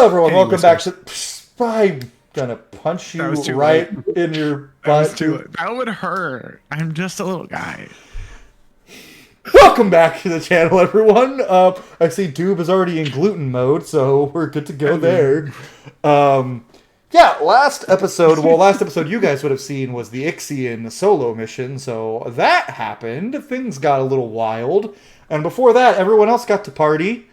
Hello, everyone. Welcome back to. I'm gonna punch you right in your butt. That would hurt. I'm just a little guy. Welcome back to the channel, everyone. I see Doob is already in gluten mode, so we're good to go there. Yeah, last episode you guys would have seen was the Ixion solo mission, so that happened. Things got a little wild. And before that, everyone else got to party,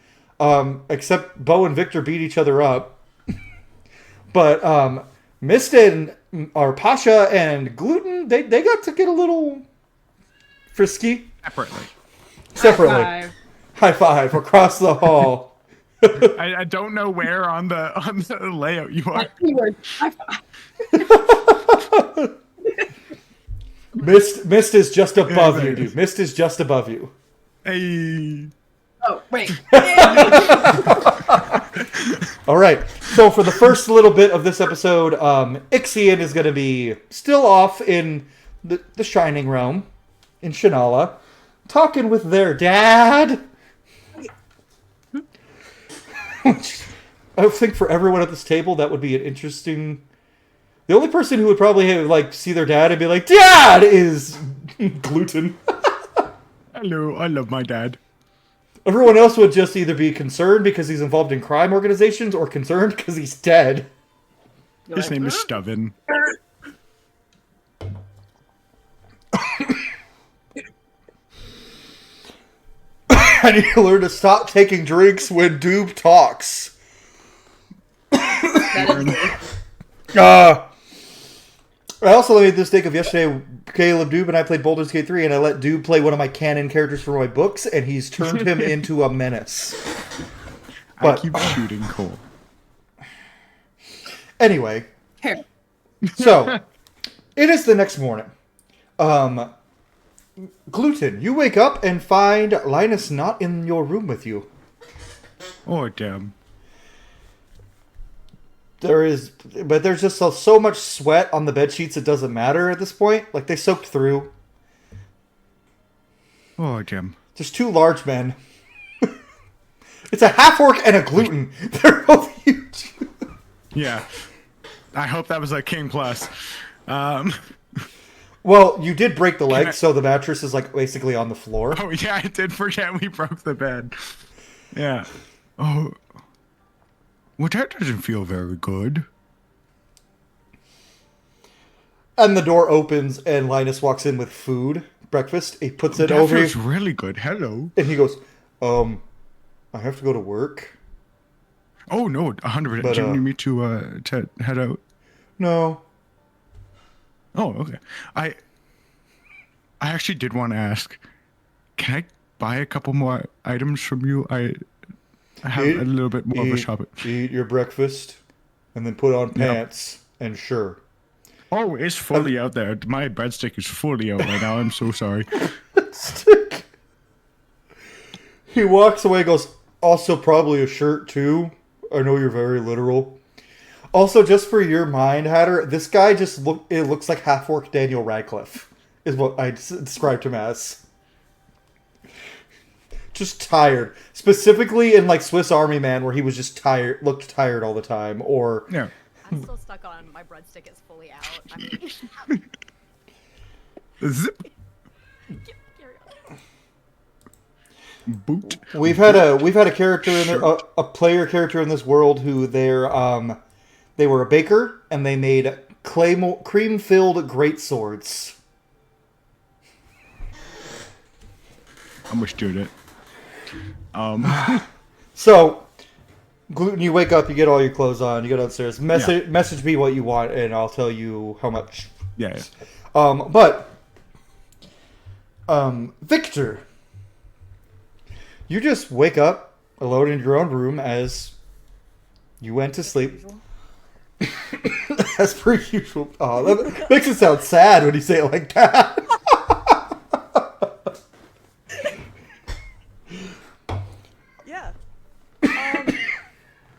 except Bo and Victor beat each other up. But Mist and Pasha and Gluten, they got to get a little frisky. Separately. High five across the hall. I don't know where on the layout you are. Mist is just above you, dude. Mist is just above you. Hey. Oh, wait. All right. So for the first little bit of this episode, Ixion is going to be still off in the Shining Realm in Shannala, talking with their dad. I think for everyone at this table, that would be an interesting... The only person who would probably see their dad and be like, "Dad!" is Gluten. Hello, I love my dad. Everyone else would just either be concerned because he's involved in crime organizations or concerned because he's dead. His name is Stubin. I need to learn to stop taking drinks when Doob talks. I also made the mistake of yesterday. Caleb, Doob, and I played Baldur's Gate 3, and I let Doob play one of my canon characters for my books, and he's turned him into a menace. But, I keep shooting Cole. Anyway, so it is the next morning. Gluten, you wake up and find Linus not in your room with you. Oh, damn. There's just so much sweat on the bed sheets it doesn't matter at this point. Like, they soaked through. Oh, damn. There's two large men. It's a half-orc and a gluten. They're both huge. Yeah. I hope that was like King Plus. Well, you did break the leg, so the mattress is basically on the floor. Oh, yeah, I did forget we broke the bed. Yeah. Oh. Well, that doesn't feel very good. And the door opens, and Linus walks in with food, breakfast. He puts it over. That feels really good. Hello. And he goes, I have to go to work. Oh, no, 100%. Do you need me to head out? No. Oh, okay. I actually did want to ask, can I buy a couple more items from you? I have a little bit more of a shop. Eat your breakfast, and then put on pants, and sure. Oh, it's fully out there. My breadstick is fully out right now. I'm so sorry. He walks away and goes, also probably a shirt too. I know you're very literal. Also, just for your mind, Hatter, this guy it looks like half-orc Daniel Radcliffe, is what I described him as. Just tired. Specifically in Swiss Army Man, where he was just tired, looked tired all the time, or... Yeah. I'm still stuck on my breadstick is fully out. I mean... Zip. Carry on. Boot. We've had a character in a player character in this world who they were a baker, and they made cream-filled greatswords. I wish doing it. So, Gluten, you wake up, you get all your clothes on, you go downstairs, message me what you want, and I'll tell you how much. Yeah. Victor, you just wake up alone in your own room as you went to sleep. As per usual. Oh, that makes it sound sad when you say it like that. Yeah.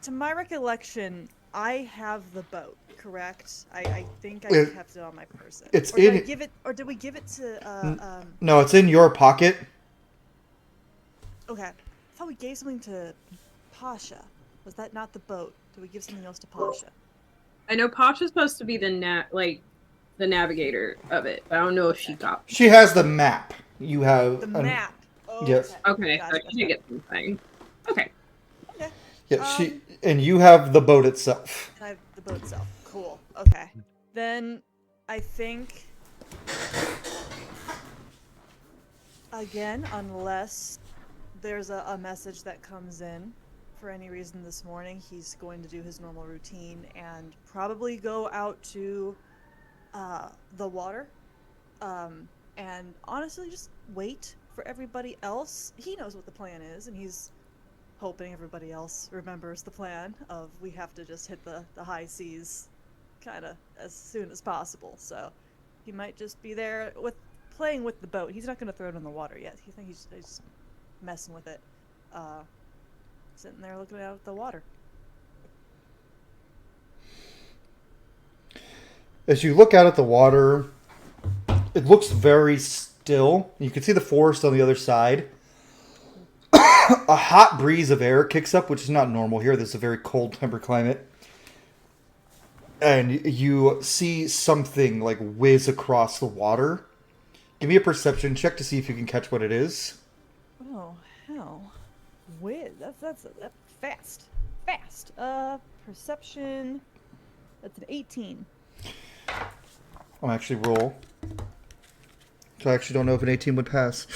To my recollection, I have the boat, correct? I think I kept it on my person. It's or did I give it, or did we give it to No, it's in your pocket. Okay. I thought we gave something to Pasha. Was that not the boat? Do we give something else to Pasha? I know Pasha's supposed to be the navigator of it, but I don't know if she got. She has the map. You have The map. Oh, yes. Okay, Gotcha, so she did get something. Okay. Okay. Yeah, and you have the boat itself. And I have the boat itself. Cool. Okay. Then I think again, unless there's a message that comes in for any reason this morning, he's going to do his normal routine and probably go out to the water. And honestly, just wait for everybody else. He knows what the plan is, and he's hoping everybody else remembers the plan of we have to just hit the high seas kind of as soon as possible. So he might just be there playing with the boat. He's not going to throw it in the water yet. He's just messing with it, sitting there looking out at the water. As you look out at the water, it looks very still. You can see the forest on the other side. A hot breeze of air kicks up, which is not normal here. This is a very cold temperate climate. And you see something like whiz across the water. Give me a perception check to see if you can catch what it is. Oh, hell. Whiz. That's fast. Fast. Perception. That's an 18. I'll actually roll. So I actually don't know if an 18 would pass.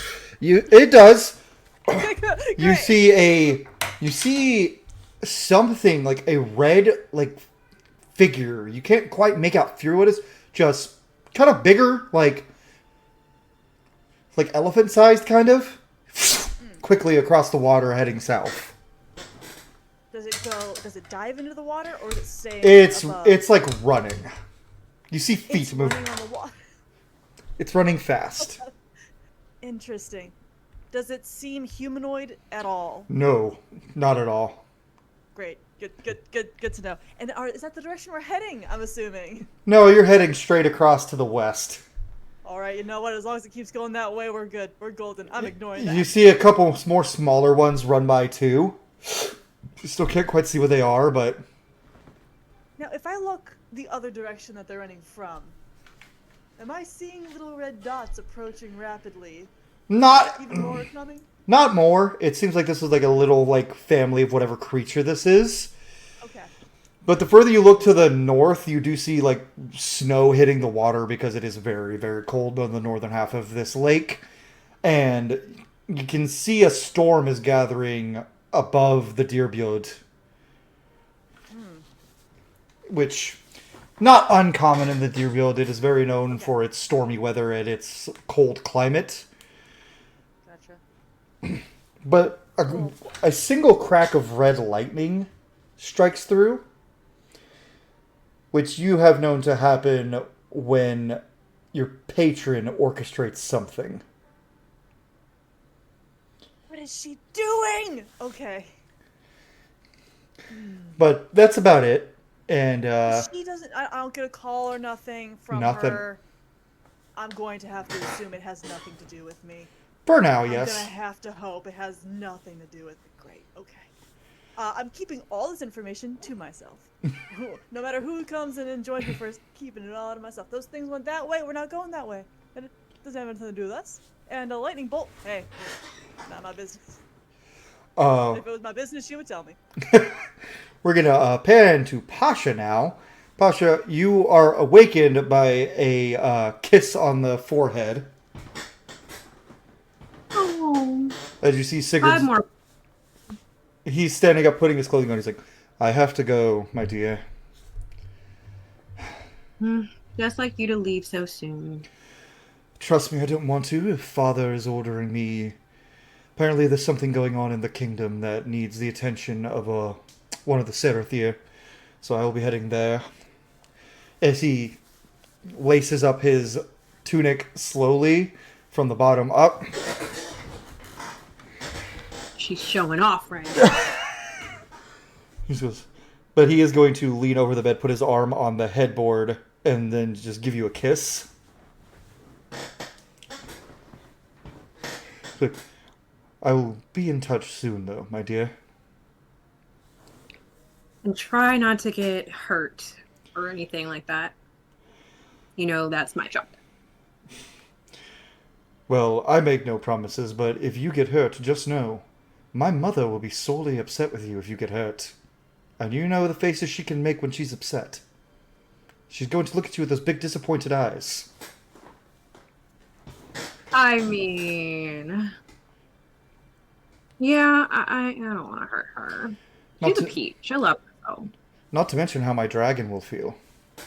It does. You see something like a red figure. You can't quite make out through what it is. Just kind of bigger, like elephant sized kind of. Quickly across the water heading south. Does it dive into the water or is it staying above? It's like running. You see feet moving. Running on the water. It's running fast. Interesting. Does it seem humanoid at all? No, not at all. Great. Good to know. And is that the direction we're heading, I'm assuming? No, you're heading straight across to the west. Alright, you know what? As long as it keeps going that way, we're good. We're golden. I'm ignoring that. You see a couple more smaller ones run by too. You still can't quite see what they are, but... Now, if I look the other direction that they're running from, am I seeing little red dots approaching rapidly? Not... Even more coming? Not more. It seems like this is like a little family of whatever creature this is. Okay. But the further you look to the north, you do see snow hitting the water because it is very, very cold on the northern half of this lake. And you can see a storm is gathering above the Deerbjord. Which, not uncommon in the Deerbjord. It is very known for its stormy weather and its cold climate. Gotcha. But a single crack of red lightning strikes through, which you have known to happen when your patron orchestrates something. What is she doing? Okay. But that's about it. And she doesn't. I don't get a call or nothing from her. I'm going to have to assume it has nothing to do with me. For now, yes. I'm gonna have to hope it has nothing to do with it. Great. Okay. I'm keeping all this information to myself. No matter who comes in and joins me first, keeping it all to myself. Those things went that way. We're not going that way. And it doesn't have anything to do with us. And a lightning bolt. Hey, not my business. If it was my business, you would tell me. We're gonna pan to Pasha now. Pasha, you are awakened by a kiss on the forehead. Oh. As you see Sigurd. 5 more. He's standing up, putting his clothing on. He's like, I have to go, my dear. Just like you to leave so soon. Trust me, I don't want to. If Father is ordering me... Apparently there's something going on in the kingdom that needs the attention of one of the Serathir. So I will be heading there. As he laces up his tunic slowly from the bottom up. She's showing off right now. He goes, but he is going to lean over the bed, put his arm on the headboard, and then just give you a kiss. Look, I will be in touch soon, though, my dear. And try not to get hurt or anything like that. That's my job. Well, I make no promises, but if you get hurt, just know, my mother will be sorely upset with you if you get hurt. And you know the faces she can make when she's upset. She's going to look at you with those big disappointed eyes. I mean, yeah, I don't want to hurt her. She's a peach. I love her though. Not to mention how my dragon will feel.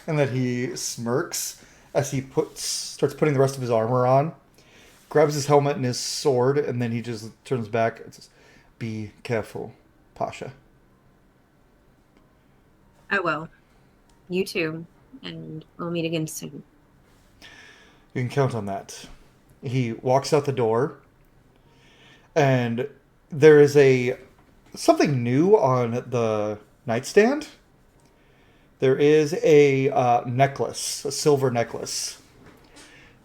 And that he smirks as he starts putting the rest of his armor on, grabs his helmet and his sword, and then he just turns back and says, "Be careful, Pasha." I will. You too. And we'll meet again soon. You can count on that. He walks out the door, and there is something new on the nightstand. There is a necklace, a silver necklace.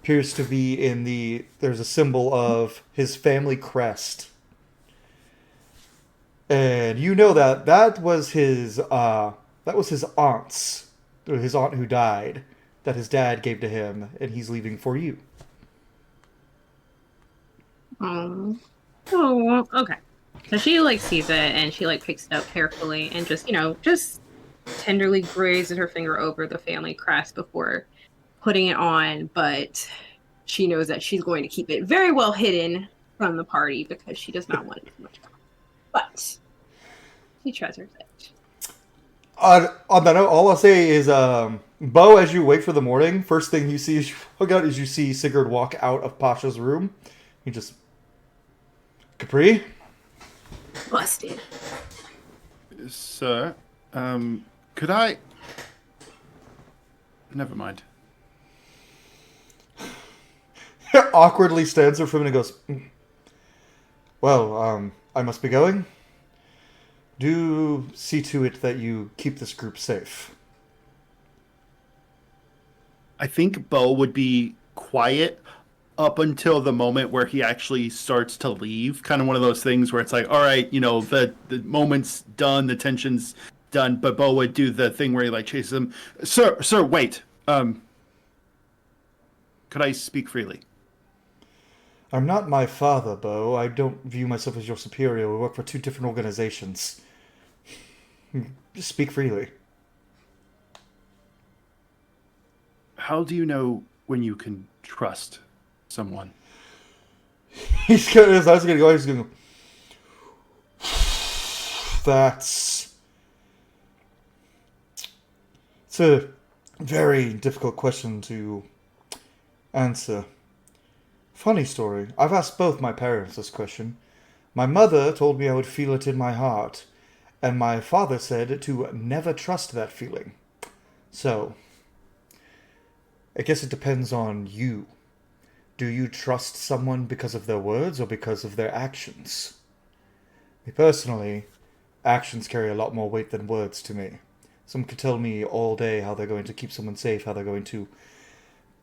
Appears to be there's a symbol of his family crest. And you know that was his aunt's, his aunt who died, that his dad gave to him, and he's leaving for you. Oh, okay. So she sees it and she picks it up carefully and just tenderly grazes her finger over the family crest before putting it on, but she knows that she's going to keep it very well hidden from the party because she does not want it too much. But she treasures it. On that note, all I'll say is, Bo, as you wake for the morning, first thing you see as you look out is you see Sigurd walk out of Pasha's room. He just... Capri? Busted. Sir, could I... Never mind. Awkwardly stands up from him and goes, "Well, I must be going. Do see to it that you keep this group safe." I think Bo would be quiet up until the moment where he actually starts to leave. Kind of one of those things where it's like, all right, the moment's done, the tension's done, but Bo would do the thing where he chases him. Sir, wait. Could I speak freely? I'm not my father, Bo. I don't view myself as your superior. We work for two different organizations. Just speak freely. How do you know when you can trust someone? His eyes are going to go. He's going to go, it's a very difficult question to answer. Funny story. I've asked both my parents this question. My mother told me I would feel it in my heart, and my father said to never trust that feeling. So, I guess it depends on you. Do you trust someone because of their words or because of their actions? Me personally, actions carry a lot more weight than words to me. Someone could tell me all day how they're going to keep someone safe, how they're going to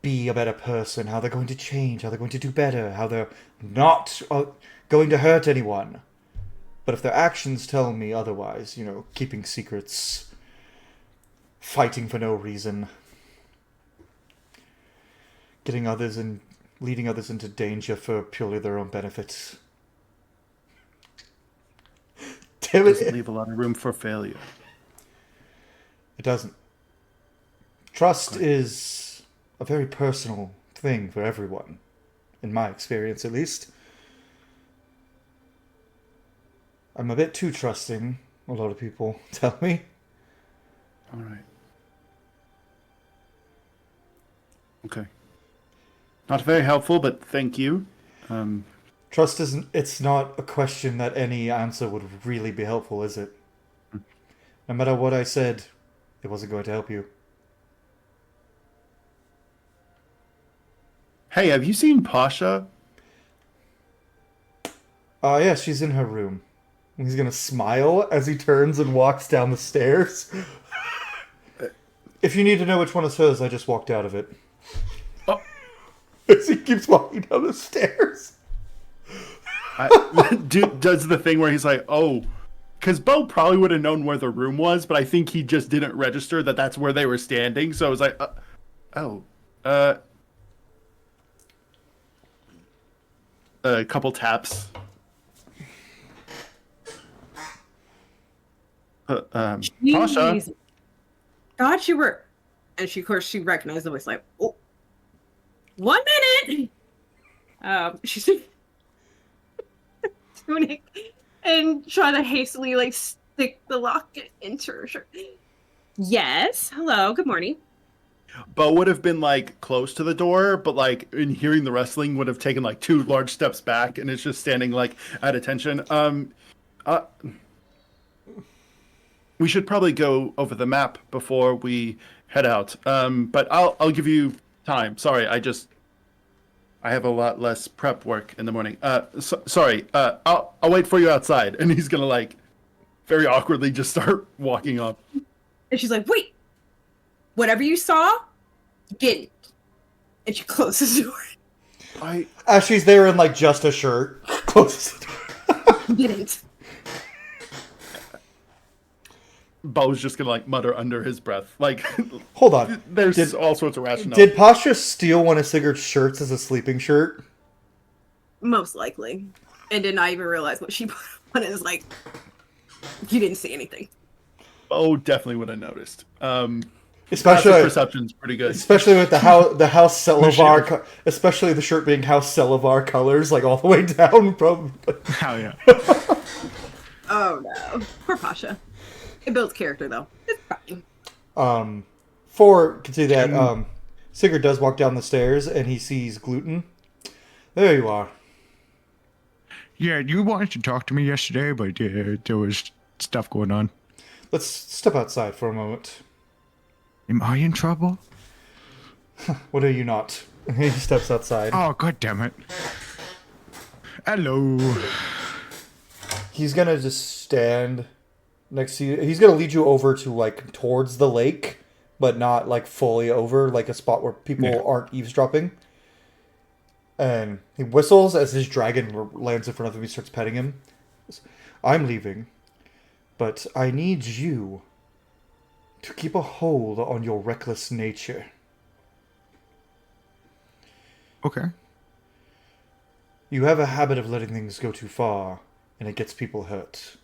be a better person, how they're going to change, how they're going to do better, how they're not going to hurt anyone. But if their actions tell me otherwise, keeping secrets, fighting for no reason, getting others and leading others into danger for purely their own benefit. Damn It doesn't it. leave a lot of room for failure. It doesn't. Trust is a very personal thing for everyone, in my experience at least. I'm a bit too trusting, a lot of people tell me. All right. Okay. Not very helpful, but thank you. Trust isn't, it's not a question that any answer would really be helpful, is it? No matter what I said, it wasn't going to help you. Hey, have you seen Pasha? Yeah, she's in her room. He's gonna smile as he turns and walks down the stairs. If you need to know which one is hers, I just walked out of it. Oh. As he keeps walking down the stairs. Does the thing where he's like, oh, because Bo probably would have known where the room was, but I think he just didn't register that that's where they were standing. So I was like, a couple taps. Tasha. Jeez. Thought you were, and of course, she recognized the voice. Like, oh, 1 minute. She's tunic and try to hastily like stick the locket into her shirt. Yes. Hello. Good morning. Bo would have been like close to the door, but like in hearing the wrestling would have taken like 2 large steps back, and it's just standing like at attention. We should probably go over the map before we head out. But I'll give you time. Sorry, I have a lot less prep work in the morning. Sorry. I'll wait for you outside. And he's gonna like very awkwardly just start walking up. And she's like, wait, whatever you saw, get it. And she closes the door. As she's there in like just a shirt, closes the door. Get it. Bo's just gonna like mutter under his breath. Like, Hold on. there's all sorts of rationale. Did Pasha steal one of Sigurd's shirts as a sleeping shirt? Most likely. And did not even realize what she put on. It was like, you didn't see anything. Bo definitely would have noticed. Especially Passive perception's pretty good. Especially with the House Alovar, especially the shirt being House Alovar colors, like all the way down, probably. Hell yeah. Oh no. Poor Pasha. It builds character though. It's fine. For can see that Sigurd does walk down the stairs and he sees Gluten. There you are. Yeah, you wanted to talk to me yesterday, but there was stuff going on. Let's step outside for a moment. Am I in trouble? What are you not? He steps outside. Oh, god damn it. Hello. He's gonna just stand next to you. He's gonna lead you over to like towards the lake, but not like fully over, like a spot where people aren't eavesdropping. And he whistles as his dragon lands in front of him. He starts petting him. I'm leaving, but I need you to keep a hold on your reckless nature. Okay. You have a habit of letting things go too far, and it gets people hurt.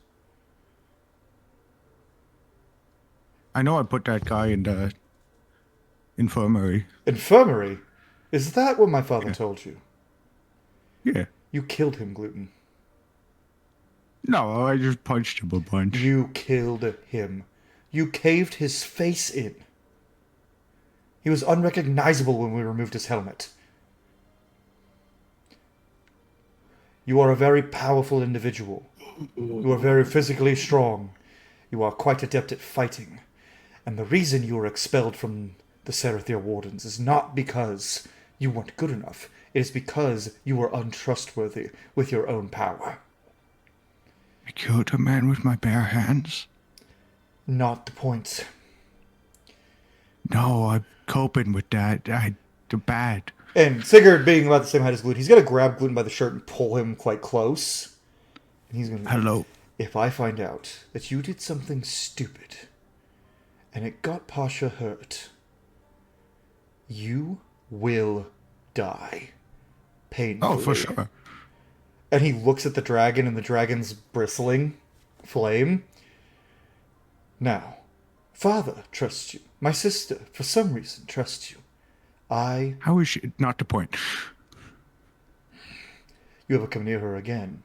I know I put that guy in the infirmary. Infirmary? Is that what my father told you? Yeah. You killed him, Gluten. No, I just punched him a bunch. You killed him. You caved his face in. He was unrecognizable when we removed his helmet. You are a very powerful individual. You are very physically strong. You are quite adept at fighting. And the reason you were expelled from the Serathir Wardens is not because you weren't good enough. It is because you were untrustworthy with your own power. I killed a man with my bare hands? Not the point. No, I'm coping with that. The bad. And Sigurd, being about the same height as Gluten, he's going to grab Gluten by the shirt and pull him quite close. And he's going to... Hello. If I find out that you did something stupid, and it got Pasha hurt, you will die. Painfully. Oh, for sure. And he looks at the dragon, and the dragon's bristling flame. Now, father trusts you. My sister, for some reason, trusts you. How is she? Not the point. You ever come near her again,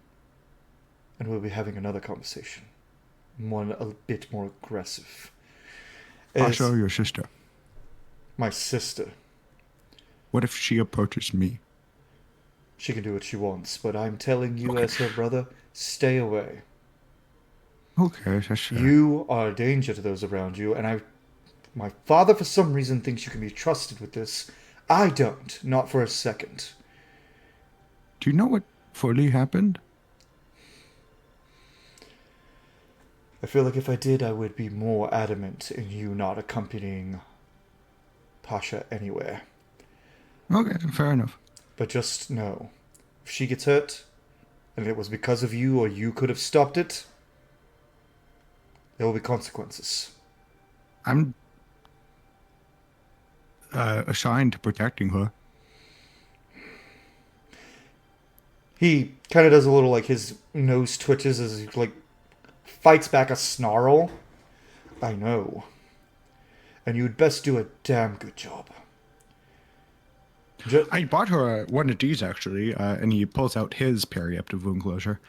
and we'll be having another conversation. One a bit more aggressive. Also, your sister. My sister. What if she approaches me? She can do what she wants, but I'm telling you as her brother, stay away. Okay, that's fair. You are a danger to those around you, and my father for some reason thinks you can be trusted with this. I don't, not for a second. Do you know what fully happened? I feel like if I did, I would be more adamant in you not accompanying Pasha anywhere. Okay, fair enough. But just know, if she gets hurt, and it was because of you or you could have stopped it, There will be consequences. I'm assigned to protecting her. He kind of does a little, like, his nose twitches as he, like, fights back a snarl. I know. And you'd best do a damn good job. I bought her one of these, actually, and he pulls out his periaptive wound closure.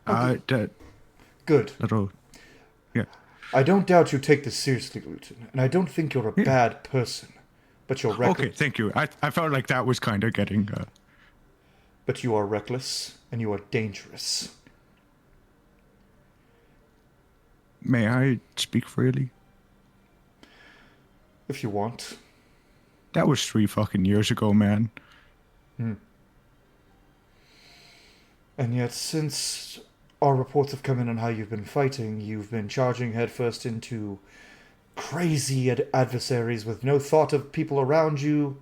Good. Little, yeah. I don't doubt you take this seriously, Gluten, and I don't think you're a bad person. But you're reckless. Okay, thank you. I felt like that was kind of getting... But you are reckless, and you are dangerous. May I speak freely? If you want. That was 3 fucking years ago, man. And yet, since our reports have come in on how you've been fighting, you've been charging headfirst into crazy adversaries with no thought of people around you,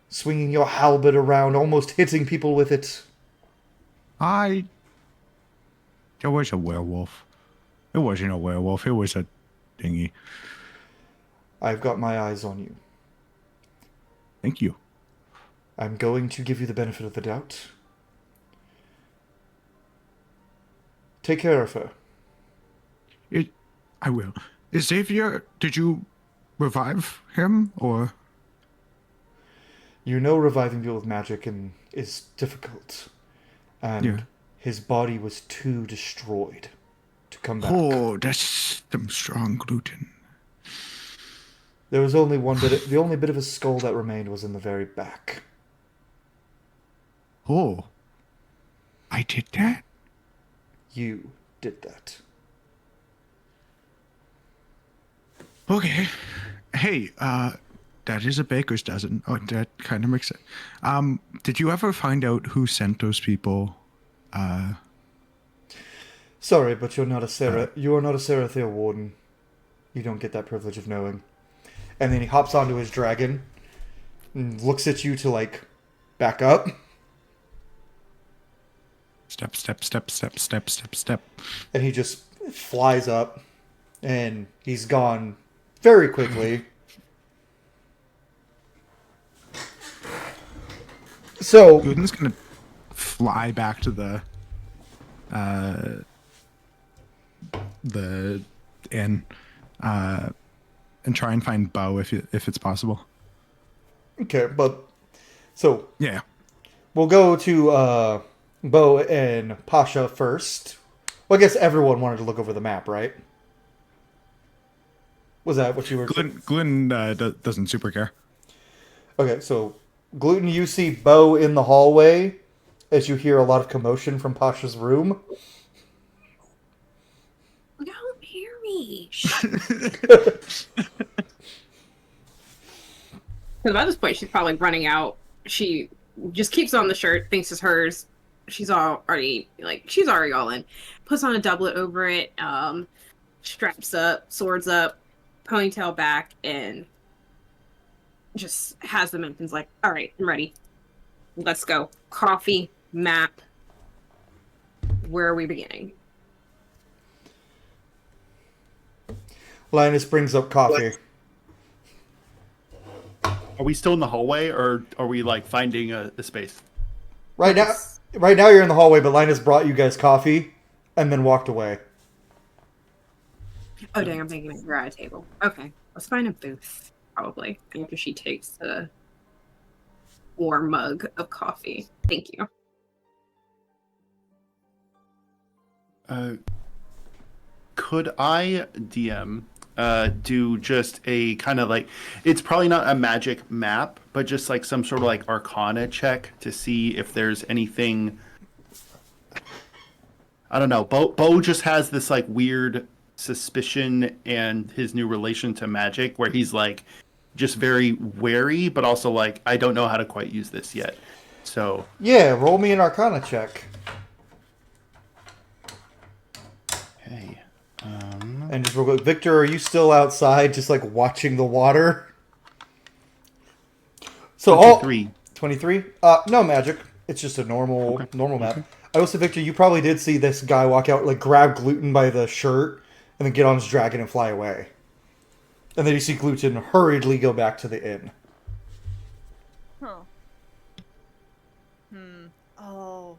swinging your halberd around, almost hitting people with it. There was a werewolf. It wasn't a werewolf, it was a thingy. I've got my eyes on you. Thank you. I'm going to give you the benefit of the doubt. Take care of her. I will. Xavier, did you revive him, or? You know reviving people with magic is difficult. And his body was too destroyed to come back. Oh, that's some strong gluten. There was only the only bit of his skull that remained was in the very back. Oh. I did that? You did that. Okay. Hey, that is a baker's dozen. Oh, that kind of makes sense. Did you ever find out who sent those people? Sorry, but you're not a you are not a Serathir warden. You don't get that privilege of knowing. And then he hops onto his dragon and looks at you to, like, back up. Step, step, step, step, step, step, step. And he just flies up and he's gone very quickly. So Gluten's gonna fly back to the inn, and try and find Bo if it's possible. okay, but so Yeah. we'll go to Bo and Pasha first. Well, I guess everyone wanted to look over the map, right? Was that what you were? Gluten doesn't super care. Okay, so Gluten, you see Bo in the hallway as you hear a lot of commotion from Pasha's room. Don't hear me. Because by this point, she's probably running out. She just keeps on the shirt, thinks it's hers. She's already all in. Puts on a doublet over it, straps up, swords up, ponytail back, and just has the mentions like, all right, I'm ready. Let's go. Coffee, map. Where are we beginning? Linus brings up coffee. Are we still in the hallway, or are we like finding a space? Right now you're in the hallway, but Linus brought you guys coffee and then walked away. Oh, dang, I'm thinking we're at a table. Okay, let's find a booth, probably, after she takes the warm mug of coffee. Thank you. Could I, DM, do just a kind of like, it's probably not a magic map, but just like some sort of like arcana check to see if there's anything. I don't know. Bo just has this like weird suspicion and his new relation to magic where he's like just very wary, but also like, I don't know how to quite use this yet. So Yeah, roll me an arcana check. hey. And just real quick, Victor, are you still outside just like watching the water? So 23. 23? No magic. It's just a normal map. I will say, Victor, you probably did see this guy walk out, like grab Gluten by the shirt and then get on his dragon and fly away. And then you see Gluten hurriedly go back to the inn. Huh. Oh,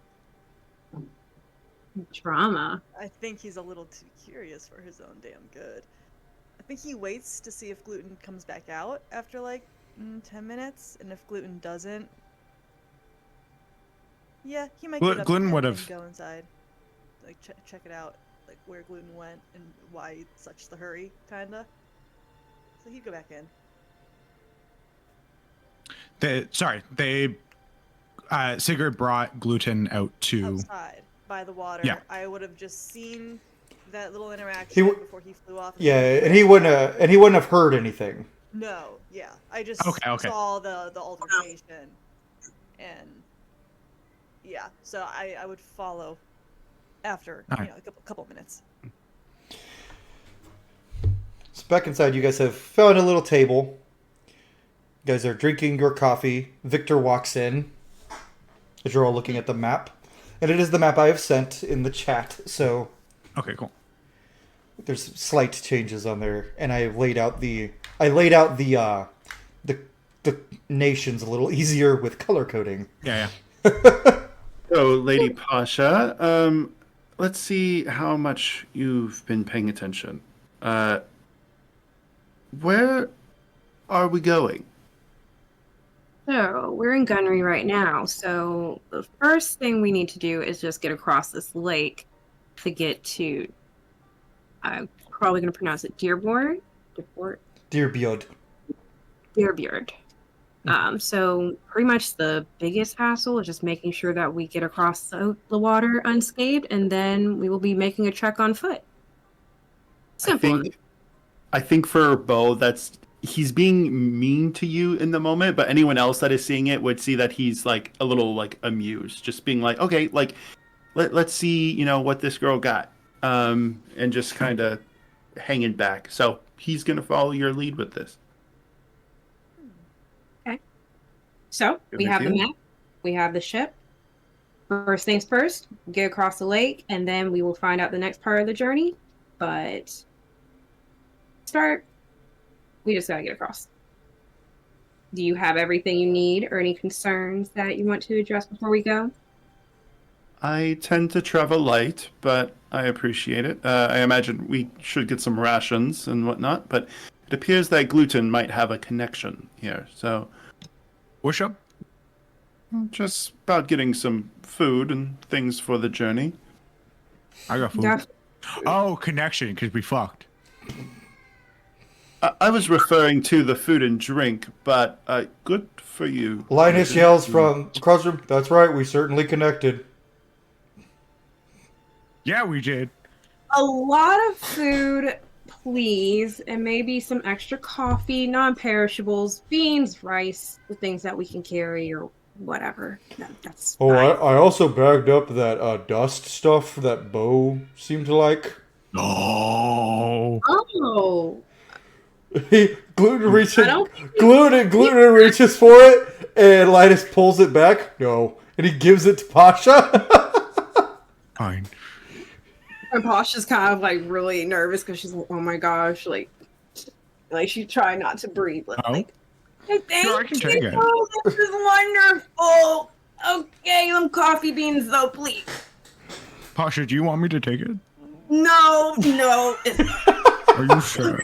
Drama. I think he's a little too curious for his own damn good. I think he waits to see if Gluten comes back out after like 10 minutes, and if Gluten doesn't, yeah, he might get up Gluten and would've- go inside, like check it out, like where Gluten went and why such the hurry, kinda. So he'd go back in. Sigurd brought Gluten out to. Outside by the water. Yeah. I would have just seen that little interaction before he flew off. Yeah, and he wouldn't have heard anything. No, yeah. I just Okay. saw the altercation, and yeah. So I would follow after Alright. a couple minutes. So back inside, you guys have found a little table. You guys are drinking your coffee. Victor walks in as you're all looking at the map. And it is the map I have sent in the chat, so Okay, cool. there's slight changes on there. And I laid out the nations a little easier with color coding. Yeah. So, Lady Pasha, let's see how much you've been paying attention. Where are we going? So we're in Gunnery right now. So the first thing we need to do is just get across this lake to get to. I'm probably going to pronounce it Dearborn. Dearbjord. Dearbjord. So pretty much the biggest hassle is just making sure that we get across the water unscathed, and then we will be making a trek on foot. Simple. I think for Bo, he's being mean to you in the moment, but anyone else that is seeing it would see that he's like a little like amused, just being like, okay, like let's see, what this girl got, and just kind of hanging back. So he's gonna follow your lead with this. Okay. So we have the map, we have the ship. First things first, get across the lake, and then we will find out the next part of the journey. But we just gotta get across. Do you have everything you need or any concerns that you want to address before we go? I tend to travel light, but I appreciate it. I imagine we should get some rations and whatnot, but it appears that Gluten might have a connection here. So, What's up? just about getting some food and things for the journey. I got food. Def- Oh, connection, because we fucked. I was referring to the food and drink, but good for you. Linus yells from across the room, "That's right, we certainly connected." Yeah, we did. A lot of food, please, and maybe some extra coffee, non-perishables, beans, rice, the things that we can carry or whatever. That's Oh, fine. I also bagged up that dust stuff that Bo seemed to like. No. Oh, Gluten reaches. I don't think Gluten reaches for it, and Linus pulls it back. No, and he gives it to Pasha. Fine. and Pasha's kind of like really nervous because she's like, oh my gosh, like she's trying not to breathe. Like, hey, thank Sure, I can take it. you. This is wonderful. Okay, them coffee beans though, please. Pasha, do you want me to take it? No, Are you sure?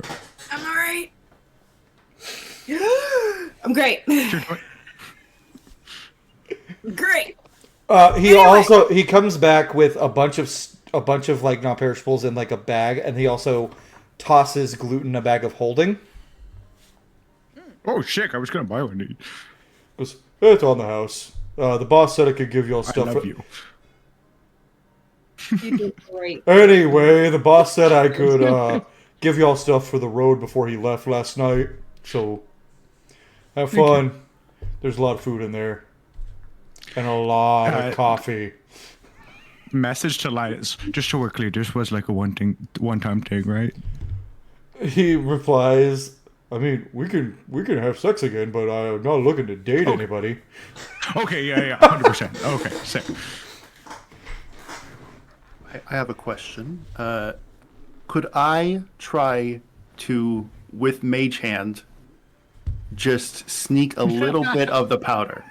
I'm all right. I'm great. Great. He comes back with a bunch of like non-perishables in like a bag, and he also tosses Gluten a bag of holding. Oh shit! I was gonna buy one. Goes, it's on the house. The boss said I could give you all I stuff. love you. You did great. Anyway, the boss said I could give you all stuff for the road before he left last night. So have fun. There's a lot of food in there. And a lot of coffee. Message to Linus. Just so we're clear, this was like a one-time thing, right? He replies, I mean, we can have sex again, but I'm not looking to date anybody. Okay, yeah, 100%. Okay, sick. I have a question. Could I try to, with Mage Hand, just sneak a little bit of the powder?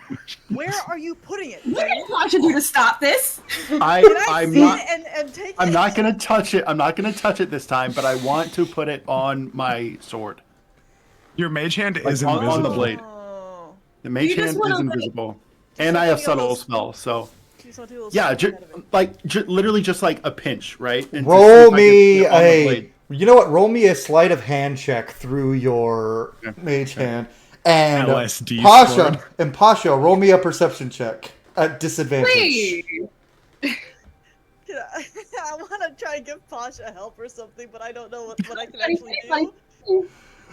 Where are you putting it? What did Tasha do to stop this? Can I I'm see not. it and take I'm it? not gonna touch it. I'm not gonna touch it this time. But I want to put it on my sword. Your mage hand is on invisible. the blade. Oh. The Mage You just Hand wanna, is like- invisible, and I have subtle spell. So You saw two little yeah, spots out of it. literally just like a pinch, right? And to see Roll if I can me get on the a. blade. You know what? Roll me a sleight of hand check through your mage hand. And LSD Pasha, sword. and Pasha, roll me a perception check at disadvantage. Please. Yeah, I want to try and give Pasha help or something, but I don't know what I can actually do. Like,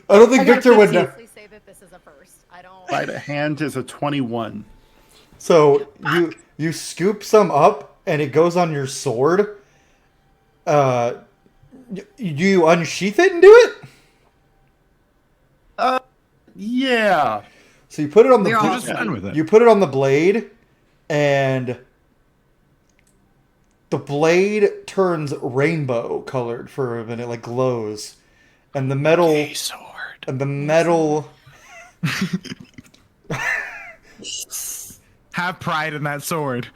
I don't think I got Victor would know. 15. Please say that this is a first. I don't. Sleight of hand is a 21. So you scoop some up, and it goes on your sword. Do you unsheath it and do it? Yeah. So you put it on the We're all just fine with it. You put it on the blade, and the blade turns rainbow colored for a minute, like glows, and the metal A sword. and the metal. Have pride in that sword.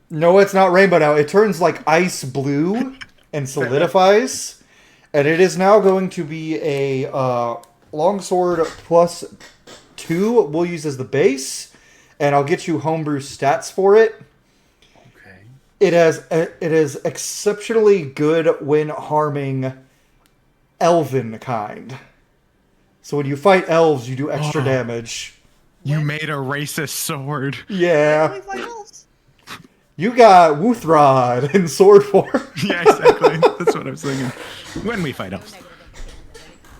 No, it's not rainbow now. It turns like ice blue and solidifies, and it is now going to be a longsword +2. We'll use as the base, and I'll get you homebrew stats for it. Okay. It is exceptionally good when harming elven kind. So when you fight elves, you do extra damage. You made a racist sword. Yeah, Only five elves. you got Wuthrod in sword form. Yeah, exactly. That's what I was thinking. When we fight elves. Negative implication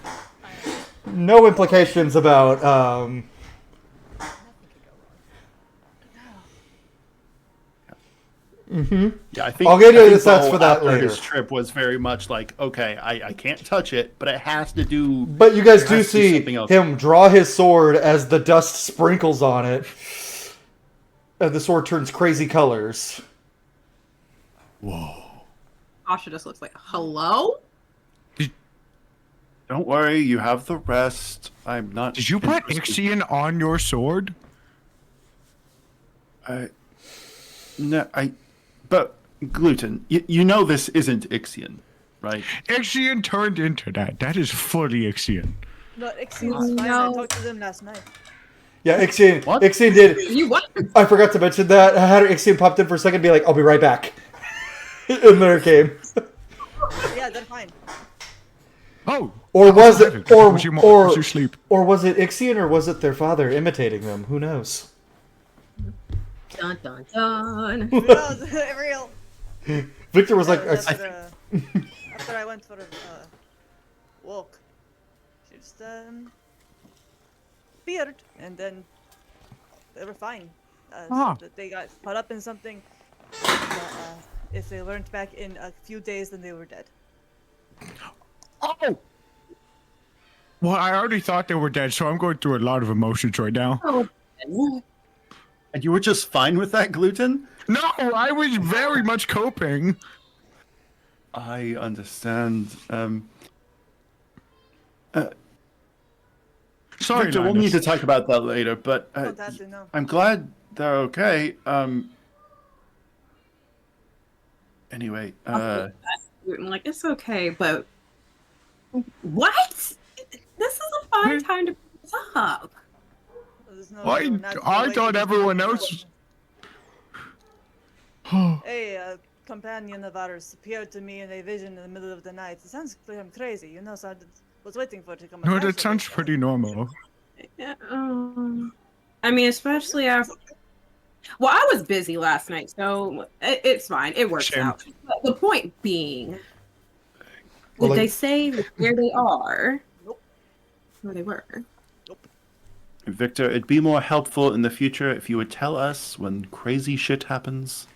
that anything. No implications about Nothing could go wrong. Yeah, I think I'll get you I the think stats Bo, for that after later. His trip was very much like, okay, I can't touch it, but it has to do. But you guys There do has to be see something else. him draw his sword as the dust sprinkles on it. And the sword turns crazy colors. Tasha just looks like, hello? Don't worry, you have the rest. I'm not. Did you put interested. Ixion on your sword? But gluten. You know this isn't Ixion, right? Ixion turned into that. That is fully Ixion. No, Ixion's fine. I No. talked to them last night. Yeah, Ixion What? did. You what? I forgot to mention that. I had Ixion popped in for a second, be like, I'll be right back. And there it came. Yeah, they're fine. Oh. Or was private. it, or, Was you or, was you sleep? or was it Ixion, or was it their father imitating them? Who knows? Dun dun dun. Who knows? Real. Victor was like, After I went for a walk, she just appeared, and then they were fine. So they got caught up in something. If they weren't back in a few days, then they were dead. Oh. Well, I already thought they were dead, so I'm going through a lot of emotions right now. Oh. And you were just fine with that, gluten? No, I was very much coping. I understand. Sorry, Victor, we'll Linus. need to talk about that later. But Not that to know. I'm glad they're okay. Anyway, I'm like, it's okay, but what? This is a fine time to bring this up. There's no, I- no natural I way thought to everyone describe else- it. A companion of ours appeared to me in a vision in the middle of the night. It sounds like I'm crazy, you know, so I was waiting for it to come No, across that it, sounds but, pretty normal. Yeah, I mean, especially after. Well, I was busy last night, so it's fine. It works Shame. out. But the point being, Well, did they like- say where they are? Nope. Where they were? Victor, it'd be more helpful in the future if you would tell us when crazy shit happens.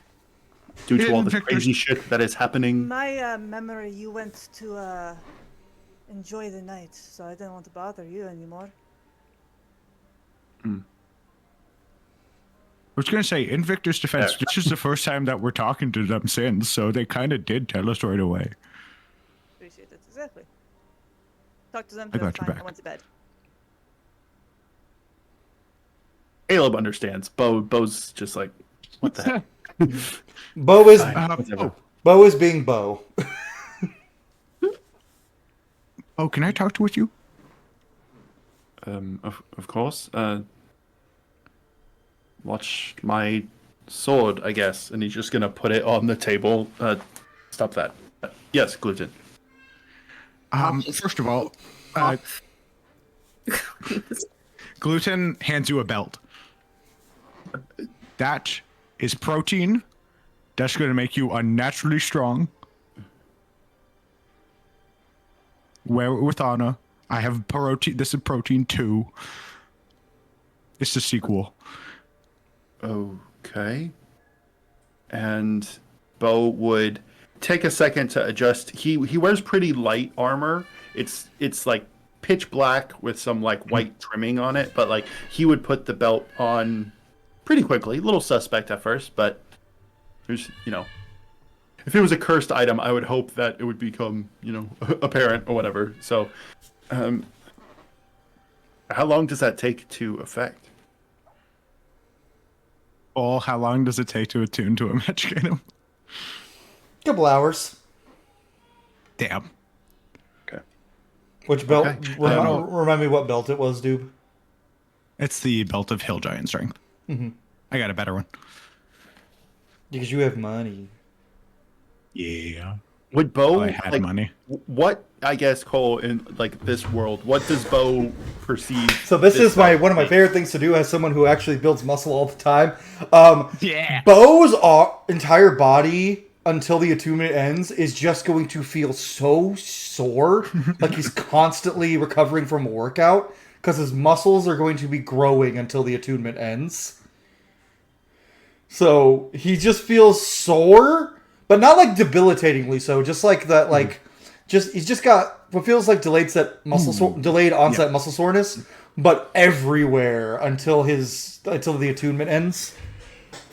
Due to all the Victor's- crazy shit that is happening. My memory, you went to enjoy the night, so I didn't want to bother you anymore. I was gonna say, in Victor's defense, this is the first time that we're talking to them since, so they kind of did tell us right away. appreciate it. Exactly. Talk to them. I They're got your fine. back. I went to bed. Caleb understands. Bo's just like, what the heck? Bo is Fine, whatever. Bo is being Bo. Oh, can I talk with you? Of course. Watch my sword, I guess. And he's just gonna put it on the table. Stop that. Yes, gluten. First of all, gluten hands you a belt. That is protein. That's going to make you unnaturally strong. Wear it with honor. I have protein. This is protein 2. It's the sequel. Okay. And Bo would take a second to adjust. He wears pretty light armor. It's like pitch black with some like white trimming on it, but like he would put the belt on pretty quickly. A little suspect at first, but there's, if it was a cursed item, I would hope that it would become, apparent or whatever. So, how long does that take to affect? Oh, how long does it take to attune to a magic item? Couple hours. Damn. Okay. Which belt? Okay. Remind me what belt it was, Doob. It's the belt of Hill Giant Strength. Mm-hmm. I got a better one. Because you have money. Yeah. Would Bo I had money. What, I guess, Cole, in like this world, what does Bo perceive? So this is one of my favorite things to do as someone who actually builds muscle all the time. Yeah. Bo's entire body until the attunement ends is just going to feel so sore, like he's constantly recovering from a workout, because his muscles are going to be growing until the attunement ends. So he just feels sore, but not like debilitatingly so. Just like that, like he's just got what feels like delayed onset muscle soreness, but everywhere until the attunement ends,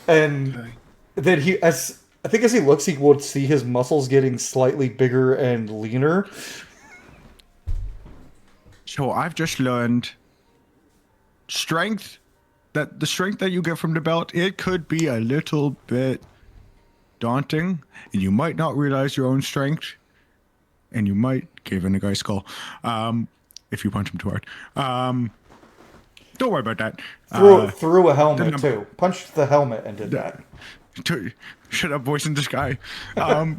and then as he looks, he would see his muscles getting slightly bigger and leaner. So I've just learned strength. That the strength that you get from the belt, it could be a little bit daunting, and you might not realize your own strength, and you might give in a guy's skull if you punch him too hard. Don't worry about that. Through a helmet too. Punched the helmet and did that. Shut up, voice in the sky. The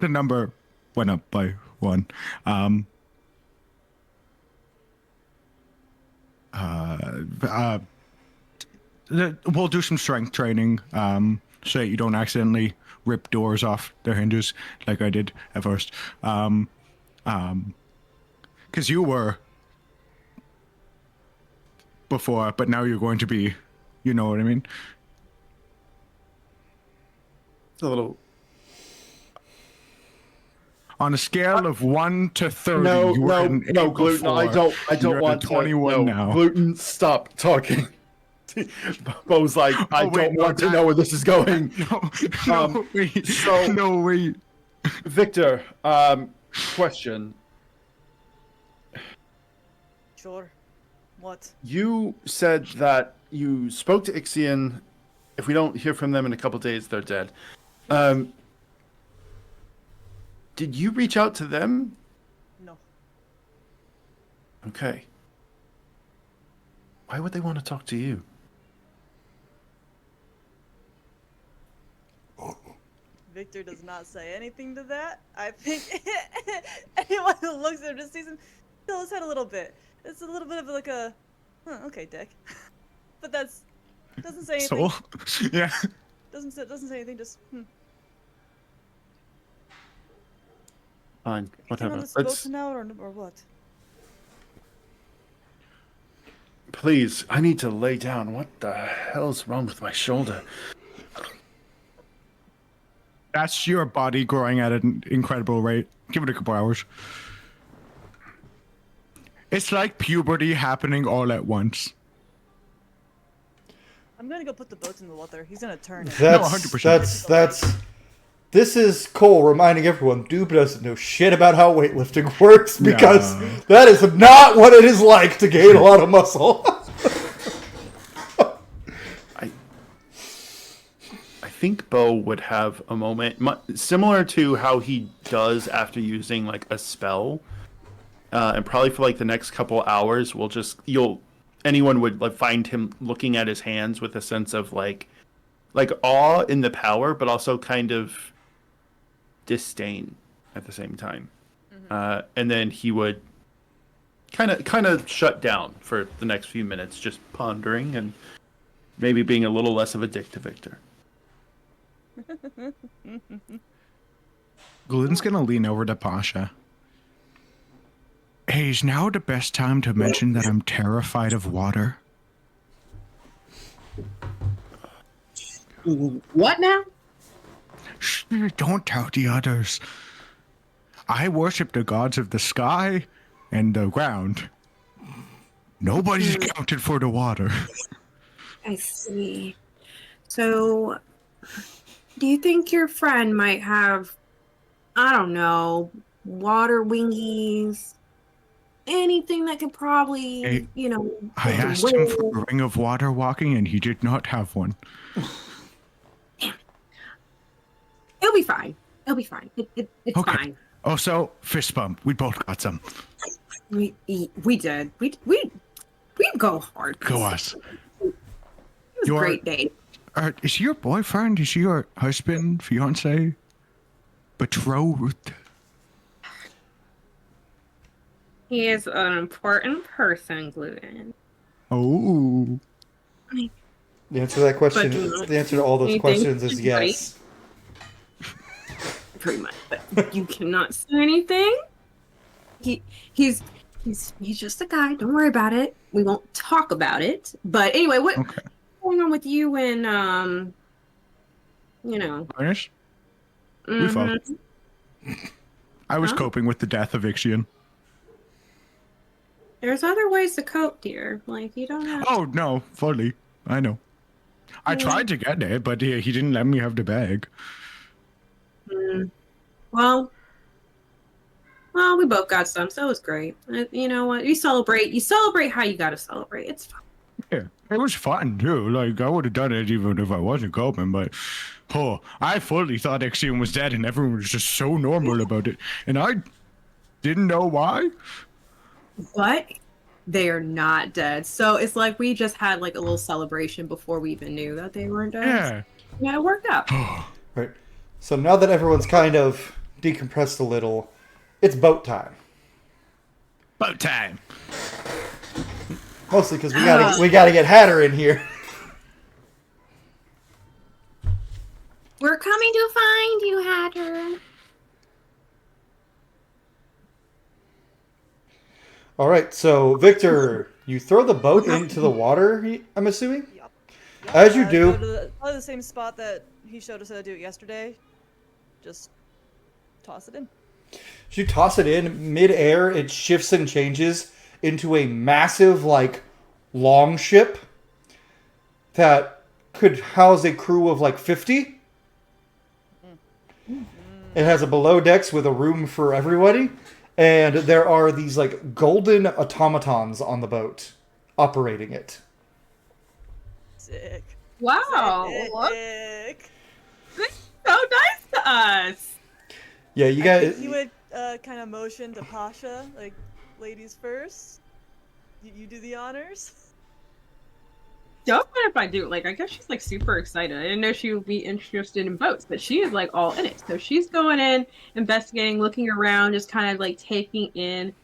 number went up by 1. We'll do some strength training so that you don't accidentally rip doors off their hinges like I did at first. Because you were before, but now you're going to be, you know what I mean? It's a little... On a scale of 1 to 30, No, you were an 8 gluten. before. I don't You're want at a 21 now. Gluten, stop talking. Bo's like, I don't want to know where this is going. No, wait. Victor, question. Sure. What? You said that you spoke to Ixion. If we don't hear from them in a couple days, they're dead. Did you reach out to them? No. Okay. Why would they want to talk to you? Victor does not say anything to that. I think anyone who looks at him just sees him tilt his head a little bit. It's a little bit of like a, okay, dick. But doesn't say anything. So, yeah. Doesn't say anything. Just Fine, whatever. on this boat now or what? Please, I need to lay down. What the hell's wrong with my shoulder? That's your body growing at an incredible rate. Give it a couple hours. It's like puberty happening all at once. I'm gonna go put the boats in the water. He's gonna turn it. No, 100%. That's. This is Cole reminding everyone, Doob doesn't know shit about how weightlifting works because that is not what it is like to gain a lot of muscle. I think Bo would have a moment similar to how he does after using like a spell, and probably for like the next couple hours, anyone would like find him looking at his hands with a sense of like awe in the power, but also kind of disdain at the same time. And then he would kind of shut down for the next few minutes, just pondering and maybe being a little less of a dick to Victor. Glenn's gonna lean over to Pasha. Hey, is now the best time to mention that I'm terrified of water? What now? Shh, don't tell the others. I worship the gods of the sky and the ground. Nobody's accounted for the water. I see. So, do you think your friend might have, I don't know, water wingies? Anything that could probably, Hey, you know... I asked him for a ring of water walking and he did not have one. It'll be fine. It'll be fine. It's Okay. fine. Also, fist bump. We both got some. We did. We go hard. Go us. It was a great day. Is he your boyfriend? Is he your husband, fiance, betrothed? He is an important person, Gluten. Oh. The answer to that question, But, the answer to all those anything? questions is yes. Pretty much, but you cannot say anything. He's just a guy. Don't worry about it. We won't talk about it. But anyway, what's going on with you and Ernest? We fought. I was coping with the death of Ixion. There's other ways to cope, dear. Like, you don't have... Oh, no, fully. I know. I tried to get it, but he didn't let me have the bag. Well, we both got some, so it was great. You know what? You celebrate how you gotta celebrate. It's fine. Yeah, it was fun, too. Like, I would have done it even if I wasn't coping, but... I fully thought Ixion was dead, and everyone was just so normal about it. And I didn't know why. But they are not dead. So it's like we just had like a little celebration before we even knew that they weren't dead. Yeah, it worked out. Right. So now that everyone's kind of decompressed a little, it's boat time. Boat time. Mostly because we gotta get Hatter in here. We're coming to find you, Hatter. All right, so Victor, you throw the boat into the water. I'm assuming. Yep. As you do. Go to probably the same spot that he showed us how to do it yesterday. Just toss it in. As you toss it in mid-air, it shifts and changes into a massive, like, long ship that could house a crew of like 50. It has a below decks with a room for everybody. And there are these, like, golden automatons on the boat operating it. Sick. Wow. Sick. So nice to us. Yeah, you guys... He would kind of motion to Pasha, like, ladies first. You do the honors. Don't mind if I do. Like, I guess she's like super excited. I didn't know she would be interested in boats, but she is like all in it. So she's going in, investigating, looking around, just kind of like taking in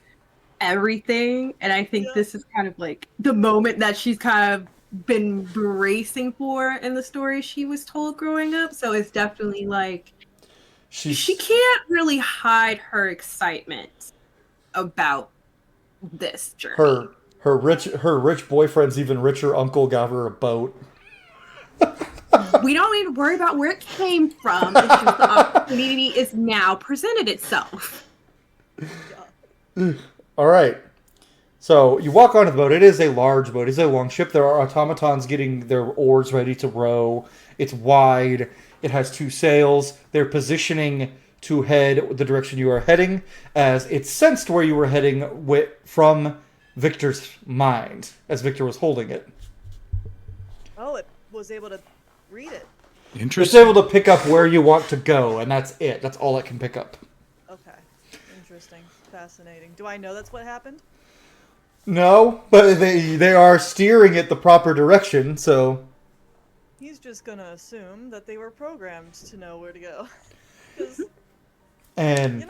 everything. And I think this is kind of like the moment that she's kind of been bracing for in the story she was told growing up. So it's definitely like she can't really hide her excitement about this journey. Her rich boyfriend's even richer uncle got her a boat. We don't even worry about where it came from. It's just the opportunity is now presented itself. All right. So you walk onto the boat. It is a large boat. It's a long ship. There are automatons getting their oars ready to row. It's wide. It has 2 sails. They're positioning to head the direction you are heading, as it sensed where you were heading from Victor's mind, as Victor was holding it. Oh, it was able to read it. It's Interesting. able to pick up where you want to go, and that's it. That's all it can pick up. Okay. Interesting. Fascinating. Do I know that's what happened? No, but they are steering it the proper direction, so... He's just gonna assume that they were programmed to know where to go. 'Cause, And you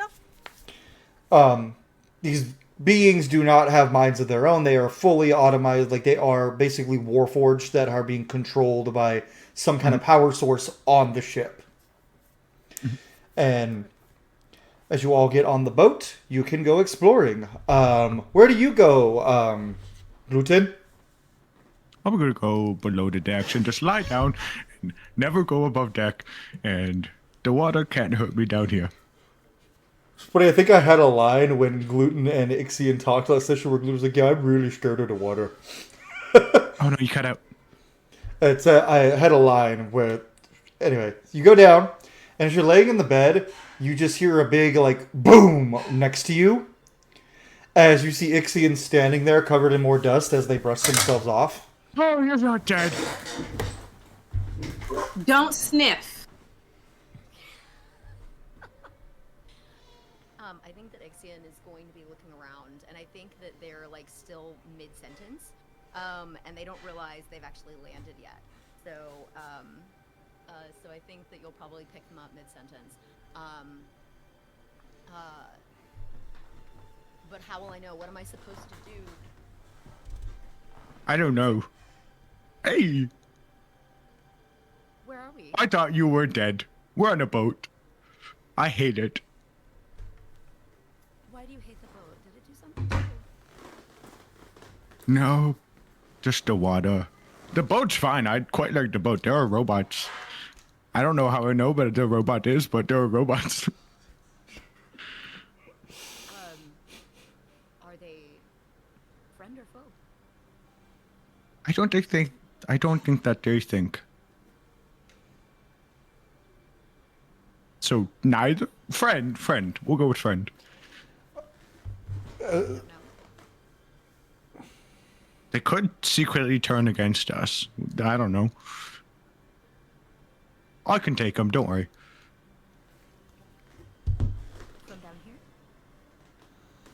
know, these beings do not have minds of their own. They are fully automated. Like, they are basically warforged that are being controlled by some kind of power source on the ship. And as you all get on the boat, you can go exploring. Where do you go, Gluten? I'm gonna go below the decks and just lie down and never go above deck, and the water can't hurt me down here. But I think I had a line when Gluten and Ixion talked last session where Gluten was like, "Yeah, I'm really scared of the water." Oh no, you cut out. I had a line where, anyway, you go down, and as you're laying in the bed, you just hear a big, like, boom next to you, as you see Ixion standing there covered in more dust as they brush themselves off. Oh, you're not dead. Don't sniff. I think that Ixion is going to be looking around, and I think that they're like still mid-sentence, and they don't realize they've actually landed yet. So, so I think that you'll probably pick them up mid-sentence. But how will I know? What am I supposed to do? I don't know. Hey, Where are we? I thought you were dead. We're on a boat. I hate it. Why do you hate the boat? Did it do something to you? No, just the water. The boat's fine. I quite like the boat. There are robots. I don't know how I know, but the robot is, but there are robots. Are they friend or foe? I don't think that they think. So neither friend. We'll go with friend. No. They could secretly turn against us. I don't know. I can take them. Don't worry. From down here?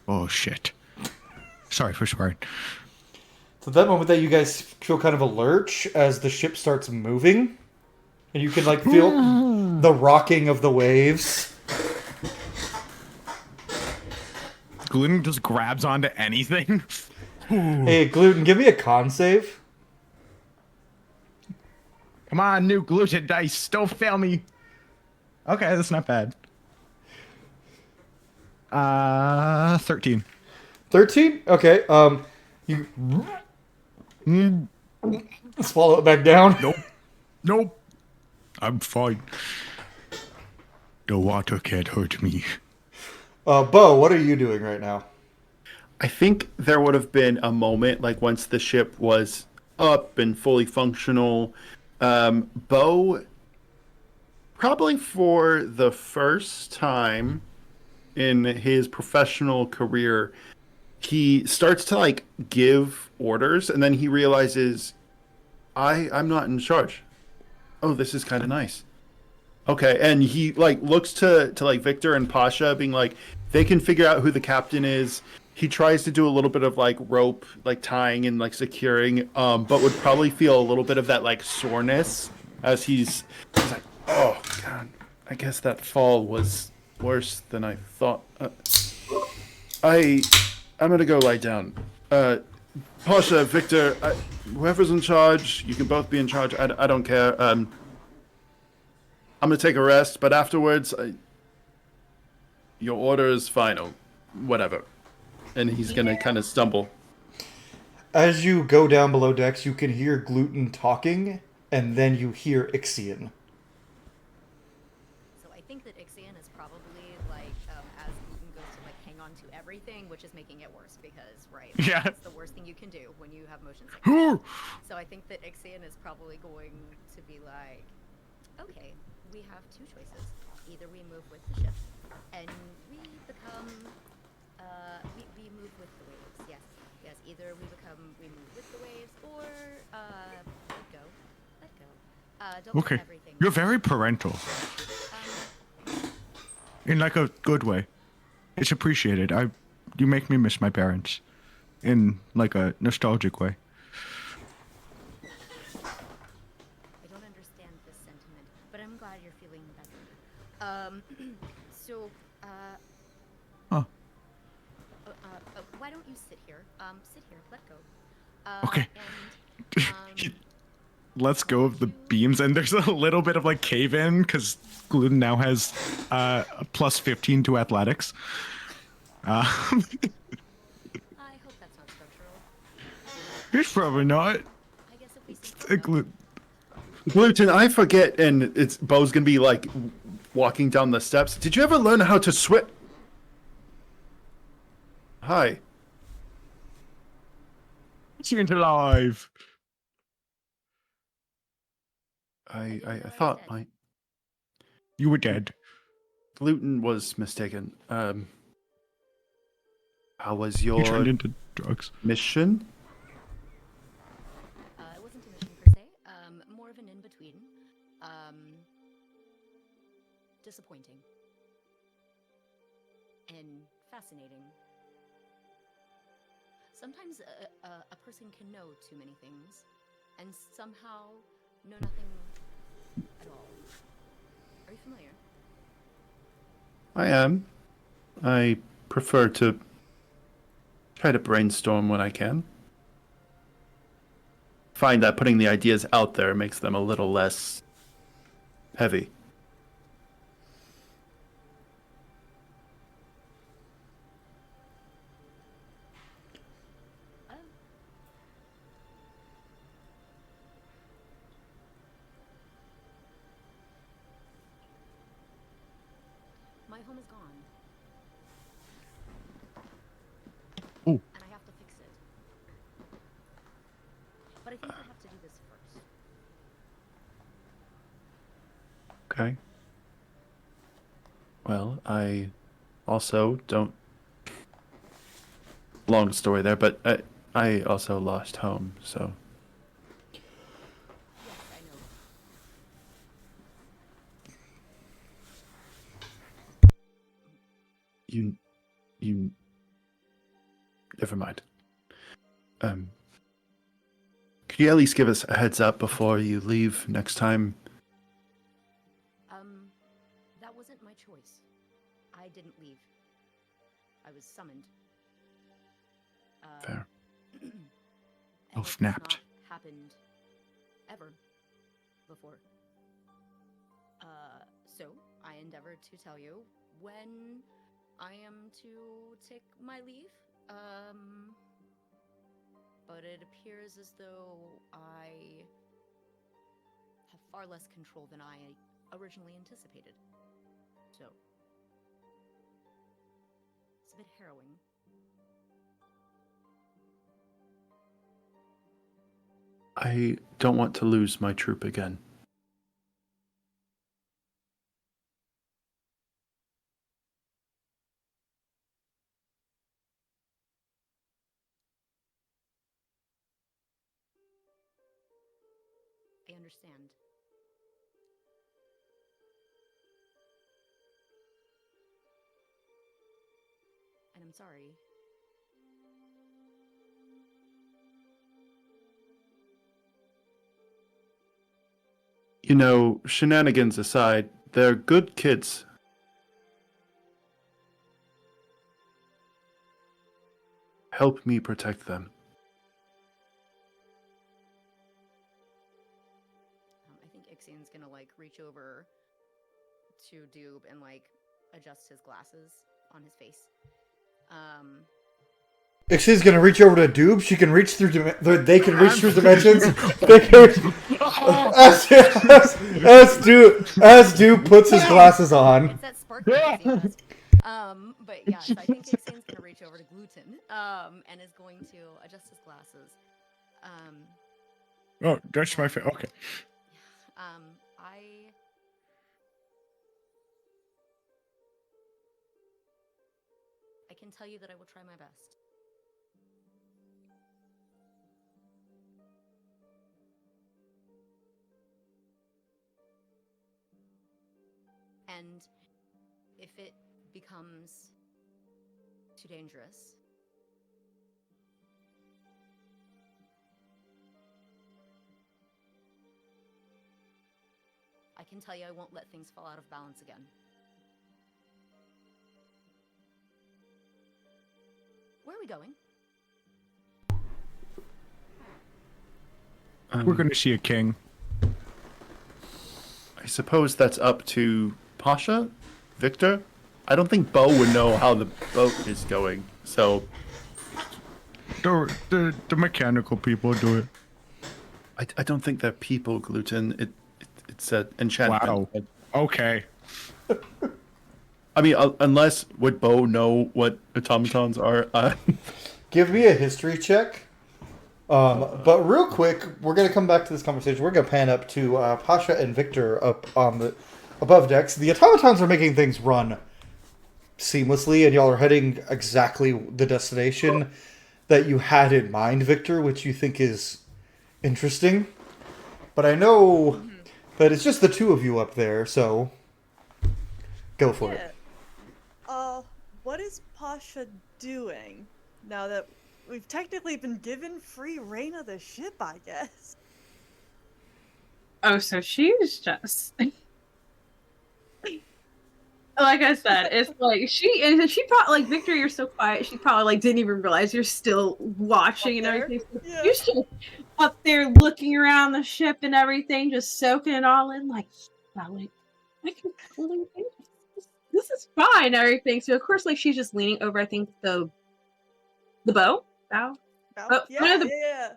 Oh shit. Sorry for swearing. So at that moment that you guys feel kind of a lurch as the ship starts moving, and you can like feel the rocking of the waves. Gluten just grabs onto anything. Hey, Gluten, give me a con save. Come on, new gluten dice. Don't fail me. Okay, that's not bad. 13. 13? Okay, you swallow it back down. Nope. I'm fine. The water can't hurt me. Bo, what are you doing right now? I think there would have been a moment, like once the ship was up and fully functional, Bo, probably for the first time in his professional career, he starts to like give orders, and then he realizes, I'm not in charge. Oh, this is kind of nice. Okay, and he like looks to like Victor and Pasha, being like, they can figure out who the captain is. He tries to do a little bit of like rope, like tying and like securing, but would probably feel a little bit of that like soreness as he's like, oh god, I guess that fall was worse than I thought. I'm gonna go lie down. Pasha, Victor, whoever's in charge, you can both be in charge. I don't care. I'm gonna take a rest, but afterwards, your order is final. Whatever. And he's gonna kind of stumble. As you go down below decks, you can hear Gluten talking, and then you hear Ixion. So I think that Ixion is probably like, as Gluten goes to like hang on to everything, which is making it worse because, right? Yeah. It's the worst thing you can do when you have motion sickness. So I think that Ixion is probably going to be like, okay, we have two choices. Either we move with the ship, and we become, we move with the waves. Yes, yes. Either we move with the waves, or let go, let go. Don't Okay. let everything. You're very parental. In like a good way. It's appreciated. You make me miss my parents. In like a nostalgic way. I don't understand this sentiment, but I'm glad you're feeling better. So, Huh. why don't you sit here? Sit here. Let go. Okay. And Let's go of the beams, and there's a little bit of like cave in because Gluten now has a plus 15 to athletics. I hope that's not structural. It's probably not. I guess if we sit Gluten. Gluten, I forget, and it's Bo's gonna be like walking down the steps. Did you ever learn how to swim? Hi. She's alive. I thought my You were dead. Gluten was mistaken. How was You your turned into drugs. mission? It wasn't a mission per se. More of an in-between. Disappointing. And fascinating. Sometimes a person can know too many things, and somehow know nothing at all. Are you familiar? I am. I prefer to try to brainstorm when I can. Find that putting the ideas out there makes them a little less heavy. My home is gone. Oh. And I have to fix it. But I think we have to do this first. Okay. Well, I also don't. Long story there, but I also lost home, so. Yes, I know. You. Never mind. Could you at least give us a heads up before you leave next time? That wasn't my choice. I didn't leave. I was summoned. Fair. And Oh, it has snapped. not happened ever before. So I endeavored to tell you when I am to take my leave. But it appears as though I have far less control than I originally anticipated. So it's a bit harrowing. I don't want to lose my troop again. I understand. And I'm sorry. You know, shenanigans aside, they're good kids. Help me protect them. I think Ixion's gonna like reach over to Doob and like adjust his glasses on his face. She's gonna reach over to Doob. She can reach through. They can reach through dimensions. They can. As Doob puts his glasses on. It's that spark that Ixane has. But yeah, so I think Ixane's gonna reach over to Gluten, and is going to adjust his glasses. Oh, that's my favorite. Okay. I can tell you that I will try my best. And if it becomes too dangerous, I can tell you I won't let things fall out of balance again. Where are we going? We're going to see a king. I suppose that's up to Pasha, Victor. I don't think Bo would know how the boat is going, so The mechanical people do it. I don't think they're people, Gluten. It's an enchantment. Wow. Okay. I mean, unless would Bo know what automatons are? Give me a history check. But real quick, we're gonna come back to this conversation. We're gonna pan up to Pasha and Victor up on the above decks. The automatons are making things run seamlessly, and y'all are heading exactly the destination that you had in mind, Victor, which you think is interesting. But I know that it's just the two of you up there, so go for it. What is Pasha doing now that we've technically been given free reign of the ship, I guess? Oh, so she's just like I said, it's like she probably like Victor, you're so quiet. She probably like didn't even realize you're still watching and everything. Yeah. You're still up there looking around the ship and everything, just soaking it all in. Like, I can totally think this is fine. And everything. So of course, like she's just leaning over. I think the bow. Oh, Yeah.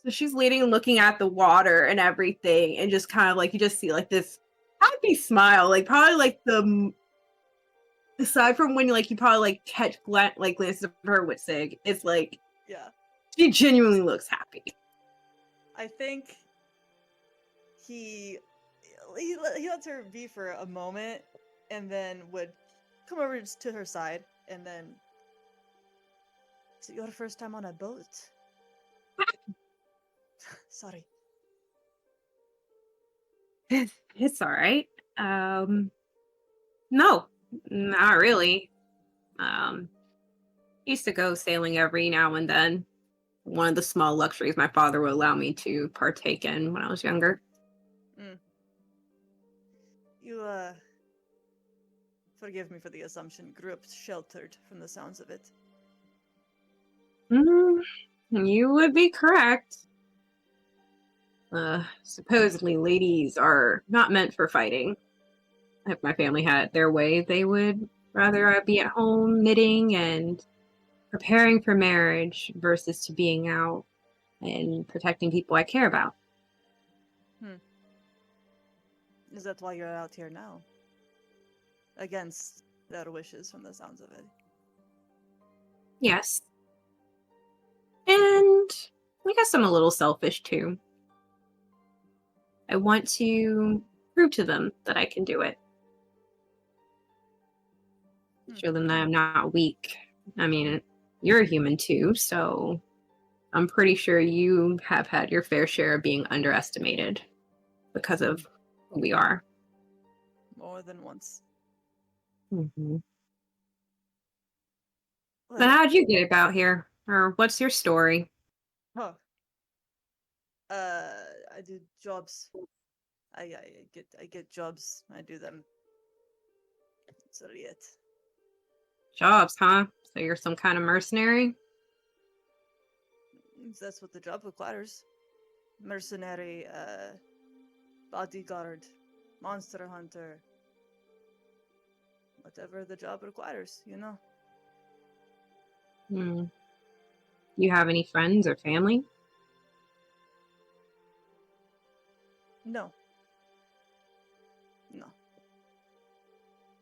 So she's leaning and looking at the water and everything, and just kind of like you just see like this happy smile, like probably like the aside from when you probably like catch glances of her with Sig, it's like she genuinely looks happy. I think he lets her be for a moment, and then would come over to her side, and then. Is it your first time on a boat? Sorry. It's all right. No, not really. Used to go sailing every now and then. One of the small luxuries my father would allow me to partake in when I was younger. You, forgive me for the assumption, grew up sheltered from the sounds of it. You would be correct. Supposedly ladies are not meant for fighting. If my family had their way, they would rather be at home knitting and preparing for marriage versus to being out and protecting people I care about. Is that why you're out here now? Against their wishes from the sounds of it. Yes. And I guess I'm a little selfish too. I want to prove to them that I can do it. Show them that I'm not weak. I mean, you're a human too, so I'm pretty sure you have had your fair share of being underestimated because of who we are. More than once. Mm-hmm. But how'd you get about here? Or what's your story? I do jobs. I get jobs. I do them. That's really it. Jobs, huh? So you're some kind of mercenary? That's what the job requires. Mercenary, bodyguard, monster hunter. Whatever the job requires, you know. Do you have any friends or family? No. No.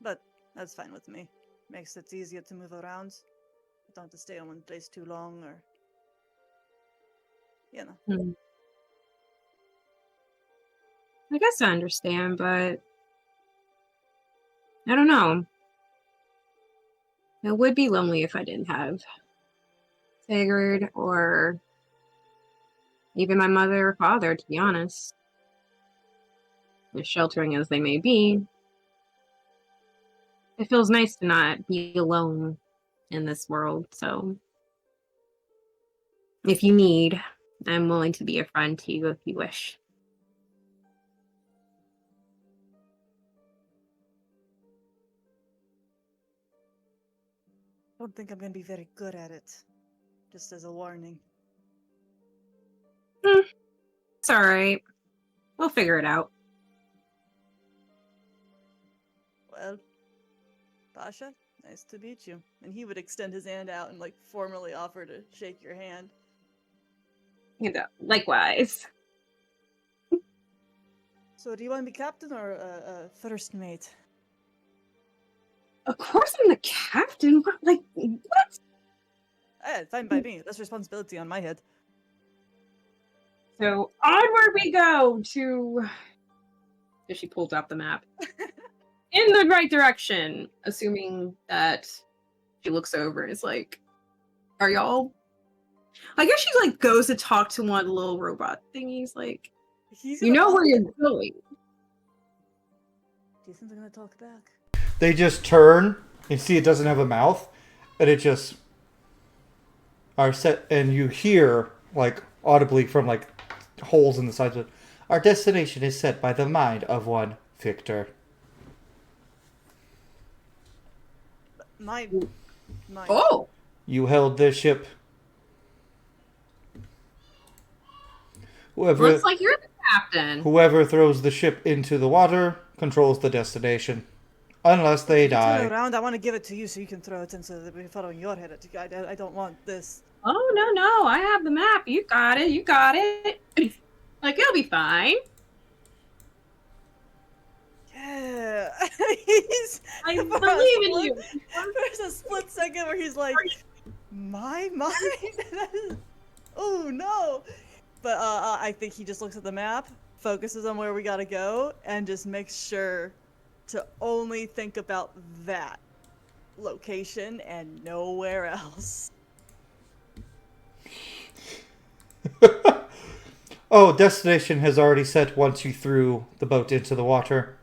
But that's fine with me. Makes it easier to move around. I don't have to stay in one place too long or. You know. Hmm. I guess I understand, but I don't know. It would be lonely if I didn't have Sigurd or even my mother or father, to be honest. As sheltering as they may be, it feels nice to not be alone in this world. So if you need, I'm willing to be a friend to you if you wish. I don't think I'm gonna be very good at it. Just as a warning. It's alright. We'll figure it out. Well, Pasha, nice to meet you. And he would extend his hand out and like formally offer to shake your hand. And likewise. So, do you want to be captain or first mate? Of course I'm the captain. What? Fine by me. Less responsibility on my head. So onward we go to. If she pulls out the map. In the right direction, assuming that she looks over and is like, are y'all? I guess she like goes to talk to one of the little robot thingies, like, He's you gonna know talk where you're back. going. Do you think they're gonna talk back? They just turn and see it doesn't have a mouth, and it just are set, and you hear like audibly from like holes in the sides of it. Our destination is set by the mind of one Victor. Mine. Oh, You held this ship. Whoever looks like you're the captain. whoever throws the ship into the water controls the destination, unless they Turn die. around. I want to give it to you so you can throw it in so that we're following your head. I don't want this. Oh no, I have the map. You got it. Like it'll be fine. Yeah. I for a believe in split- you. There's a split second where he's like, my mind? Oh no. But I think he just looks at the map, focuses on where we gotta go, and just makes sure to only think about that location and nowhere else. Oh, destination has already set once you threw the boat into the water.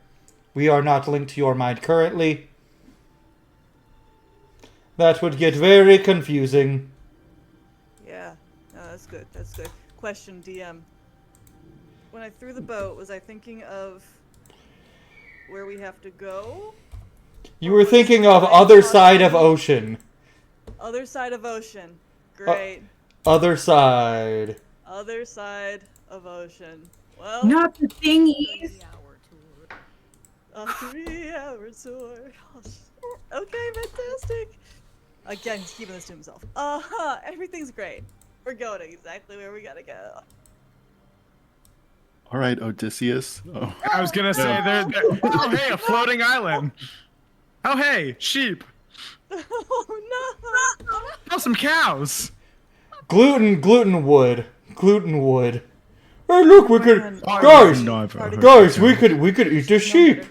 We are not linked to your mind currently. That would get very confusing. Yeah, no, that's good. That's good. Question, DM. When I threw the boat, was I thinking of where we have to go? You were thinking of other side of ocean. Other side of ocean. Great. Other side. Other side of ocean. Well, Not the thingies. 3-hour tour. a 3-hour tour. Oh, shit. Okay, fantastic. Again, he's keeping this to himself. Everything's great. We're going exactly where we gotta go. All right, Odysseus. Oh. I was gonna say oh hey, a floating island. Oh hey, sheep. Oh no! Oh, some cows. Gluten wood. Hey, look, we could, Man, guys, Never heard guys, of we that. could eat the sheep.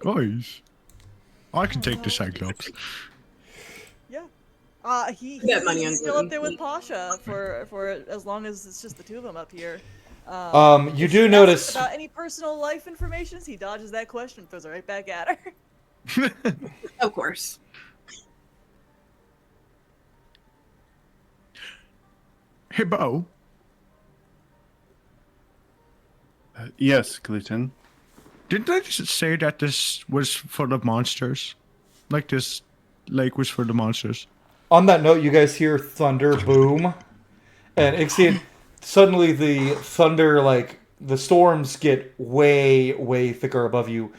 Guys, I can take the Cyclops. Yeah. He's Get money on still up gluten. there with Pasha for as long as it's just the two of them up here. You if do she notice. asks about any personal life information, he dodges that question, throws it right back at her. Of course. Hey, Bo. Yes, Gluten. Didn't they just say that this was full of monsters? Like this lake was full of monsters. On that note, you guys hear thunder boom, and Ixion, suddenly the thunder, like the storms get way thicker above you,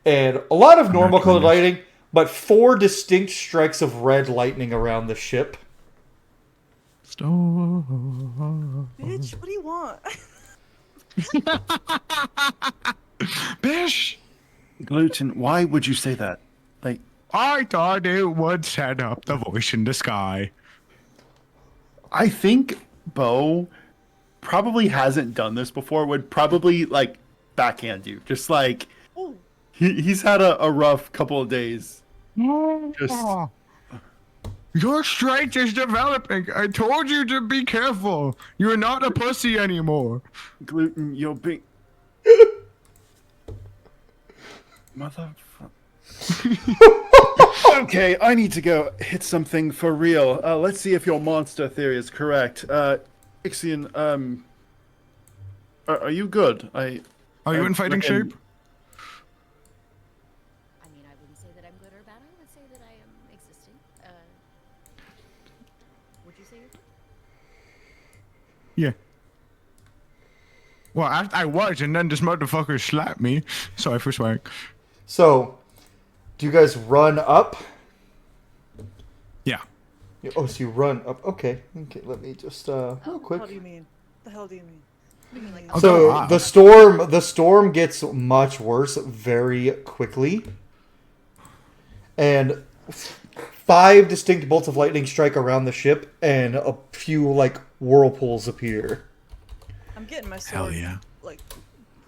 and a lot of normal colored goodness. lighting, but 4 distinct strikes of red lightning around the ship. Store. Bitch, what do you want? Bish! Gluten, why would you say that? Like, I thought it would set up the voice in the sky. I think Bo probably hasn't done this before, would probably like backhand you. Just like Ooh. he's had a rough couple of days. Just Your strength is developing. I told you to be careful. You're not a pussy anymore. Gluten, you'll be motherfucker. Okay, I need to go hit something for real. Let's see if your monster theory is correct. Ixion, are you good? Are you in fighting shape? I mean, I wouldn't say that I'm good or bad. I would say that I am existing. Would you say you're good? Yeah. Well, I was, and then this motherfucker slapped me. Sorry for swearing. So, do you guys run up? Yeah. Oh, so you run up. Okay, let me just real quick. What do you mean? The hell do you mean? What do you mean? Oh, So wow. the storm gets much worse very quickly, and 5 distinct bolts of lightning strike around the ship, and a few like whirlpools appear. I'm getting my Hell sword yeah. like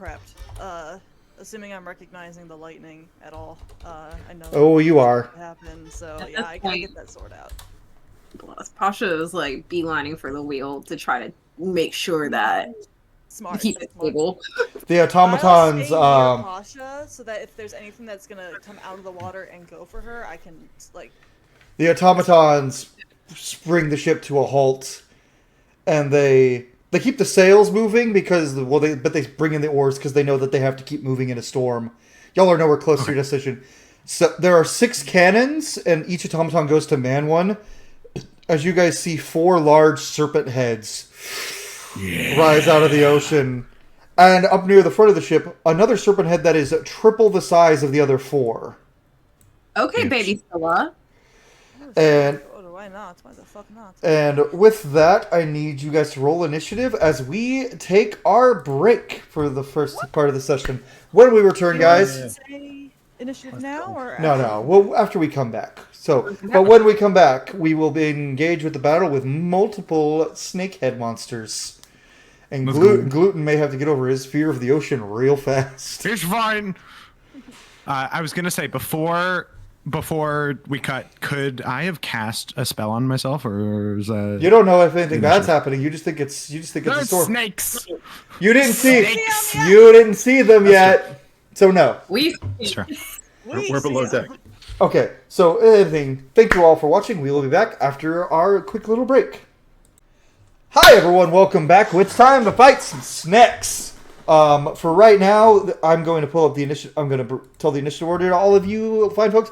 prepped. Assuming I'm recognizing the lightning at all. I know Oh, you are. what happened, so At yeah, this I gotta point- get that sword out. Pasha is like beelining for the wheel to try to make sure that Smart. keep it smart. stable. The I'll automatons. stay near Pasha so that if there's anything that's gonna come out of the water and go for her, I can like. The automatons bring the ship to a halt, and they keep the sails moving because they bring in the oars because they know that they have to keep moving in a storm. Y'all are nowhere close to your decision. So there are 6 cannons, and each automaton goes to man one. As you guys see, 4 large serpent heads rise out of the ocean, and up near the front of the ship, another serpent head that is triple the size of the other 4. Okay, baby Stella. And Why not? Why the fuck not? And with that, I need you guys to roll initiative as we take our break for the first part of the session. When we return, guys. Say initiative now or No. Well, after we come back. So, but when we come back, we will be engaged with the battle with multiple snakehead monsters. And Let's go. Gluten may have to get over his fear of the ocean real fast. It's fine. I was gonna say before we cut, could I have cast a spell on myself, or is that You don't know if anything bad's happening. You just think it's a There's storm. snakes? You didn't see Snakes. You didn't see them yet. So no. We Sure. We're below deck. Okay, so thank you all for watching. We will be back after our quick little break. Hi everyone, welcome back. It's time to fight some snakes. For right now, I'm going to pull up the initiative. I'm going to tell the initiative order to all of you fine folks.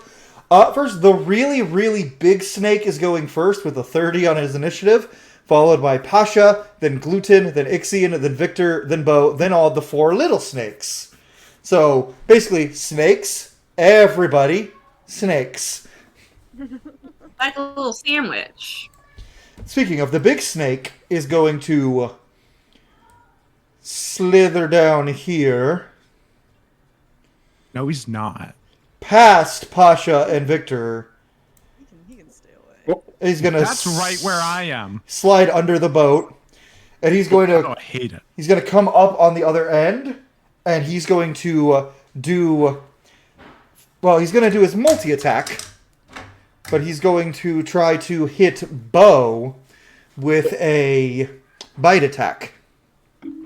First, the really, really big snake is going first with a 30 on his initiative, followed by Pasha, then Gluten, then Ixion, then Victor, then Bo, then all the 4 little snakes. So, basically, snakes, everybody, snakes. like a little sandwich. Speaking of, the big snake is going to slither down here, No, he's not. past Pasha and Victor. He can stay away. He's going to That's right where I am. slide under the boat, and he's going Oh, to I hate it. he's going to come up on the other end, and he's going to he's going to do his multi-attack, but he's going to try to hit Bo with a bite attack.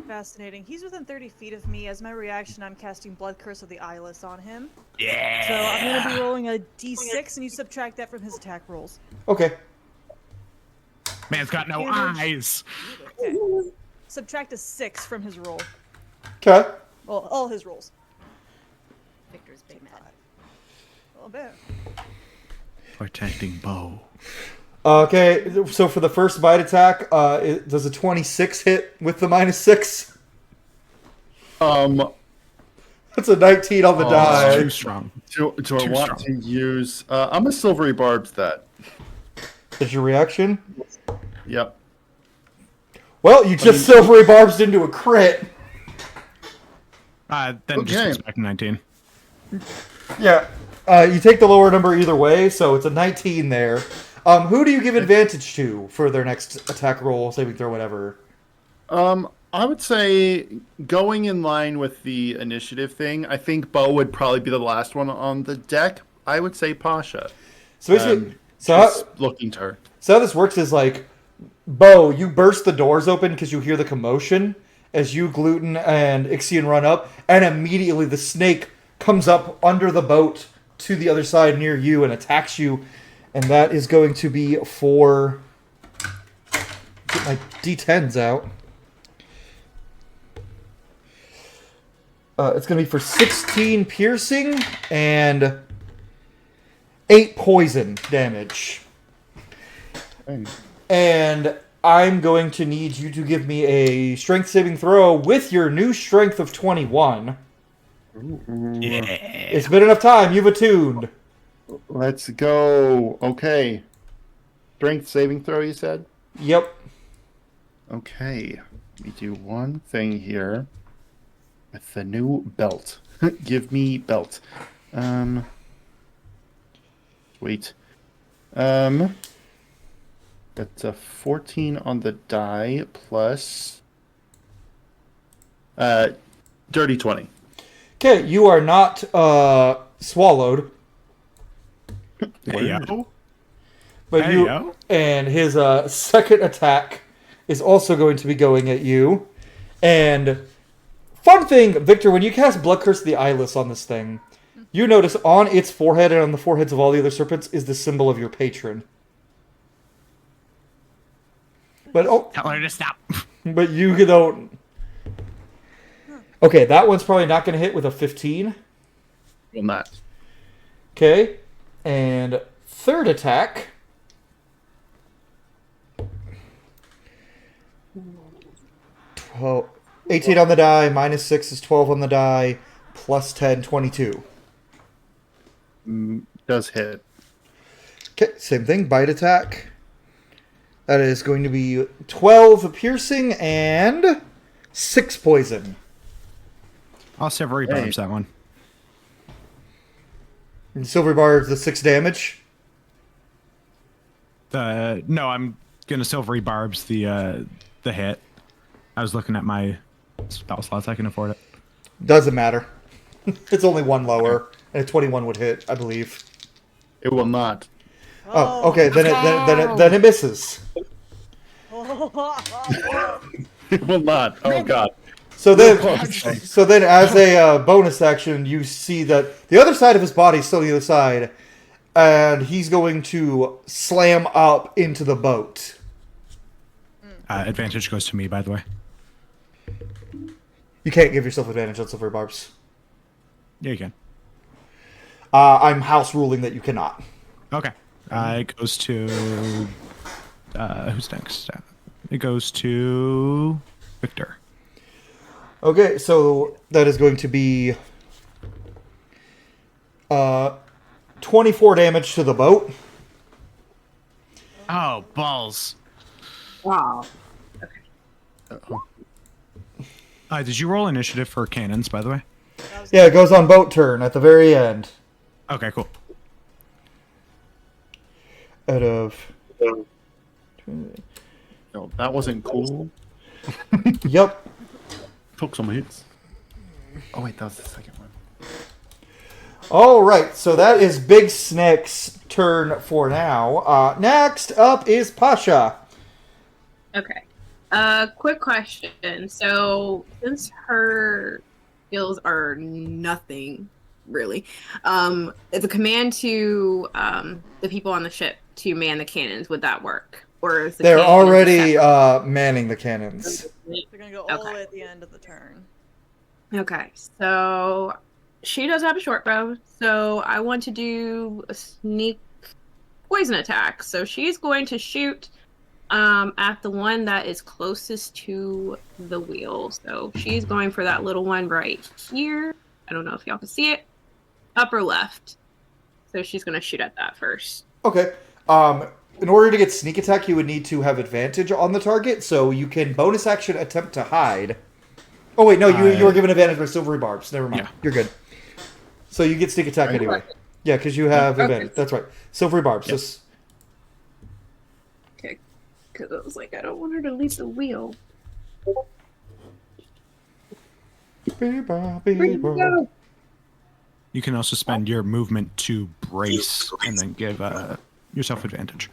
Fascinating. He's within 30 feet of me. As my reaction, I'm casting Blood Curse of the Eyeless on him. Yeah. So I'm going to be rolling a d6, and you subtract that from his attack rolls. Okay. Man's got no eyes. Okay. Subtract a 6 from his roll. Okay. Well, all his rolls. Victor's big mad. A little bit. Protecting Bo. Okay, so for the first bite attack, does a 26 hit with the -6? That's a 19 on the That's die. too strong. Do I Too want strong. to use? I'm a silvery barbs that. Is your reaction? Yep. Well, you just silvery barbs into a crit. Then Okay. just goes back to 19. Yeah. You take the lower number either way, so it's a 19 there. Who do you give advantage to for their next attack roll, saving throw, whatever? I would say going in line with the initiative thing, I think Bo would probably be the last one on the deck. I would say Pasha. So basically, Just looking to her. So how this works is like, Bo, you burst the doors open because you hear the commotion as you, Gluten, and Ixion run up, and immediately the snake comes up under the boat to the other side near you and attacks you, and that is going to be for... Get my D10s out. It's going to be for 16 piercing and 8 poison damage. And I'm going to need you to give me a strength saving throw with your new strength of 21. Yeah. It's been enough time. You've attuned. Let's go. Okay. Strength saving throw, you said? Yep. Okay. Let me do one thing here. With the new belt. Give me belt. Wait. That's a 14 on the die plus dirty 20. Okay, you are not swallowed. Heyo. But you Heyo. and his second attack is also going to be going at you. And fun thing, Victor, when you cast Blood Curse of the Eyeless on this thing, you notice on its forehead and on the foreheads of all the other serpents is the symbol of your patron. But Tell her to stop. but you don't. Okay, that one's probably not going to hit with a 15. Will not. Okay, and third attack. 12, 18 on the die, minus 6 is 12 on the die, plus 10, 22. Does hit. Okay, same thing, bite attack. That is going to be 12 piercing and 6 poison. I'll silvery barbs that one. And Silver Bar is the 6 damage. No, I'm gonna silvery barbs the hit. I was looking at my spell slots. I can afford it. Doesn't matter. It's only one lower, and a 21 would hit, I believe. It will not. Oh, okay, then it misses. It will not. Oh god. So then, as a bonus action, you see that the other side of his body is still the other side, and he's going to slam up into the boat. Advantage goes to me, by the way. You can't give yourself advantage on silver barbs. Yeah, you can. I'm house ruling that you cannot. Okay. It goes to... who's next? It goes to... Victor. Okay, so that is going to be 24 damage to the boat. Oh, balls. Wow. Did you roll initiative for cannons, by the way? Yeah, it goes on boat turn at the very end. Okay, cool. Out of... No, that wasn't cool. Yep. Took some hits. Oh wait, that was the second one. All right, so that is Big Snake's turn for now. Next up is Pasha. Okay. Quick question. So, since her skills are nothing, really, it's a command to the people on the ship to man the cannons. Would that work? Or is the They're cannons already separate? manning the cannons. They're gonna go all the Okay. way at the end of the turn. Okay, so she does have a short bow, so I want to do a sneak poison attack. So she's going to shoot at the one that is closest to the wheel. So she's going for that little one right here. I don't know if y'all can see it. Upper left. So she's going to shoot at that first. Okay. in order to get sneak attack, you would need to have advantage on the target, so you can bonus action attempt to hide. Oh wait, no, you were given advantage by silvery barbs. Never mind. Yeah. You're good. So you get sneak attack Right. anyway. Yeah, because you have advantage. That's right. Silvery barbs. Yep. Just Okay. Because I was like, I don't want her to leave the wheel. Where did you go? You can also spend your movement to brace and then give yourself advantage.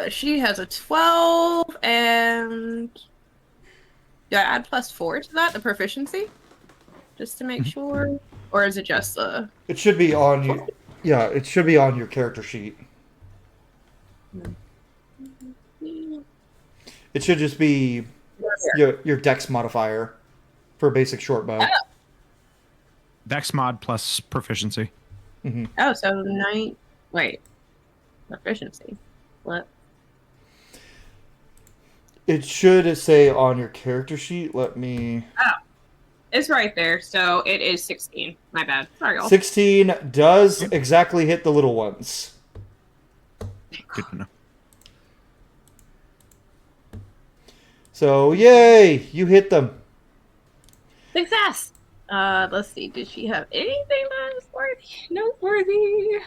She has a 12, and do I add +4 to that, the proficiency? Just to make sure? Or is it just it should be on you. Yeah, it should be on your character sheet. It should just be your dex modifier for a basic short bow. Dex mod plus proficiency. Oh, so 9... Wait. Proficiency. What? It should say on your character sheet. Let me. It's right there, so it is 16. My bad. Sorry, y'all. 16 does exactly hit the little ones. Good to know. So yay, you hit them. Success! Let's see. Did she have anything noteworthy? Noteworthy.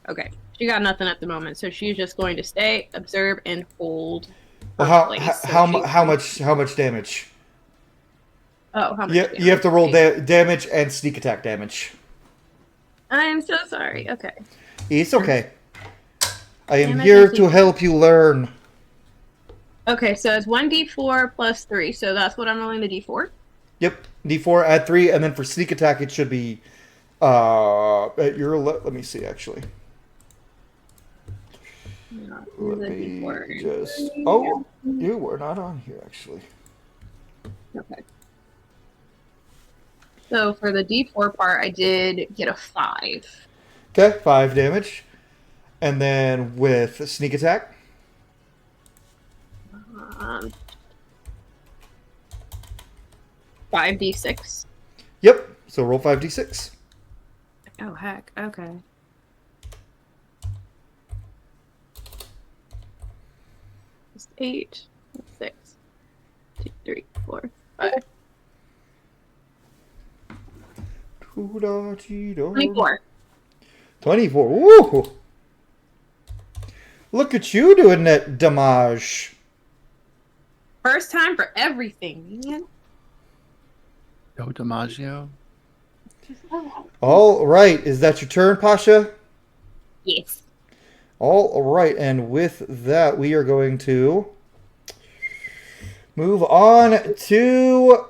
Okay. She got nothing at the moment, so she's just going to stay, observe, and hold. Well, her place. So how much damage? Oh, how much? You have to roll damage and sneak attack damage. I'm so sorry. Okay. It's okay. I am Damage here and to sneak help you learn. Okay, so it's 1d4 plus 3, so that's what I'm rolling the d4. Yep, D4 add 3, and then for sneak attack it should be at your let me see actually. Let me just. Oh, you were not on here actually. Okay. So for the d4 part, I did get a 5. Okay, 5 damage, and then with sneak attack. 5d6. Yep. So roll 5d6. Oh heck. Okay. It's 8, 6, 2, 3, 4, 5. 24. 24. Woo! Look at you doing that damage. First time for everything, man. Yo, DiMaggio. All right. Is that your turn, Pasha? Yes. All right. And with that, we are going to move on to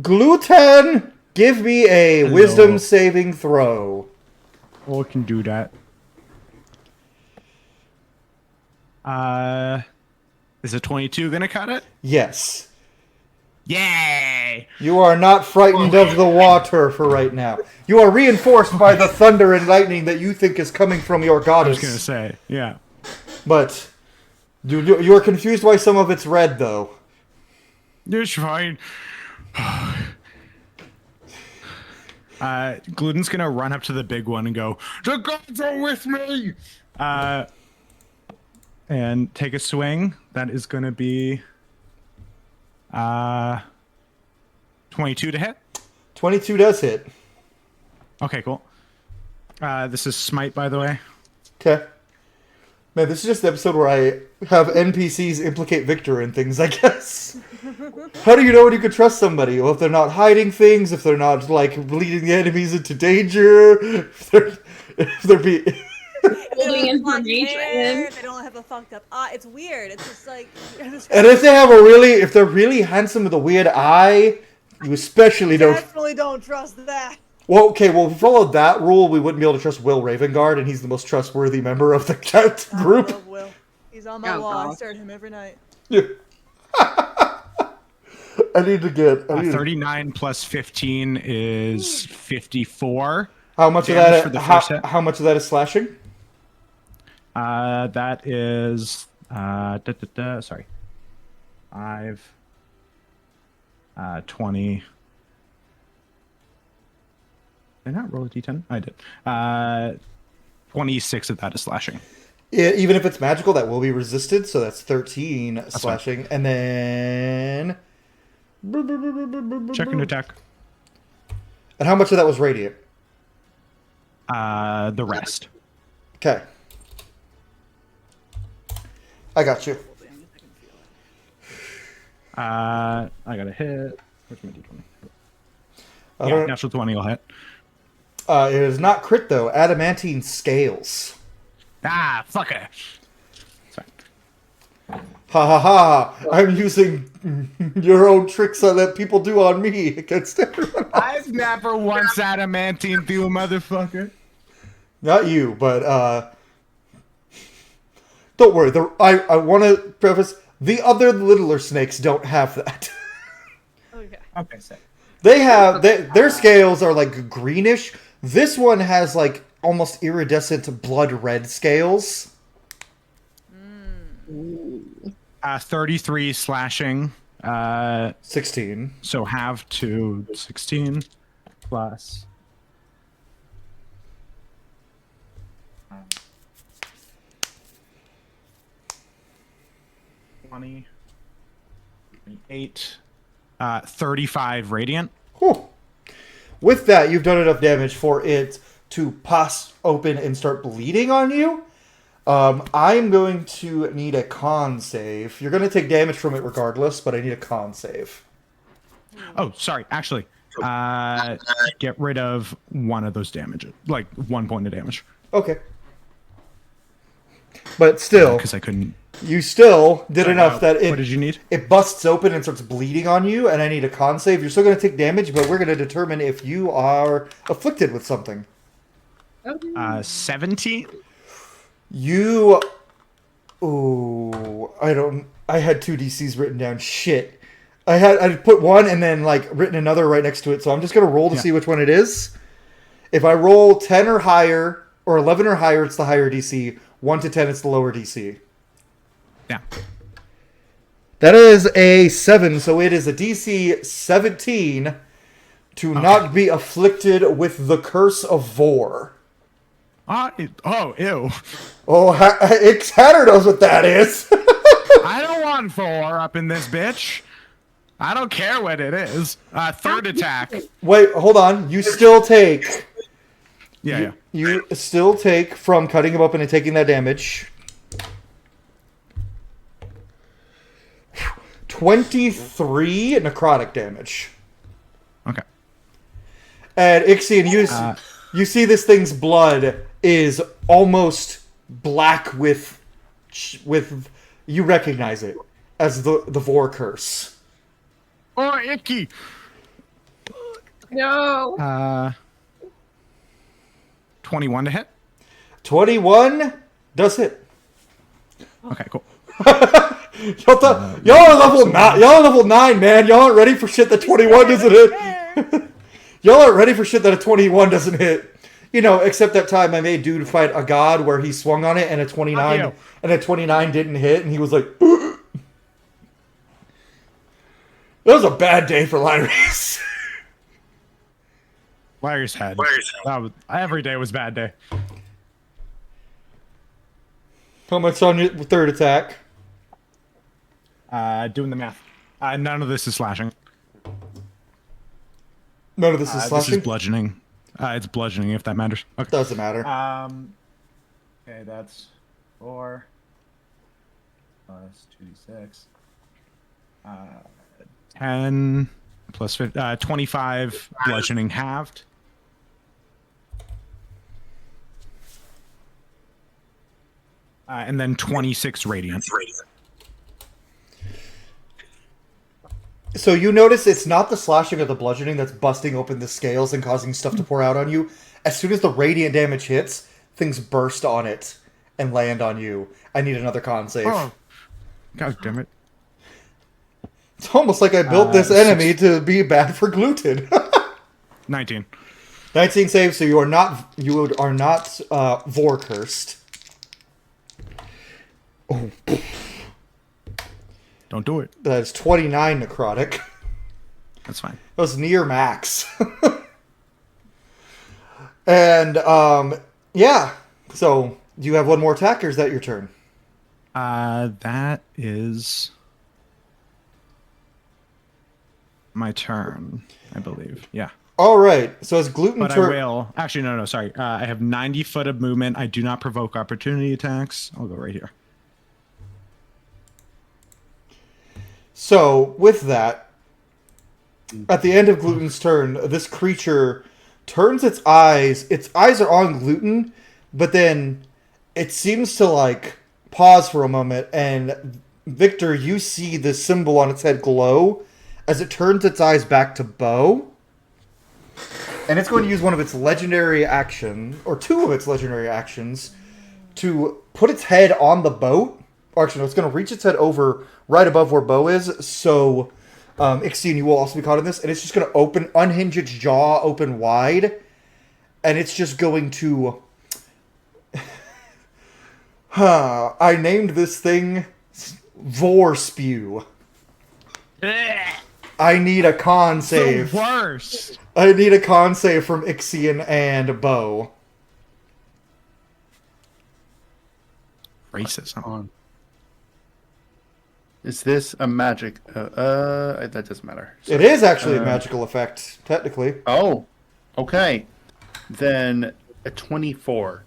Gluten. Give me a Hello. wisdom saving throw. Oh, it can do that. Is a 22 gonna cut it? Yes. Yay! You are not frightened of the water for right now. You are reinforced by the thunder and lightning that you think is coming from your I goddess. was gonna say, yeah. But you are confused why some of it's red, though. It's fine. Gluten's gonna run up to the big one and go, "The gods are with me!" And take a swing. That is gonna be 22 to hit. 22 does hit. Okay, cool. This is smite, by the way. Okay. Man, this is just the episode where I have NPCs implicate Victor in things, I guess. How do you know when you can trust somebody? Well, if they're not hiding things, if they're not, like, leading the enemies into danger, if they're being... Holding information. They don't have a fucked up eye. It's weird. It's just like. And if they're really handsome with a weird eye, you especially don't... Definitely don't trust that. Well, okay, well, if we followed that rule, we wouldn't be able to trust Will Ravengard, and he's the most trustworthy member of the cat group. I love Will. He's on my Oh, wall. I God. stare at him every night. Yeah. I need to get... 39 plus 15 is 54. How much of damage that? for the first hit. How much of that is slashing? That is sorry. 5 20 Did I not roll a d10? I did. 26 of that is slashing. Even if it's magical, that will be resisted, so that's 13 That's slashing. And then... Check and attack. And how much of that was radiant? The rest. Okay. I got you. I got a hit. Where's my d20? I Yeah, don't- natural 20 will hit. It is not crit, though. Adamantine scales. Ah, fuck it. Sorry. Ha ha ha! I'm using your own tricks that people do on me against everyone. I've never once adamantine through a motherfucker. Not you, but don't worry. I want to preface, the other littler snakes don't have that. Okay. Okay, sick. They have their scales are like greenish. This one has like almost iridescent blood red scales. 33 slashing. 16. So have to 16 plus. 20, 28, 35 radiant. Whew. With that, you've done enough damage for it to pus open and start bleeding on you. I'm going to need a con save. You're going to take damage from it regardless, but I need a con save. Oh, sorry. Actually, get rid of one of those damages. Like 1 point of damage. Okay. But still, Because I couldn't. you still did Sorry, enough that what did you need? it busts open and starts bleeding on you, and I need a con save. You're still going to take damage, but we're going to determine if you are afflicted with something. 17. You... Ooh, I had 2 DCs written down. Shit. I put one and then like written another right next to it, so I'm just going to roll to see which one it is. If I roll 10 or higher, or 11 or higher, it's the higher DC. 1 to 10, it's the lower DC. Yeah. That is a 7, so it is a DC 17 to not be afflicted with the Curse of Vor. Oh, ew. Oh, Hatter knows what that is. I don't want 4 up in this bitch. I don't care what it is. Third attack. Wait, hold on. You still take... Yeah. You still take, from cutting him open and taking that damage, 23 necrotic damage. Okay. And Ixion, you see this thing's blood is almost black with you recognize it as the Vor curse. Oh, icky. No. 21 to hit. 21 does hit. Okay, cool. Y'all are level 9. Y'all are level 9, man. Y'all aren't ready for shit that 21 doesn't hit. Y'all aren't ready for shit that a 21 doesn't hit. You know, except that time I made dude fight a god where he swung on it and a 29 didn't hit, and he was like, that was a bad day for Lyris. Larry's head. Every day was bad day. How much on your third attack? Doing the math. None of this is slashing. None of this is This slashing? is bludgeoning. It's bludgeoning, if that matters. Okay. Doesn't matter. Okay, that's 4 plus 2d6. 10 plus 25 bludgeoning halved. And then 26 radiant. So you notice it's not the slashing or the bludgeoning that's busting open the scales and causing stuff to pour out on you. As soon as the radiant damage hits, things burst on it and land on you. I need another con save. Oh. God damn it. It's almost like I built this enemy to be bad for gluten. 19. 19 saves, so you are not Vor cursed. Oh, Don't do it. that is 29 necrotic. That's fine. That was near max. And yeah. So you have one more attack, or is that your turn? That is my turn, I believe. Yeah. All right. So as gluten But I turn. will. Actually, no, sorry. I have 90 foot of movement. I do not provoke opportunity attacks. I'll go right here. So with that, at the end of Gluten's turn, this creature turns its eyes. Its eyes are on Gluten, but then it seems to like pause for a moment. And Victor, you see the symbol on its head glow as it turns its eyes back to Bo. And it's going to use one of its legendary actions, or two of its legendary actions, to put its head on the boat. Or actually, no, it's going to reach its head over right above where Bo is. So, Ixion, you will also be caught in this. And it's just going to unhinge its jaw open wide. And it's just going to... I named this thing Vor Spew. I need a con save. The worst. I need a con save from Ixion and Bo. Racism. Is this a magic? That doesn't matter. It is actually a magical effect, technically. Oh, okay. Then a 24.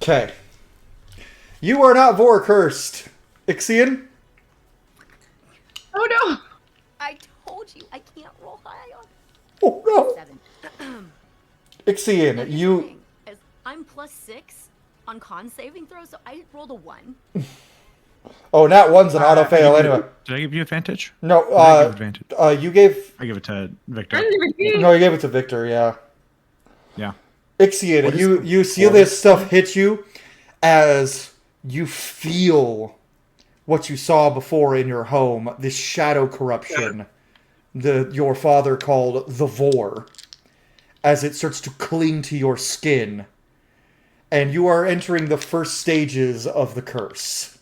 Okay. You are not Vor cursed. Ixion? Oh no! I told you I can't roll high on Oh no. 7. Ixion, Now, here's the you... thing, is I'm +6 on con saving throws, so I rolled a 1. Oh, nat one's an auto fail anyway. Did I give you advantage? No, Did I give advantage? you gave... I give it to Victor. No, you gave it to Victor, yeah. Yeah. Ixion, you see this stuff hit you as you feel what you saw before in your home, this shadow corruption your father called the Vor, as it starts to cling to your skin. And you are entering the first stages of the curse.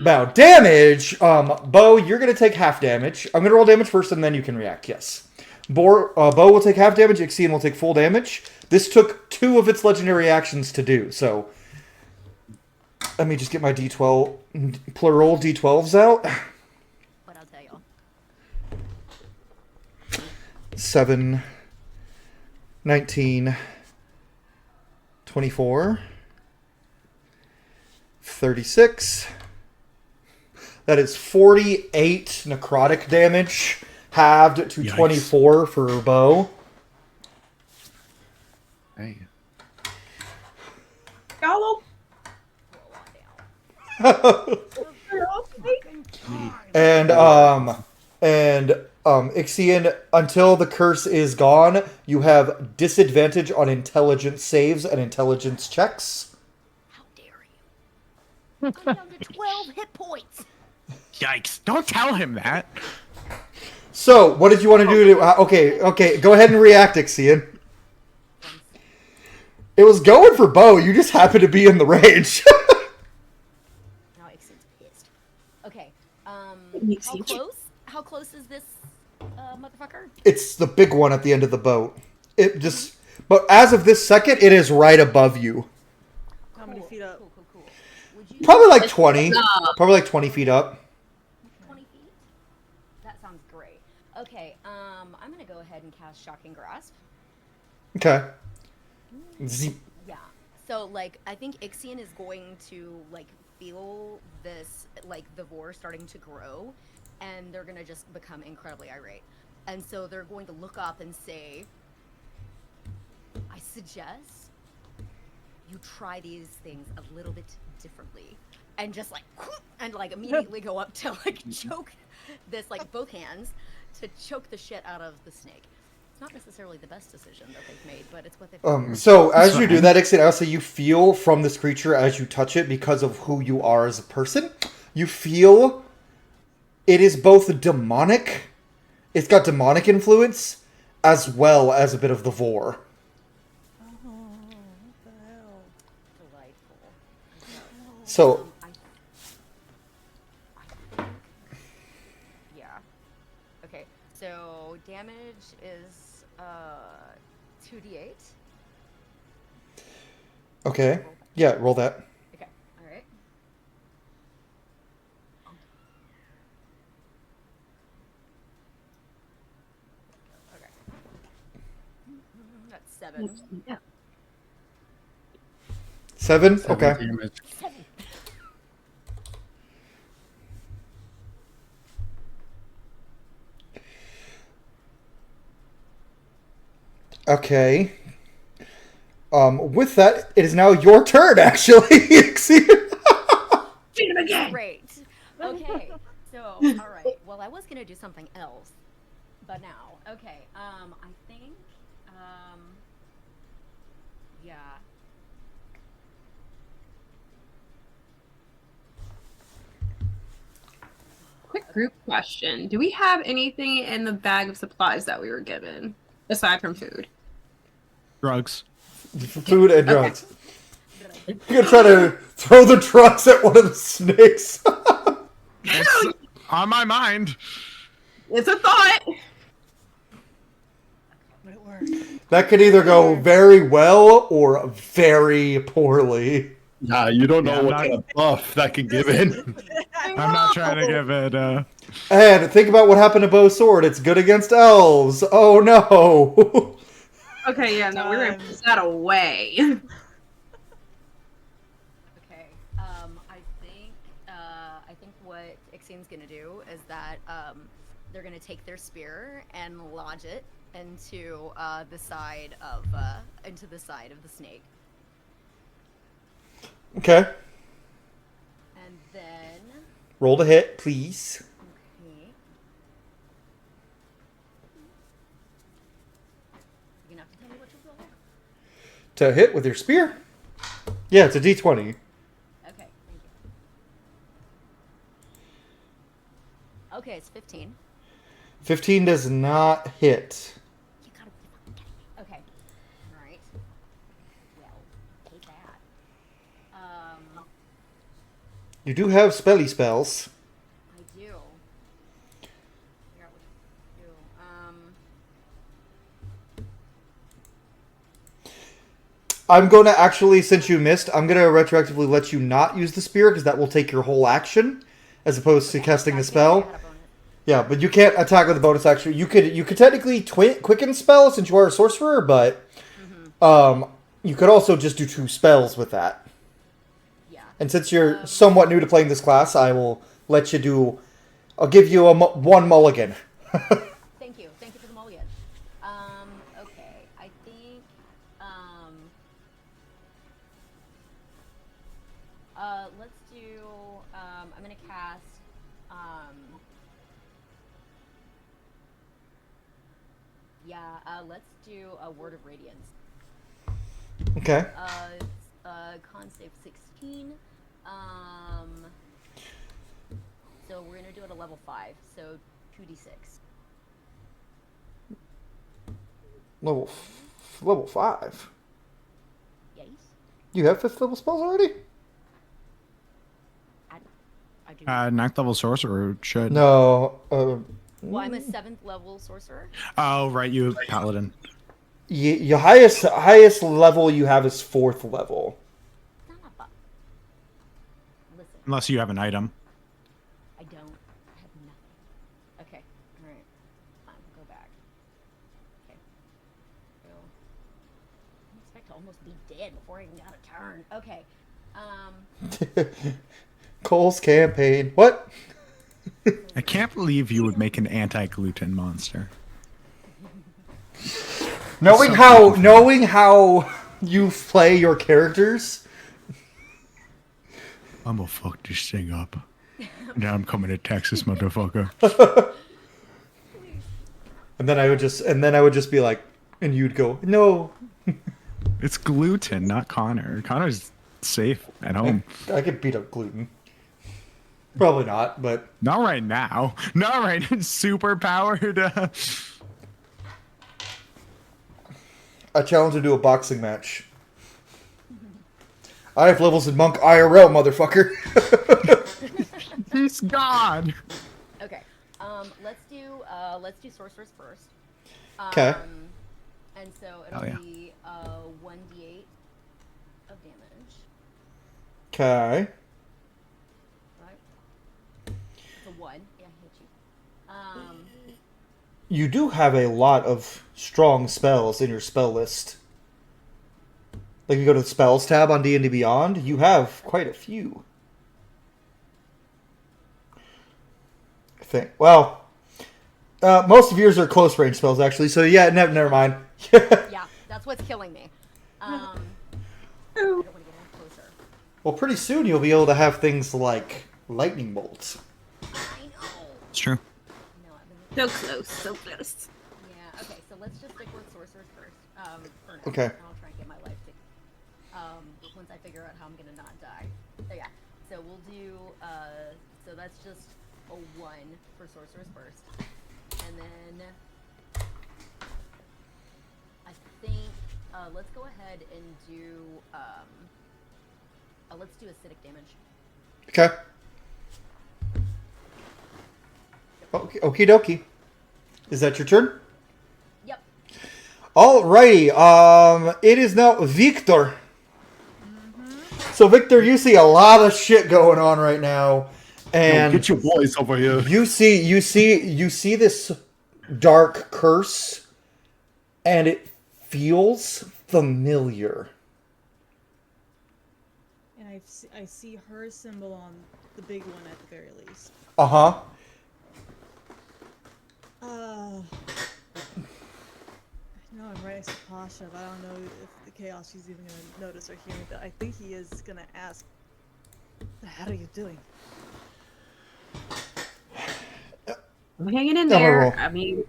Now, damage, Bo, you're going to take half damage. I'm going to roll damage first, and then you can react, yes. Bo will take half damage, Ixion will take full damage. This took 2 of its legendary actions to do, so... Let me just get my D12, plural D12s out. But I'll tell y'all. 7, 19, 24, 36. That is 48 necrotic damage, halved to Yikes. 24 for Bo. Hey. Gallo. And Ixion, until the curse is gone, you have disadvantage on intelligence saves and intelligence checks. How dare you? I'm down to 12 hit points. Yikes. Don't tell him that. So, what did you want to do to... okay, go ahead and react, Ixion. It was going for Bo, you just happened to be in the range. Now Ixion's pissed. Okay, Makes how you- close? How close is this motherfucker? It's the big one at the end of the boat. But as of this second, it is right above you. How many feet up? Cool. Would you Probably like 20. Probably like 20 feet up. 20 feet? That sounds great. Okay, I'm gonna go ahead and cast Shocking Grasp. Okay. Zeep. Yeah. So like I think Ixion is going to like feel this like the vor starting to grow, and they're gonna just become incredibly irate. And so they're going to look up and say, I suggest you try these things a little bit differently. And just like and like immediately go up to like choke this like both hands to choke the shit out of the snake. It's not necessarily the best decision that they've made, but it's what they've So as you do that, Ixion, I'll say you feel from this creature as you touch it, because of who you are as a person, you feel it is both demonic, it's got demonic influence, as well as a bit of the vor. Oh, what the hell? delightful. So, I think, yeah. Okay, so damage is 2d8. Okay. Yeah, roll that. Okay. All right. Okay. That's 7. Yeah. 7? 7 Okay. damage. 7. Okay. With that, it is now your turn, actually. Shoot him again. Great. Okay. So, all right. Well, I was gonna do something else, but now, okay. I think, yeah. Quick group question: do we have anything in the bag of supplies that we were given aside from food? Drugs. Food and drugs. You're gonna try to throw the drugs at one of the snakes. It's on my mind. It's a thought. Would it work? That could either go very well or very poorly. Nah, you don't know Yeah, I'm what not- kind of buff that could give in. I'm not trying to give it. And think about what happened to Bow Sword. It's good against elves. Oh no. Okay, yeah, no, we're gonna Time. put that away. Okay. I think what Ixian's gonna do is that they're gonna take their spear and lodge it into the side of the snake, Okay. and then Roll to hit, please. okay. You're gonna have to tell me what you roll. To hit with your spear? Yeah, it's a d20. Okay, thank you. Okay, it's 15. 15 does not hit. You gotta be fucking kidding me. Okay. Alright. Well, take that. You do have spelly spells. I do. Figure out what to do. I'm going to actually, since you missed, I'm going to retroactively let you not use the spear because that will take your whole action as opposed to casting a I had spell. a bonus. Yeah, but you can't attack with a bonus action. You could technically quicken spell since you are a sorcerer, but you could also just do 2 spells with that. Yeah. And since you're somewhat new to playing this class, I will let you do. I'll give you one mulligan. Thank you. Thank you for the mulligan. Okay. I think let's do I'm gonna cast let's do a Word of Radiance. Okay. It's con save 16. So we're gonna do it at level 5. So 2d6. Level 5. Yes. You have 5th level spells already? I do. 9th level sorcerer should. No. Well, I'm a 7th level sorcerer. Oh, right, you paladin. Your highest level you have is 4th level. Son of a- Listen, Unless you have an item. I don't. I have nothing. Okay. All right. Fine. Go back. Okay. Go. I expect to almost be dead before I even got a turn. Okay. Cole's campaign. What? I can't believe you would make an anti-gluten monster. Knowing how you play your characters, I'm gonna fuck this thing up. Now I'm coming to Texas, motherfucker. and then I would just be like, and you'd go, no, It's gluten, not Connor. Connor's safe at home. I could beat up gluten. Probably not, but Not right now. Not right now. Super powered. I challenge to do a boxing match. I have levels in Monk IRL, motherfucker. He's gone. Okay. Let's do sorcerers first. Okay. And so Oh, it'll yeah. be 1d8 of damage. Okay. Right? It's a 1. Yeah, I hit you. You do have a lot of strong spells in your spell list. Like, you go to the spells tab on D&D Beyond, you have quite a few. I think. Well, most of yours are close range spells, actually. So yeah, never mind. Yeah, that's what's killing me. I don't want to get any closer. Well, pretty soon you'll be able to have things like lightning bolts. I know. It's true. No, I've been. So close, so close. Yeah. Okay. So let's just stick with sorcerers first. For now. Okay. And I'll try and get my life to. Once I figure out how I'm gonna not die. So yeah. So we'll do. So that's just a 1 for sorcerers first, and then I think let's go ahead and do. Let's do acidic damage. Okay. Okie dokie. Is that your turn? Yep. Alrighty. It is now Victor. So Victor, you see a lot of shit going on right now, and Get your boys over here. you see this dark curse, and it feels familiar. And I see her symbol on the big one at the very least. Uh-huh. No, I'm right next to Pasha, but I don't know if the chaos she's even gonna notice or hear me. But I think he is gonna ask, "What the hell are you doing?" I'm hanging in Double there. roll. I mean,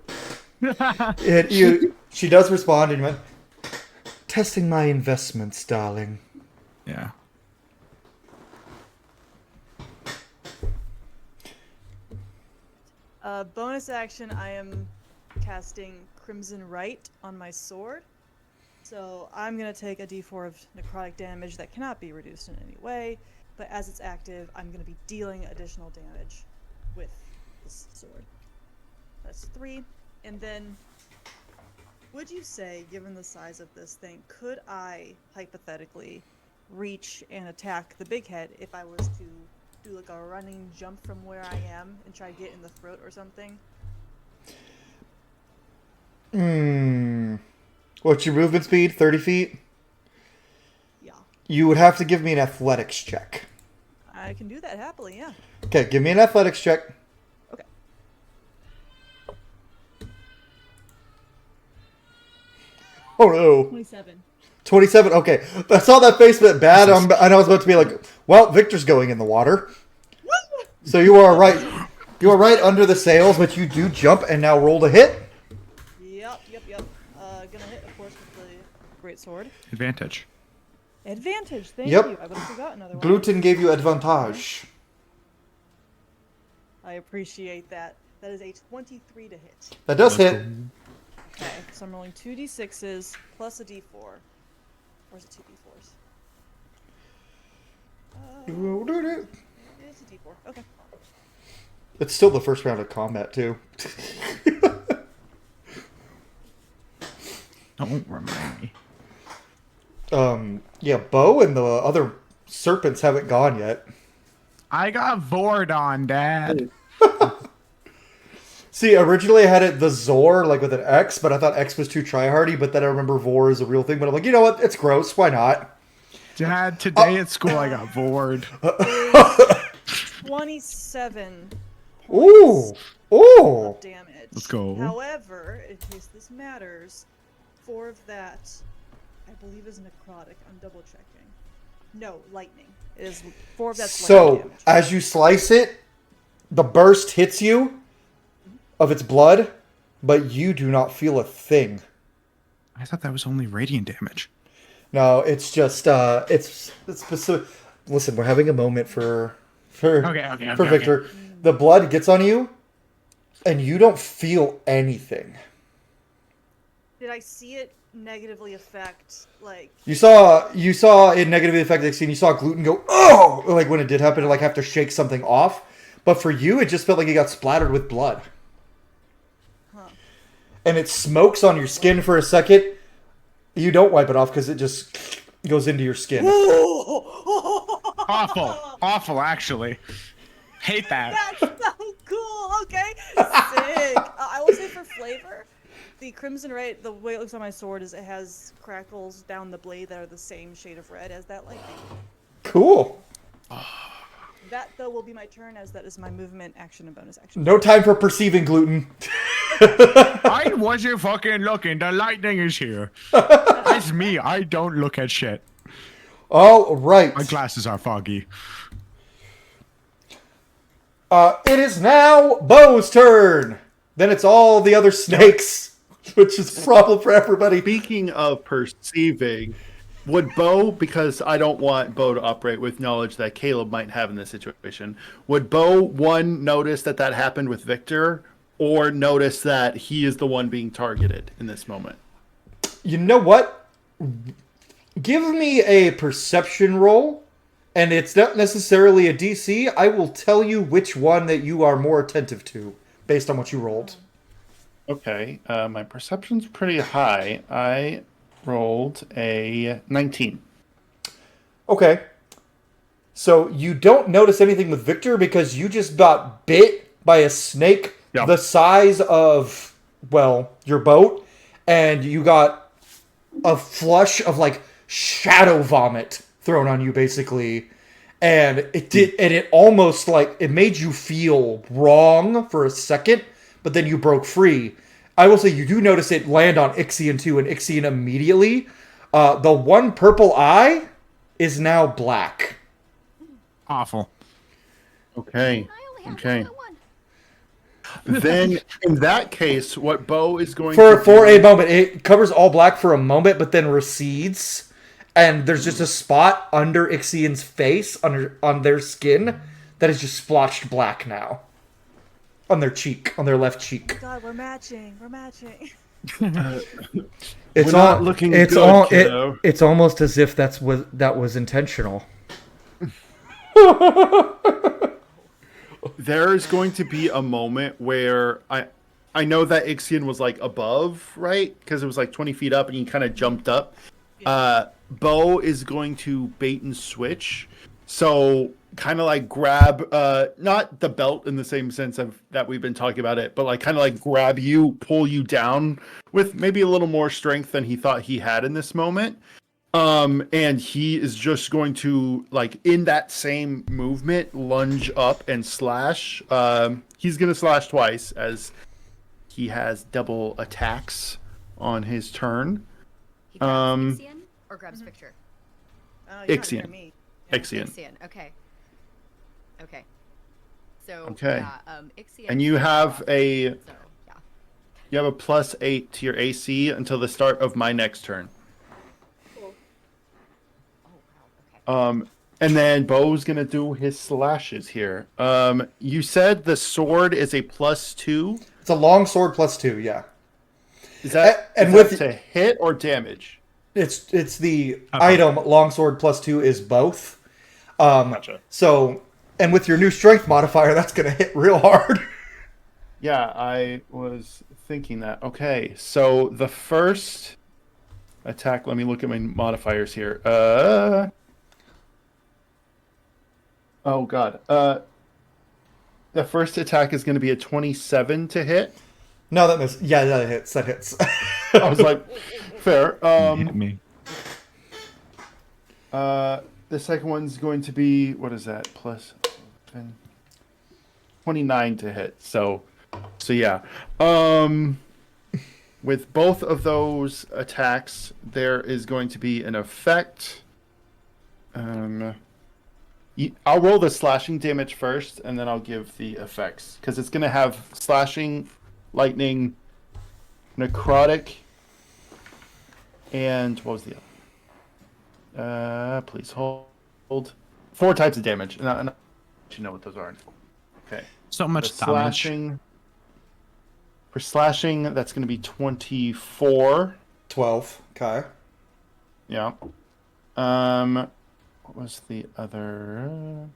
She does respond, and you went, testing my investments, darling. Yeah. Bonus action, I am casting Crimson Right on my sword. So I'm going to take a d4 of necrotic damage that cannot be reduced in any way, but as it's active, I'm going to be dealing additional damage with this sword. That's 3. And then, would you say, given the size of this thing, could I, hypothetically, reach and attack the big head if I was to do like a running jump from where I am and try to get in the throat or something? What's your movement speed? 30 feet? Yeah. You would have to give me an athletics check. I can do that happily, yeah. Okay, give me an athletics check. Okay. Oh no. 27. 27. Okay. I saw that face went bad, and I was about to be like, well, Victor's going in the water. So you are right. You are right under the sails, but you do jump and now roll to hit. Yep. Gonna hit, of course, with the great sword. Advantage. Advantage, thank Yep. you. I would have forgotten otherwise. Gluten gave you advantage. I appreciate that. That is a 23 to hit. That does hit. Okay, so I'm rolling 2d6s plus a d4. Or is it 2 d4s? It's a d4. Okay. It's still the first round of combat, too. Don't remind me. Yeah, Bo and the other serpents haven't gone yet. I got Vord on, Dad. See, originally I had it the Zor, like with an X, but I thought X was too tryhardy, but then I remember Vor is a real thing, but I'm like, you know what? It's gross. Why not? Dad, today at school I got Vord. 27 Ooh! Ooh! of damage. Let's go. However, in case this matters, 4 of that, I believe, is necrotic. I'm double checking. No, lightning. It is 4 of that's lightning So, damage. as you slice it, the burst hits you of its blood, but you do not feel a thing. I thought that was only radiant damage. No, it's just, it's specific. Listen, we're having a moment for Okay. Victor. The blood gets on you, and you don't feel anything. Did I see it negatively affect, like... You saw it negatively affect the scene. You saw Gluten go, oh! Like when it did happen, to like have to shake something off. But for you, it just felt like it got splattered with blood. Huh. And it smokes on your skin for a second. You don't wipe it off because it just goes into your skin. Awful, actually. Hate that. That's so cool. Okay, sick. I will say for flavor, the crimson red, the way it looks on my sword is it has crackles down the blade that are the same shade of red as that lightning. Cool. That though will be my turn, as that is my movement, action, and bonus action. No time for perceiving gluten. I wasn't fucking looking. The lightning is here. That's me. I don't look at shit. All right. My glasses are foggy. It is now Bo's turn. Then it's all the other snakes, which is a problem for everybody. Speaking of perceiving, would Bo, because I don't want Bo to operate with knowledge that Caleb might have in this situation, would Bo, one, notice that happened with Victor, or notice that he is the one being targeted in this moment? You know what? Give me a perception roll, and it's not necessarily a DC. I will tell you which one that you are more attentive to, based on what you rolled. Okay, my perception's pretty high. I rolled a 19. Okay. So you don't notice anything with Victor because you just got bit by a snake the size of, well, your boat, and you got a flush of like shadow vomit thrown on you basically. And it almost like it made you feel wrong for a second, but then you broke free. I will say you do notice it land on Ixion too, and Ixion immediately. The one purple eye is now black. Awful. Okay. I only have Okay. one. Then, in that case, what Bo is going For to a moment, it covers all black for a moment, but then recedes, and there's just a spot under Ixion's face, on their skin, that is just splotched black now. On their cheek, on their left cheek. God, we're matching. We're matching. It's We're not looking it's good, all, kiddo. it's almost as if that was intentional. There's going to be a moment where I know that Ixion was like above, right? Because it was like 20 feet up and he kind of jumped up. Bo is going to bait and switch. So kind of like grab, not the belt in the same sense of that we've been talking about it, but like kind of like grab you, pull you down with maybe a little more strength than he thought he had in this moment. And he is just going to, like, in that same movement, lunge up and slash. He's going to slash twice as he has double attacks on his turn. He grabs Ixion or grabs Victor? Oh, you're not Ixion. near me. Ixion. Ixion. Okay. Okay. So Okay. yeah, Ixion. And you have a So yeah. you have a +8 to your AC until the start of my next turn. Oh wow. Okay. And then Bo's gonna do his slashes here. You said the sword is a +2. It's a long sword +2, yeah. Is that And is with- that to hit or damage? It's the item longsword +2 is both. Gotcha. So, and with your new strength modifier, that's gonna hit real hard. Yeah, I was thinking that. Okay, so the first attack. Let me look at my modifiers here. Oh god. The first attack is going to be a 27 to hit. No, that miss. Yeah, that hits. That hits. I was like, fair. Hit me. The second one's going to be, what is that? Plus 29 to hit. So yeah. With both of those attacks, there is going to be an effect. I'll roll the slashing damage first, and then I'll give the effects. Because it's going to have slashing, lightning, necrotic, and what was the other? Please hold. 4 types of damage. And I should know what those are. Okay. So much The damage. slashing. For slashing, that's going to be 24. 12. Okay. Yeah. What was the other?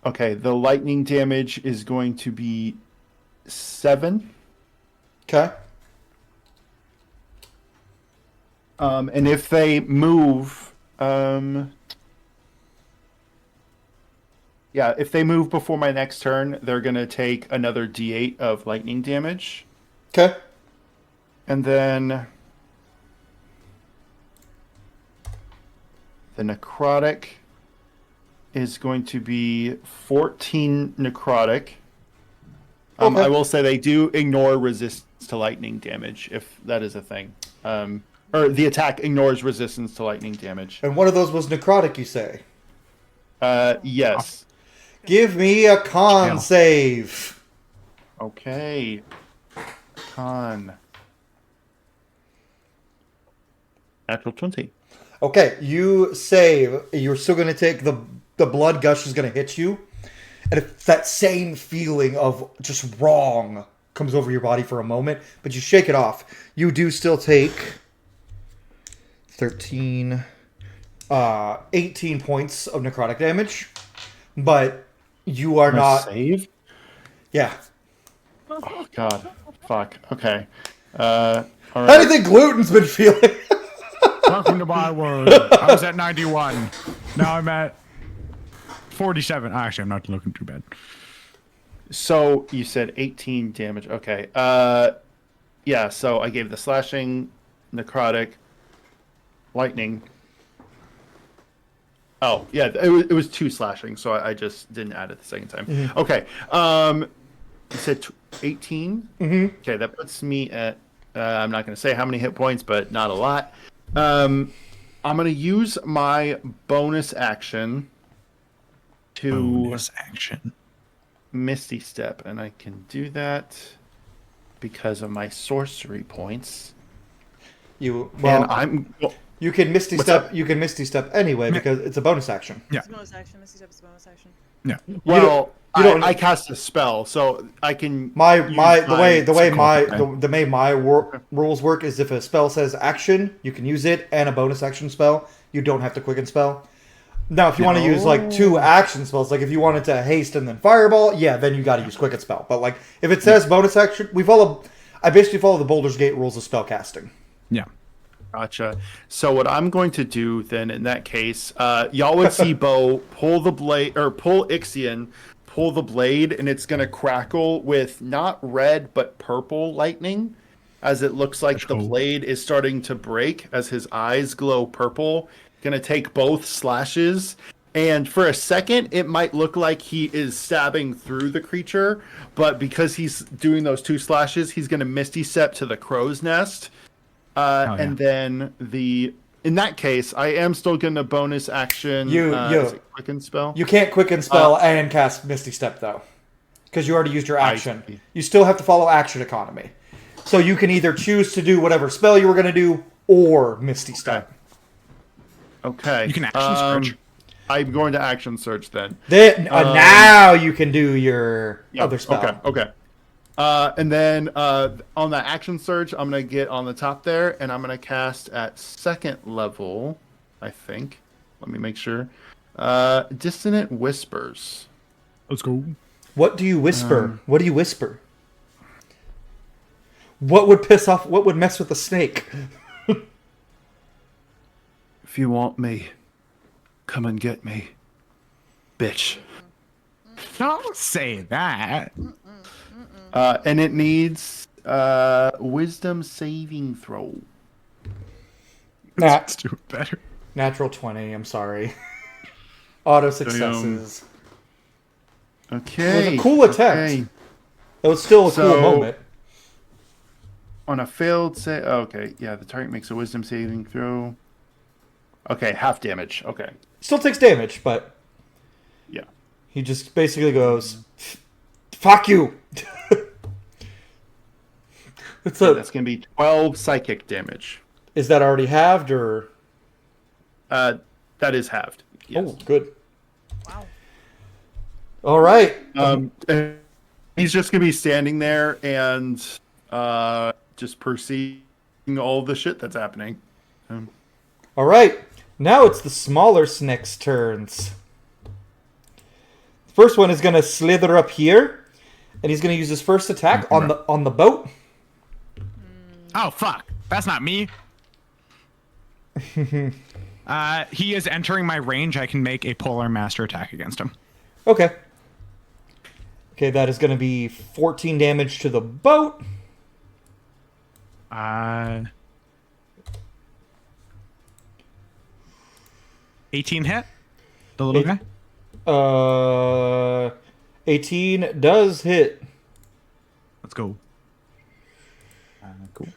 Okay, the lightning damage is going to be 7. Okay. And if they move, if they move before my next turn, they're gonna take another D8 of lightning damage, Okay. and then the necrotic is going to be 14 necrotic. Okay. I will say they do ignore resistance to lightning damage, if that is a thing. Or the attack ignores resistance to lightning damage. And one of those was necrotic, you say? Yes. Give me a con Chill. save. Okay. Con. Natural 20. Okay, you save. You're still going to take the blood gush is going to hit you. And if that same feeling of just wrong comes over your body for a moment, but you shake it off, you do still take 18 points of necrotic damage. But you are not... Save? Yeah. Oh, God. Fuck. Okay. All right. How do you think Gluten's been feeling? Welcome to my world. I was at 91. Now I'm at 47. Actually, I'm not looking too bad. So you said 18 damage. Okay. Yeah, so I gave the slashing, necrotic, lightning. Oh, yeah, it was 2 slashing, so I just didn't add it the second time. Mm-hmm. Okay. You said 18? Mm-hmm. Okay, that puts me at I'm not going to say how many hit points, but not a lot. I'm going to use my bonus action to Bonus action. Misty Step, and I can do that because of my sorcery points. You can Misty What's Step. up? You can Misty Step anyway because it's a bonus action. Yeah. It's a bonus action. Misty Step is a bonus action. Yeah. Well, you don't- I cast a spell, so I can The way my Okay. rules work is if a spell says action, you can use it, and a bonus action spell, you don't have to quicken spell. Now, if you want to use like 2 action spells, like if you wanted to haste and then fireball, yeah, then you got to use quicken spell. But like if it says bonus action, I basically follow the Baldur's Gate rules of spell casting. Yeah. Gotcha. So what I'm going to do then in that case, y'all would see Bo pull the blade, or pull Ixion, pull the blade, and it's going to crackle with not red but purple lightning, as it looks like That's the cool. blade is starting to break as his eyes glow purple. Going to take both slashes, and for a second it might look like he is stabbing through the creature, but because he's doing those 2 slashes, he's going to Misty Step to the crow's nest. And then in that case, I am still going to bonus action. Is it quicken spell? You can't quicken spell and cast Misty Step though, because you already used your action. see. You still have to follow action economy, so you can either choose to do whatever spell you were going to do or Misty Step. Okay. You can action search. I'm going to action search then. Then now you can do your Yeah, other spell. Okay. And then on the action search, I'm going to get on the top there, and I'm going to cast at 2nd level, I think. Let me make sure. Dissonant Whispers. Let's go. What do you whisper? What do you whisper? What would piss off? What would mess with a snake? If you want me, come and get me, bitch. Don't say that. And it needs wisdom saving throw. Let's do it better. Natural 20. I'm sorry. Auto successes. Okay. It was a cool attempt. Okay. It was still a cool So- moment. On a failed save. Okay, yeah, the target makes a wisdom saving throw. Okay, half damage. Okay, Still takes damage, but yeah. he just basically goes, "Fuck you." It's That's gonna be 12 psychic damage. Is that already halved or? That is halved. Yes. Oh, good. Wow. All right. And he's just gonna be standing there and just perceiving all the shit that's happening. All right. Now it's the smaller snake's turns. First one is gonna slither up here, and he's gonna use his first attack on the boat. Oh fuck! That's not me. He is entering my range. I can make a polar master attack against him. Okay. Okay, that is going to be 14 damage to the boat. 18 hit? The little guy? 18 does hit. Let's go. Cool.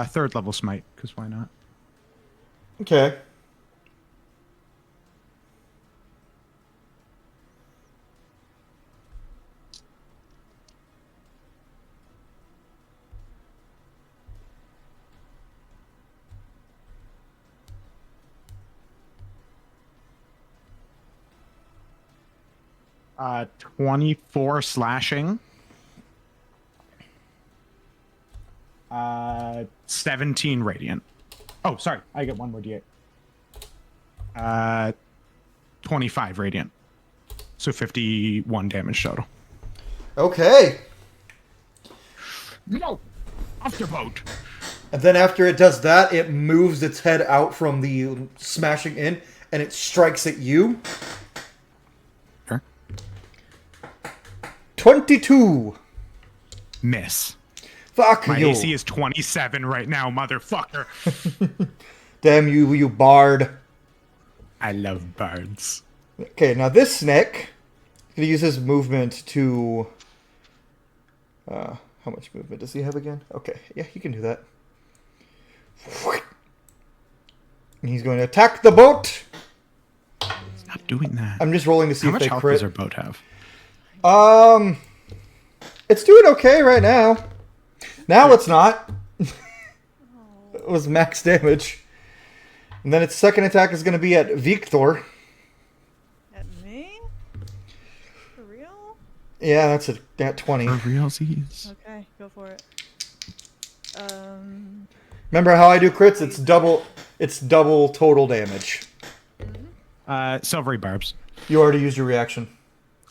Third level smite, because why not? Okay. Uh, 24 slashing. 17 radiant. Oh, sorry. I get one more d8. 25 radiant. So 51 damage total. Okay. No! Off the boat! And then after it does that, it moves its head out from the smashing in, and it strikes at you. Sure. 22. Miss. Fuck My you. AC is 27 right now, motherfucker. Damn you, you bard. I love birds. Okay, now this snake is going to use his movement to... how much movement does he have again? Okay, yeah, he can do that. And he's going to attack the boat. Stop doing that. I'm just rolling to see How if much they health crit. does our boat have? It's doing okay right now. Now it's not. It was max damage. And then its second attack is going to be at Victor. At me? For real? Yeah, that's at 20. For realsies. Okay, go for it. Remember how I do crits? It's double total damage. Silvery barbs. You already used your reaction.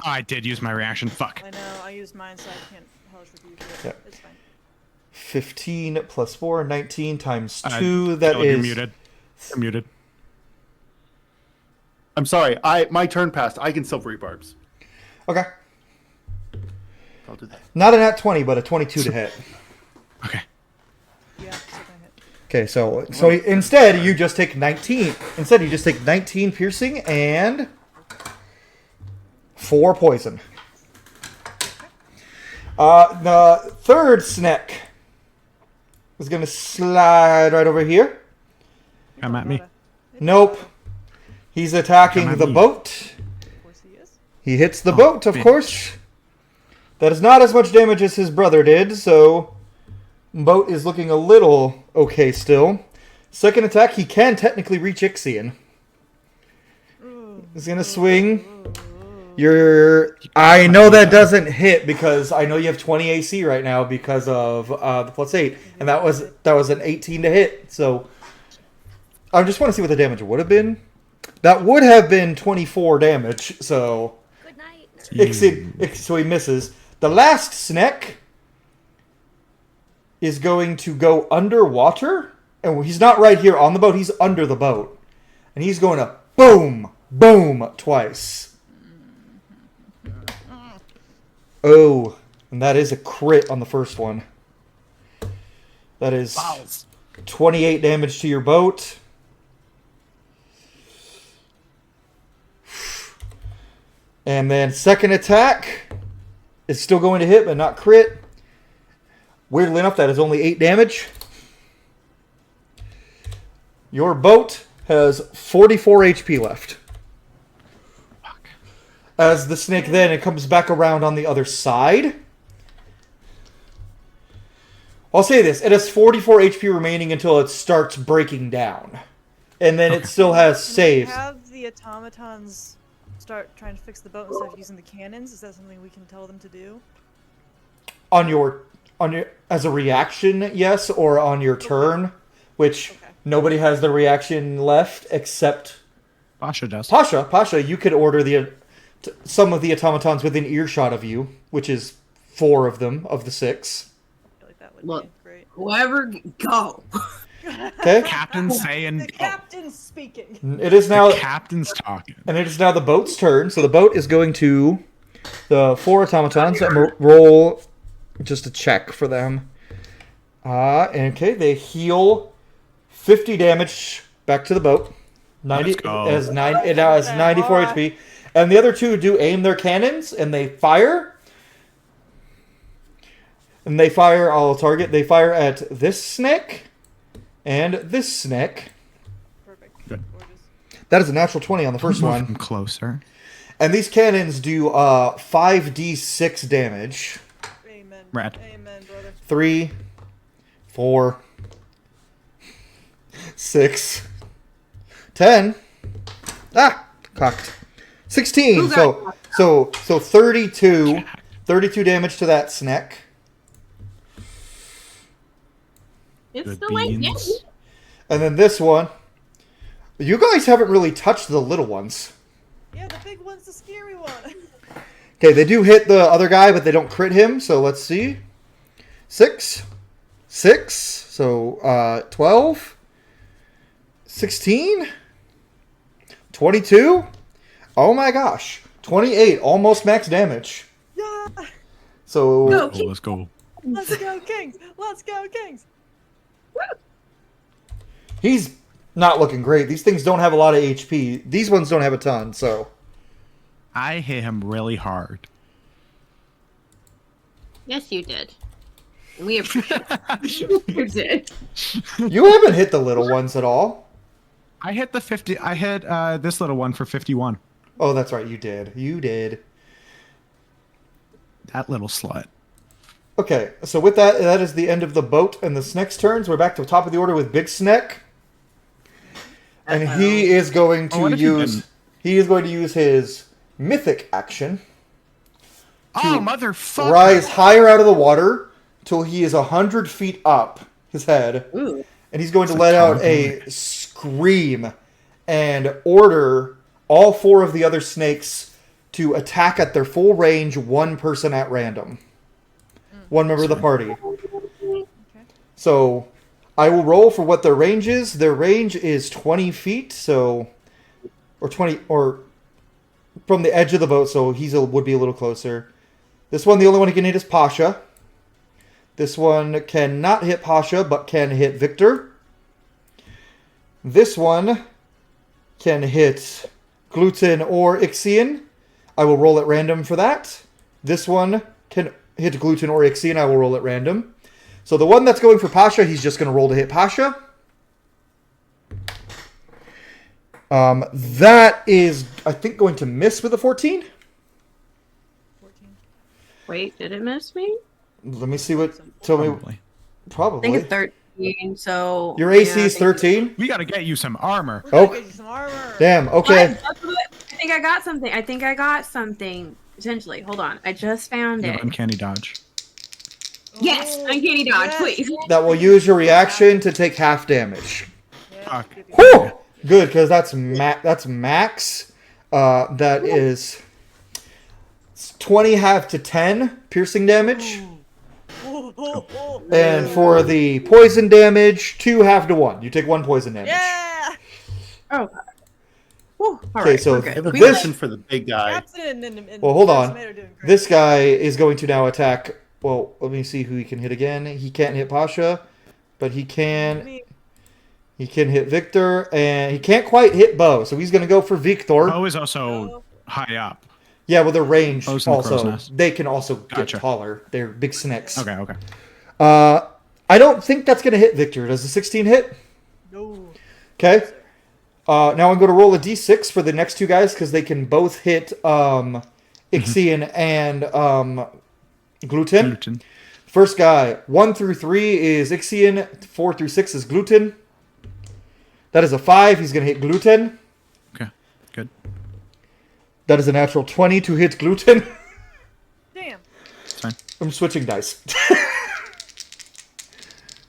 Oh, I did use my reaction. Fuck. I know, I used mine, so I can't hellish refuse it. Yeah. It's fine. 15 plus 4, 19 times 2. That Caleb, is... You're muted. You're muted. I'm sorry. My turn passed. I can silvery barbs. Okay. I'll do that. Not an at 20, but a 22 to hit. Okay. Yeah, still gonna hit. Okay, so instead you just take 19. Instead you just take 19 piercing and 4 poison. The third snake is gonna slide right over here. Come at me. Nope. He's attacking Come at the me. boat. Of course he is. He hits the boat, of bitch. course. That is not as much damage as his brother did, so boat is looking a little okay still. Second attack, he can technically reach Ixion. He's gonna swing. I know that doesn't hit because I know you have 20 AC right now because of the +8, and that was an 18 to hit. So I just want to see what the damage would have been. That would have been 24 damage. So Good night. so he misses. The last snake is going to go underwater, and he's not right here on the boat. He's under the boat, and he's going to boom, boom twice. Oh, and that is a crit on the first one. That is 28 damage to your boat. And then second attack is still going to hit, but not crit. Weirdly enough, that is only 8 damage. Your boat has 44 HP left. As the snake then, it comes back around on the other side. I'll say this. It has 44 HP remaining until it starts breaking down. And then it still has saves. Have the automatons start trying to fix the boat instead of using the cannons? Is that something we can tell them to do? On your as a reaction, yes, or on your turn, which Okay. Nobody has their reaction left except Basha does. Pasha. Pasha, you could order some of the automatons within earshot of you, which is 4 of them of the 6. I feel like that would Look. be great. Whoever, go. Okay. Captain saying, The captain's speaking. It is now, the captain's talking. and it is now the boat's turn. So the boat is going to the 4 automatons and roll just a check for them. Okay, they heal 50 damage back to the boat. 90 Let's go. as 9. It now has 94 HP, and the other 2 do aim their cannons and they fire. And they fire. I'll target. They fire at this snake and this snake. Perfect. Good. Gorgeous. That is a natural 20 on the first Move one. him closer. And these cannons do 5d6 damage. Amen. Rad. Amen, brother. 3, 4, 6, 10. Cocked. 16. So 32. 32 damage to that snack. It's Good still like, beans. And then this one. You guys haven't really touched the little ones. Yeah, the big one's the scary one. Okay, they do hit the other guy, but they don't crit him. So let's see. 6. So 12. 16. 22. Oh my gosh. 28. Almost max damage. Yeah. So Go. Oh, let's go. Let's go, Kings. Let's go, Kings. he's not looking great. These things don't have a lot of HP. These ones don't have a ton, so. I hit him really hard. Yes, you did. We appreciate it. You did. You haven't hit the little ones at all. I hit the 50. I hit this little one for 51. Oh, that's right. You did. You did. That little slut. Okay, so with that, that is the end of the boat and the Sneck's turns. We're back to the top of the order with Big Sneck. And he is going to what if you use... didn't? He is going to use his mythic action. Oh, motherfucker! Rise higher out of the water till he is 100 feet up his head. Ooh. And he's going to let out a scream and order all 4 of the other snakes to attack at their full range, 1 person at random. 1 member of the party. So I will roll for what their range is. Their range is 20 feet, so... Or 20... Or from the edge of the boat, so would be a little closer. This one, the only one who can hit is Pasha. This one cannot hit Pasha, but can hit Victor. This one can hit Gluten or Ixion. I will roll at random for that. This one can hit Gluten or Ixion. I will roll at random. So the one that's going for Pasha, he's just going to roll to hit Pasha. That is, I think, going to miss with a 14. 14. Wait, did it miss me? Let me see what... Tell me... Probably. I Probably. think it's 13, so... Your AC yeah, is 13? We gotta get you some armor. We're gonna Oh. get you some armor. Damn, okay. I think I got something. Potentially. Hold on. I just found You it. have uncanny dodge. Yes! Oh, Uncanny dodge, yes. please. That will use your reaction to take half damage. Yeah, Fuck. give you- Whew! Good, because that's max. That is 20 half to 10 piercing damage. Oh, oh, oh. And for the poison damage, 2 half to 1. You take 1 poison damage. Yeah. Oh. Whew. All Okay, right, so we're I good. have a We this- vision for the big guy. Captain and Well, hold on. Tomato are doing great. This guy is going to now attack. Well, let me see who he can hit again. He can't hit Pasha, but he can. Me. He can hit Victor, and he can't quite hit Bo, so he's going to go for Victor. Bo is also high up. Yeah, well, their range Bo's in the crow's also. nest. They can also get Gotcha. taller. They're big snakes. Okay, okay. I don't think that's going to hit Victor. Does the 16 hit? No. Okay. Now I'm going to roll a d6 for the next 2 guys because they can both hit Ixion and Gluten. Gluten. First guy, 1 through 3 is Ixion, 4 through 6 is Gluten. That is a 5. He's going to hit Gluten. Okay, good. That is a natural 20 to hit Gluten. Damn. It's fine. I'm switching dice.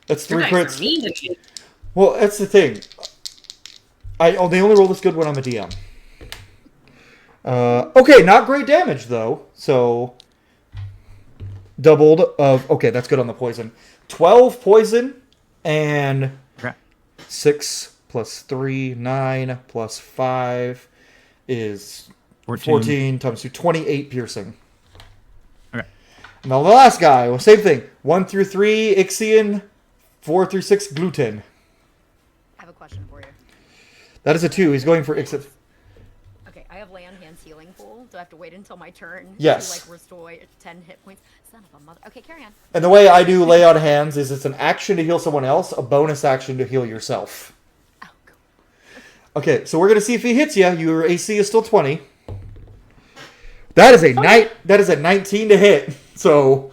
That's Your 3 dice are crits. mean to me. Well, that's the thing. They only roll this good when I'm a DM. Okay, not great damage though. So doubled of okay, that's good on the poison. 12 poison and Okay. 6 plus 3, 9 plus 5 is 14 times 2, 28 piercing. Okay. Now the last guy, well, same thing. 1 through 3 Ixion, 4 through 6 gluten. I have a question for you. That is a 2. He's going for Ixion. Okay, I have lay on hands healing pool. Do I have to wait until my turn Yes. to like restore 10 hit points? Son of a mother. Okay, carry on. And the way I do lay on hands is it's an action to heal someone else, a bonus action to heal yourself. Oh, cool. Okay, so we're gonna see if he hits you. Your AC is still 20. That is a That is a 19 to hit. So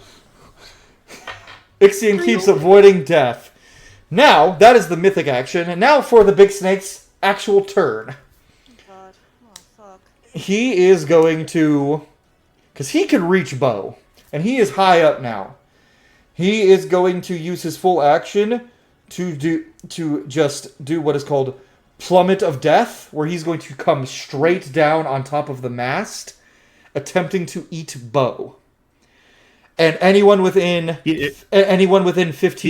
Ixion keeps avoiding death. Now that is the mythic action, and now for the big snake's actual turn. God. Oh, fuck. He is going to, because he can reach Bo, and he is high up now. He is going to use his full action to just do what is called plummet of death, where he's going to come straight down on top of the mast, attempting to eat Bo. And anyone within 15 He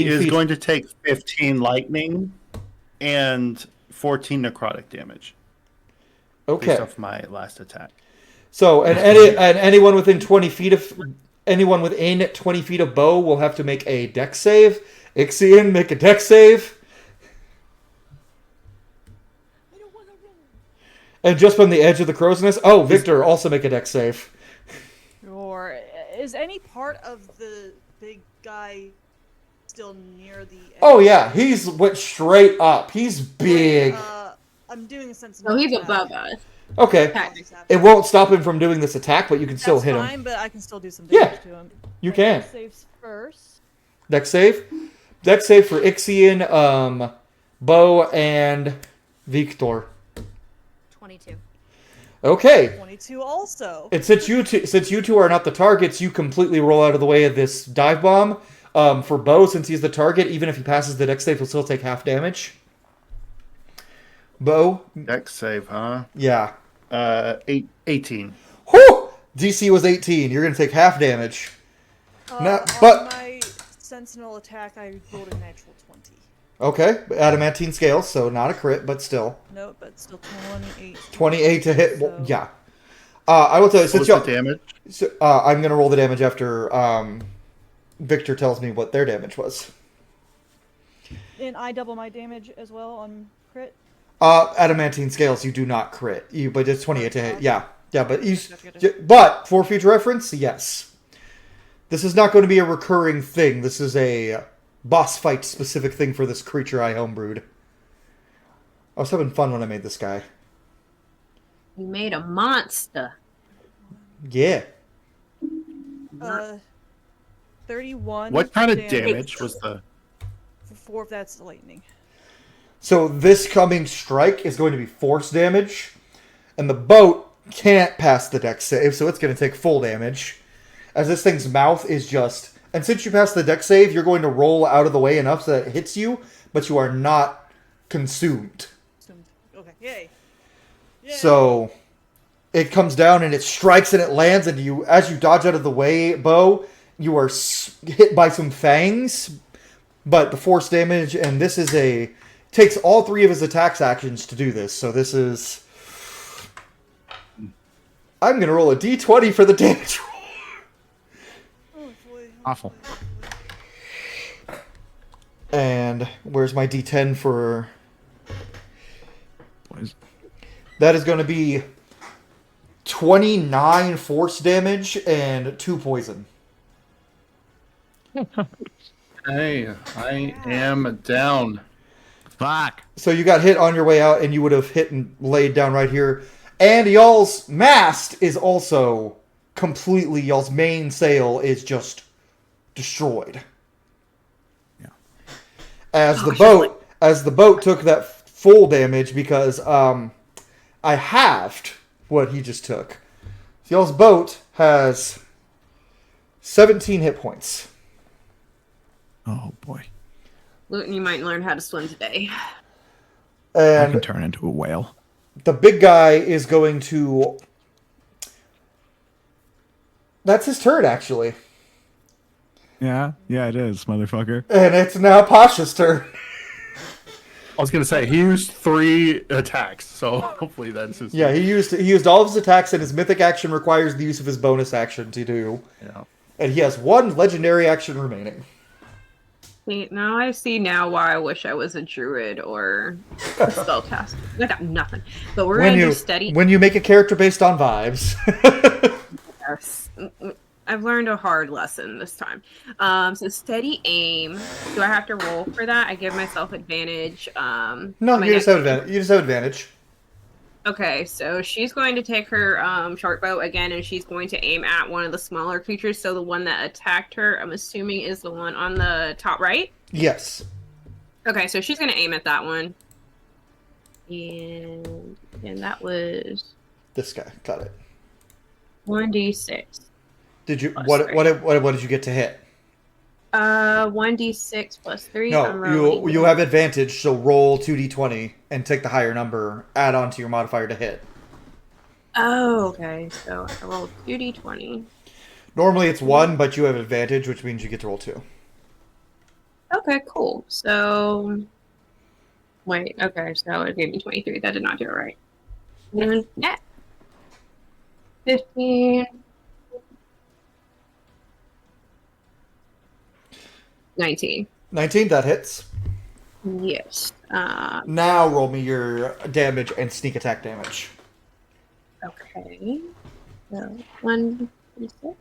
is feet. going to take 15 lightning and 14 necrotic damage. Okay. Based off my last attack. So and anyone within 20 feet of Bo will have to make a dex save. Ixion, make a dex save. I don't want to roll. And just from the edge of the crow's nest. Oh, Victor, also make a dex save. Or is any part of the big guy still near the edge? Oh yeah, he's went straight up. He's big. I'm doing a sense. Oh, he's above us. Okay. It won't stop him from doing this attack, but you can still hit him. That's fine, but I can still do some damage to him. You can. Saves first. Dex save? Dex save for Ixion, Bo, and Victor. 22. Okay. 22 also. And since you two are not the targets, you completely roll out of the way of this dive bomb. For Bo, since he's the target, even if he passes the dex save, he'll still take half damage. Bo? Dex save, huh? Yeah. 18. Whew! DC was 18. You're going to take half damage. On but my sentinel attack, I rolled a natural 20. okay, adamantine scales, so not a crit, but still. Nope, but still 28. 28 to hit. Well, So- yeah. I will tell you, What since was y'all, the damage? so, I'm going to roll the damage after Victor tells me what their damage was. And I double my damage as well on crit. Adamantine scales, you do not crit. But it's 28 to hit. Yeah, but Gotcha. but for future reference, yes. This is not going to be a recurring thing. This is a boss fight specific thing for this creature I homebrewed. I was having fun when I made this guy. You made a monster. Yeah. 31. What kind of damage was the... 4 if that's lightning. So this coming strike is going to be force damage, and the boat can't pass the dex save, so it's going to take full damage. As this thing's mouth is just... And since you pass the dex save, you're going to roll out of the way enough so that it hits you, but you are not consumed. Okay, yay. So it comes down and it strikes and it lands, and you, as you dodge out of the way, Bo, you are hit by some fangs, but the force damage, and this is takes all 3 of his attacks actions to do this. So this is... I'm going to roll a d20 for the damage roll. Oh, boy. Awful. And where's my d10 for... What is... That is going to be 29 force damage and 2 poison. Hey, I am down. Fuck. So you got hit on your way out, and you would have hit and laid down right here. And y'all's mast is also completely... Y'all's main sail is just destroyed. Yeah. As the boat took that full damage because I halved what he just took. So y'all's boat has 17 hit points. Oh boy. Luton, you might learn how to swim today. I can And turn into a whale. the big guy is going to... That's his turn, actually. Yeah, it is, motherfucker. And it's now Pasha's turn. I was gonna say he used 3 attacks, so hopefully that's his. Yeah, he used all of his attacks, and his mythic action requires the use of his bonus action to do. Yeah. And he has 1 legendary action remaining. See, now I see now why I wish I was a druid or a spellcaster. I got nothing. But we're going to do steady. When you make a character based on vibes. Yes. I've learned a hard lesson this time. So steady aim. Do I have to roll for that? I give myself advantage. No, you just have advantage. You just have advantage. Okay, so she's going to take her short bow again, and she's going to aim at one of the smaller creatures. So the one that attacked her, I'm assuming, is the one on the top right? Yes. Okay, so she's going to aim at that one. And that was This guy. Got it. 1d6. Did you Plus what 3. what did you get to hit? 1d6 plus 3. No, you have advantage, so roll 2d20 and take the higher number, add on to your modifier to hit. Oh, okay. So I rolled 2d20. Normally it's 1, but you have advantage, which means you get to roll 2. Okay, cool. So wait, okay, so it gave me 23. That did not do it right. And yeah. 15. 19. 19, that hits. Yes. Now roll me your damage and sneak attack damage. Okay. So 1 d6.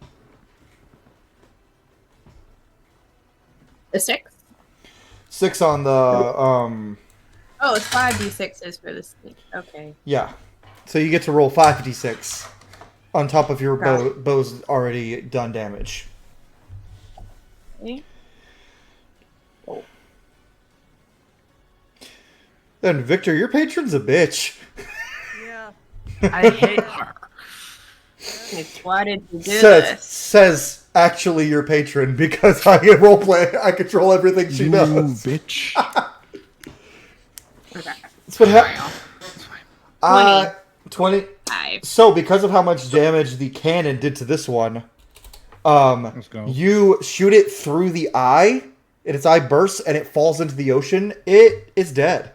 A 6. 6 on the Oh, it's 5d6 for the sneak. Okay. yeah. So you get to roll 5d6 on top of your Okay. bow's already done damage. Okay. Then Victor, your patron's a bitch. Yeah. I hate her. Like, why did you do this? Says actually your patron because I can roleplay. I control everything she You does. bitch. Okay. That's what happened. 20. 5. So because of how much damage the cannon did to this one, Let's go. you shoot it through the eye, and its eye bursts and it falls into the ocean. It is dead.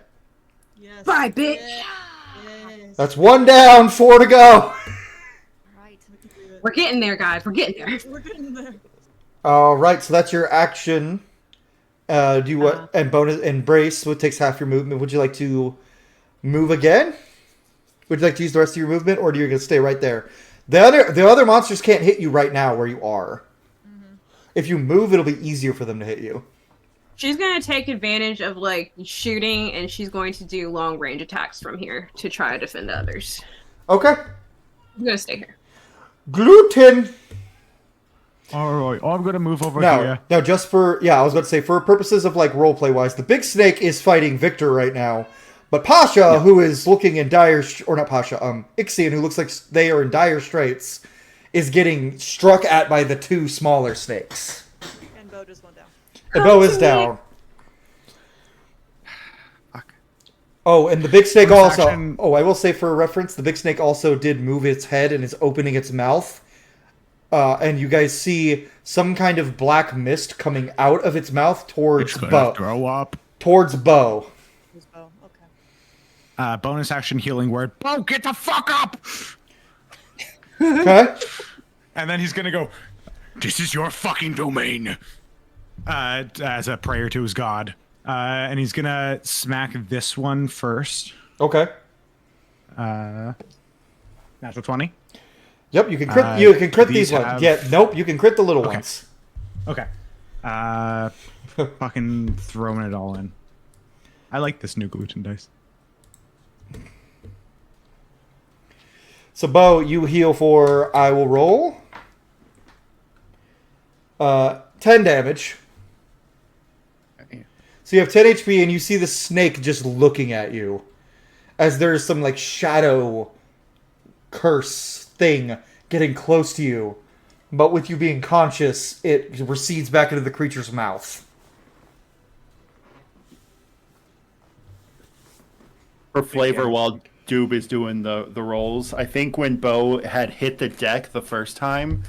Yes. Bye, bitch. Yes. That's 1 down, 4 to go. Right. We're getting there, guys. We're getting there. We're getting there. All right, so that's your action. Do you what? And bonus and brace, what takes half your movement. Would you like to move again? Would you like to use the rest of your movement, or are you going to stay right there? The other monsters can't hit you right now where you are. Mm-hmm. If you move, it'll be easier for them to hit you. She's gonna take advantage of like shooting, and she's going to do long range attacks from here to try to defend others. Okay. I'm gonna stay here. Gluten. All right, I'm gonna move over Now, here. just for I was about to say for purposes of like roleplay wise, the big snake is fighting Victor right now, but Pasha, who is looking in or not Pasha, Ixion, who looks like they are in dire straits, is getting struck at by the 2 smaller snakes. And Bo just went down. The bow is down. Fuck. Oh, and the big snake Bonus also. action. Oh, I will say for reference, the big snake also did move its head and is opening its mouth. And you guys see some kind of black mist coming out of its mouth towards It's gonna Bo. throw up. Towards Bo. Who's Bo? Okay. Bonus action healing word. Bo, get the fuck up! Okay. And then he's gonna go, "This is your fucking domain," as a prayer to his god. And he's gonna smack this one first. Okay. Natural 20. Yep, you can crit. You can crit these ones. have- Yeah. Nope. You can crit the little ones. Okay. Fucking throwing it all in. I like this new gluten dice. So Bo, you heal for. I will roll. 10 damage. So you have 10 HP, and you see the snake just looking at you, as there's some like shadow curse thing getting close to you, but with you being conscious, it recedes back into the creature's mouth. For flavor, while Doob is doing the rolls, I think when Bo had hit the deck the first time,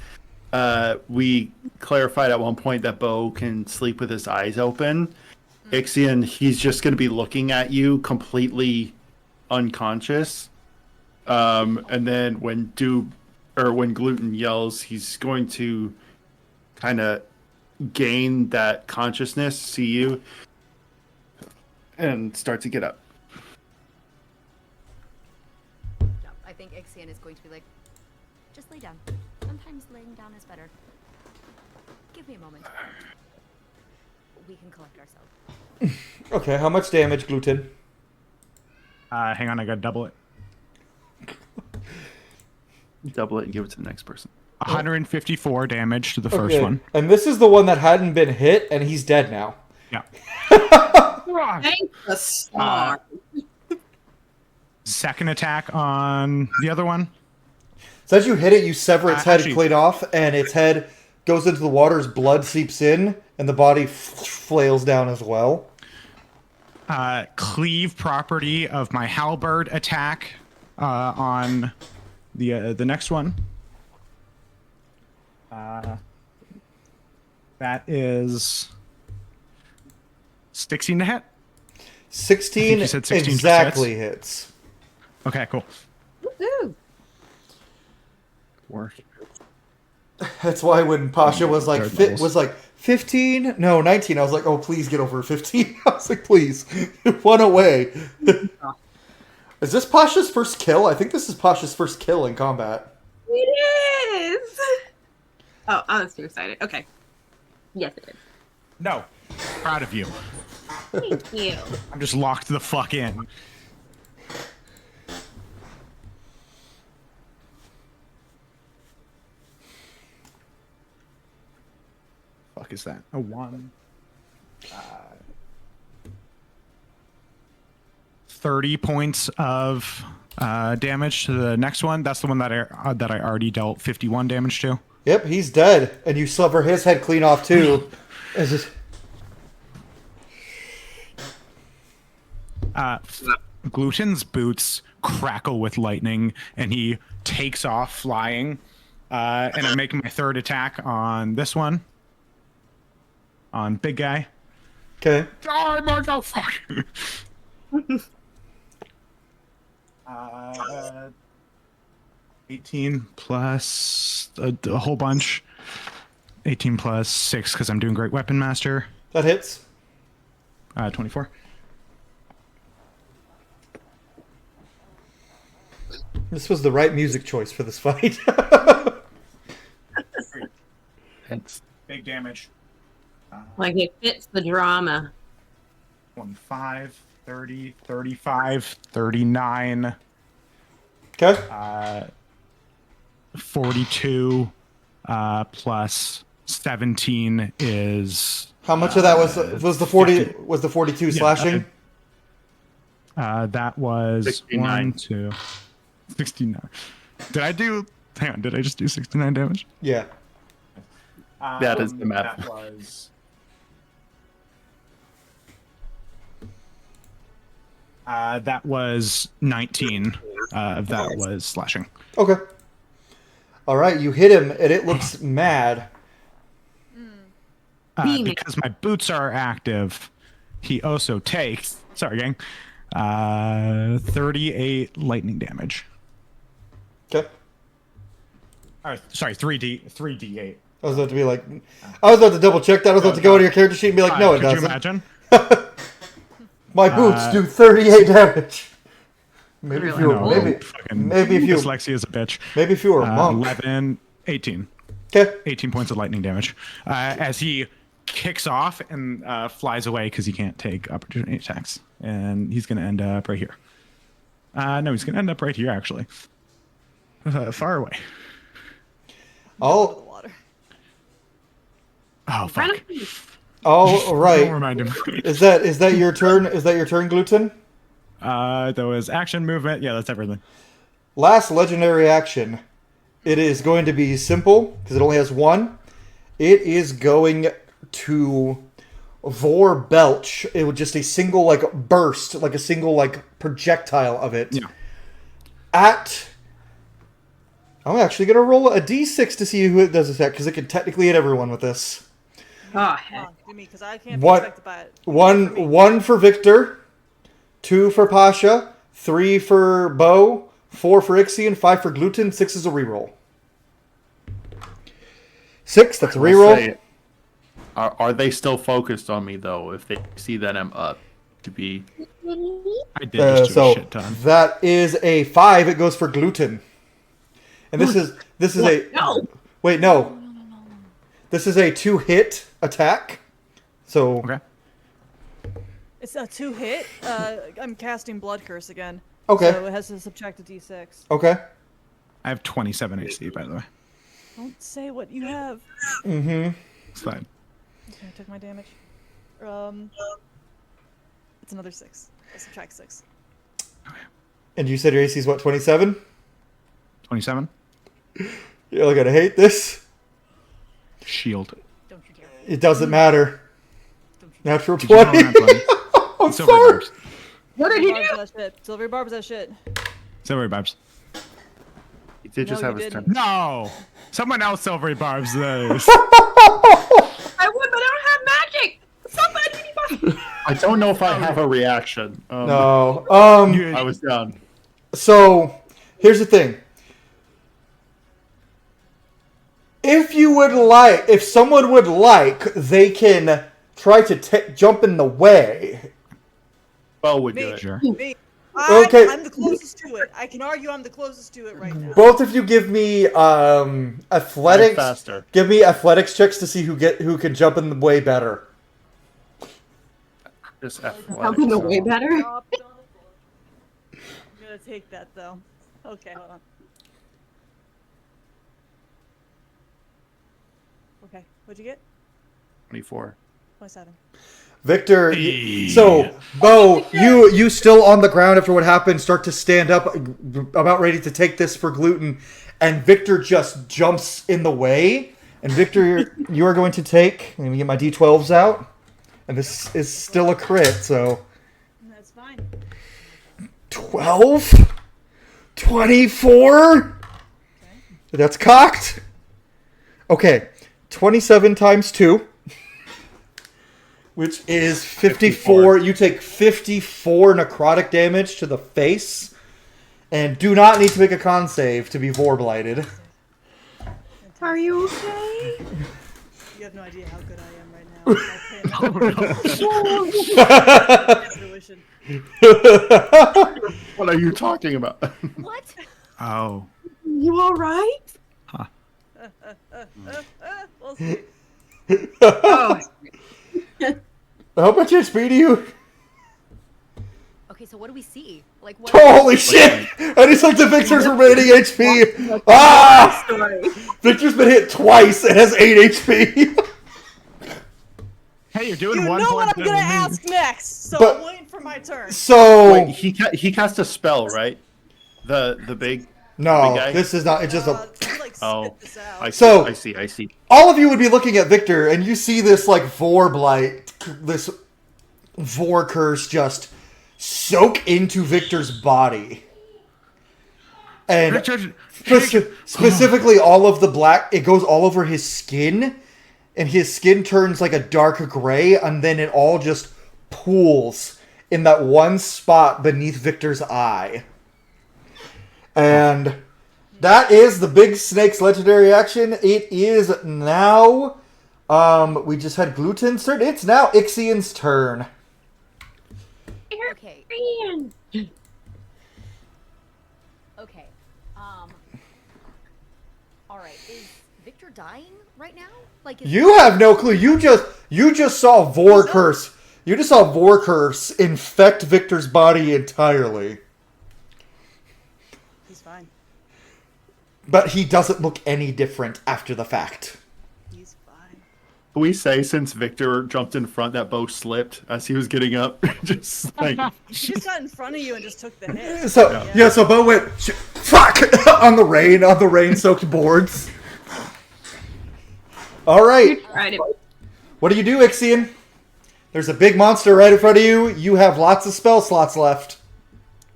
we clarified at one point that Bo can sleep with his eyes open. Ixion, he's just going to be looking at you completely unconscious. And then when Gluten yells, he's going to kind of gain that consciousness, see you, and start to get up. I think Ixion is going to be like, just lay down. Sometimes laying down is better. Give me a moment. We can collect ourselves. Okay, how much damage, Gluten? Hang on, I gotta double it. Double it and give it to the next person. 154 damage to the first Okay, one. and this is the one that hadn't been hit, and he's dead now. Yeah. Thank the star. Second attack on the other one. So as you hit it, you sever its head Actually- clean off, and its head goes into the water's blood seeps in, and the body flails down as well. Cleave property of my halberd attack on the next one. That is 16 to hit. 16 you said 16 exactly hits. Okay, cool. Woo. Work. That's why when Pasha was like Third levels. was like 15, no 19, I was like, oh please get over 15. I was like, please, one away. Is this Pasha's first kill? I think this is Pasha's first kill in combat. It is. Oh, I was too excited. Okay. Yes, it is. No. Proud of you. Thank you. I'm just locked the fuck in. Fuck is that? A 1. 30 points of damage to the next one. That's the one that I already dealt 51 damage to. Yep, he's dead, and you sever his head clean off too. It's just... Gluten's boots crackle with lightning, and he takes off flying. And I'm making my third attack on this one. On big guy. Okay. Die, motherfucker! 18 plus a whole bunch. 18 plus 6 because I'm doing Great Weapon Master. That hits. 24. This was the right music choice for this fight. It's big damage. Like it fits the drama. 25, 30, 35, 39, Okay. 42, plus 17 is... How much of that was the 40? 50. Was the 42 Yeah, slashing? that was 69. 1, 2, 69. Did I just do 69 damage? Yeah. That is the math. That was... that was 19 of that was slashing. Okay. All right, you hit him, and it looks mad. Beaming. Because my boots are active, he also takes... Sorry, gang. 38 lightning damage. Okay. Sorry, 3d8. I was about to be like, I was about to double check that. I was about to go into your character sheet and be like, no, it Could you doesn't. imagine? My boots do 38 damage. Maybe if you Really? were, maybe if you, Dyslexia is a bitch. maybe if you were a monk. 11, 18. Okay. 18 points of lightning damage. As he kicks off and flies away because he can't take opportunity attacks. And he's going to end up right here. No, he's going to end up right here, actually. Far away. Oh, Water. Oh, fuck. oh, Don't right. remind him. Is that your turn? Is that your turn, Gluten? That was action, movement. Yeah, that's everything. Last legendary action. It is going to be simple because it only has one. It is going to Vor belch. It was just a single like burst, like a single like projectile of it. Yeah. I'm actually gonna roll a d6 to see who it does attack because it can technically hit everyone with this. Oh, heck. Do me, because I can't be affected by it. One for Victor, 2 for Pasha, 3 for Bo, 4 for Ixion, 5 for Gluten, 6 is a reroll. 6, that's a reroll. Are they still focused on me though? If they see that I'm up to be, I did just do a shit ton. That is a 5. It goes for Gluten, and this is a No. wait no. This is a 2-hit attack. So Okay. It's a 2-hit. I'm casting Blood Curse again. Okay. So it has to subtract a d6. Okay. I have 27 AC, by the way. Don't say what you have. It's fine. Okay, I took my damage. It's another 6. I'll subtract 6. And you said your AC is what, 27? 27. You're gonna hate this. Shield. Don't you dare. It doesn't matter. Don't you dare. Natural Did you roll 20. that, buddy? I'm Silver sorry. barbs. What did he Barbs do? that shit. Silvery barbs that shit. Silvery barbs. he did just No, have you his turn. didn't. No! Someone else silvery barbs this. I would, but I don't have magic. Somebody. I don't know if I have a reaction. No. I was down. So, here's the thing. If someone would like, they can try to jump in the way. Bo would do Me. it. Sure. Me. Okay. I'm the closest to it. I can argue I'm the closest to it right now. Both of you give me athletics. I'm faster. Give me athletics checks to see who can jump in the way better. Just Something the way better. I'm gonna take that though. Okay, hold on. Okay, what'd you get? 24. 27. Victor, so Bo, you still on the ground after what happened, start to stand up, about ready to take this for Gluten, and Victor just jumps in the way. And Victor, you are going to take. Let me get my d12s out, and this is still a crit. So That's fine. 12, 24. Okay. That's cocked. Okay, 27 times 2. Which is 54. You take 54 necrotic damage to the face. And do not need to make a con save to be Vor Blighted. Are you okay? You have no idea how good I am right now. Fruition. What are you talking about? What? Oh. You all right? We'll see. Oh, How much HP do you? Okay, so what do we see? Like what? Holy shit! I just looked at Victor's remaining HP. Ah! story. Victor's been hit twice and has 8 HP. Hey, you're doing You one know point what I'm better gonna than me. ask next, so But- I'm waiting for my turn. So Wait, he cast a spell, right? The big. no, big guy? this is not. It's just a. You, like, Oh, spit this out. I see. So- I see. All of you would be looking at Victor, and you see this like Vor Blight, this Vor curse just soak into Victor's body, and Richard, specifically all of the black. It goes all over his skin, and his skin turns like a dark gray, and then it all just pools in that one spot beneath Victor's eye. And that is the Big Snake's legendary action. It is now. We just had Gluten's turn. It's now Ixion's turn. Okay. Okay. All right. Is Victor dying right now? Like is You have no clue. You just saw Vor curse. You just saw Vor curse infect Victor's body entirely. He's fine. But he doesn't look any different after the fact. He's fine. Can we say since Victor jumped in front that Bo slipped as he was getting up? Just like He just got in front of you and just took the hit. So yeah, so Bo went fuck on the rain-soaked boards. All right, Tried it. what do you do, Ixion? There's a big monster right in front of you. You have lots of spell slots left.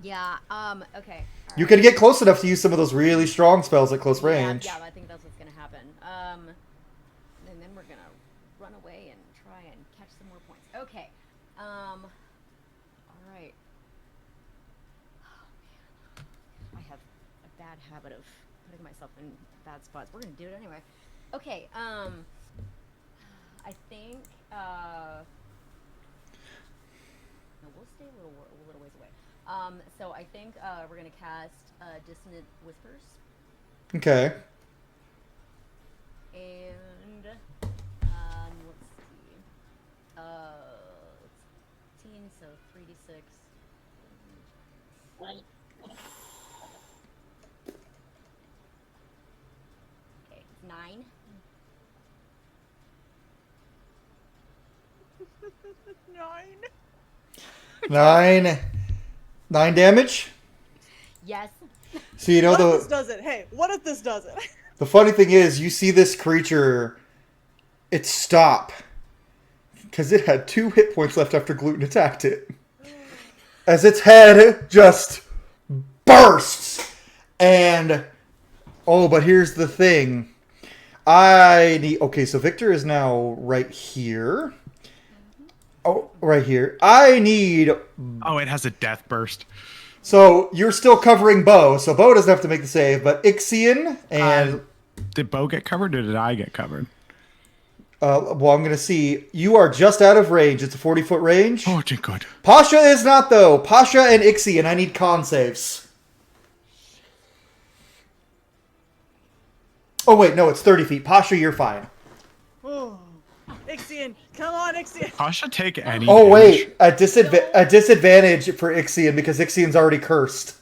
Yeah. Okay. All You right. can get close enough to use some of those really strong spells at close range. Yeah, I think that's what's gonna happen. And then we're gonna run away and try and catch some more points. Okay. All right. Oh man, I have a bad habit of putting myself in bad spots. We're gonna do it anyway. Okay. I think. No, we'll stay a little ways away. So I think we're gonna cast Dissonant Whispers. Okay. And let's see. 15, so 3d6. Okay, 9. Nine. 9 damage. Yes. So you know What if the this doesn't? Hey, what if this doesn't? the funny thing is, you see this creature, it stop because it had 2 hit points left after Gluten attacked it. As its head just bursts, and but here's the thing. Okay, so Victor is now right here. Oh, right here. I need. Oh, it has a death burst. So you're still covering Bo, so Bo doesn't have to make the save, but Ixion and. Did Bo get covered or did I get covered? Well, I'm going to see. You are just out of range. It's a 40-foot range. Oh, dear God. Pasha is not, though. Pasha and Ixion, I need con saves. Oh, wait, no, it's 30 feet. Pasha, you're fine. Oh, Ixion, come on, Ixion. Pasha take any Oh, damage? wait. A disadvantage for Ixion because Ixion's already cursed.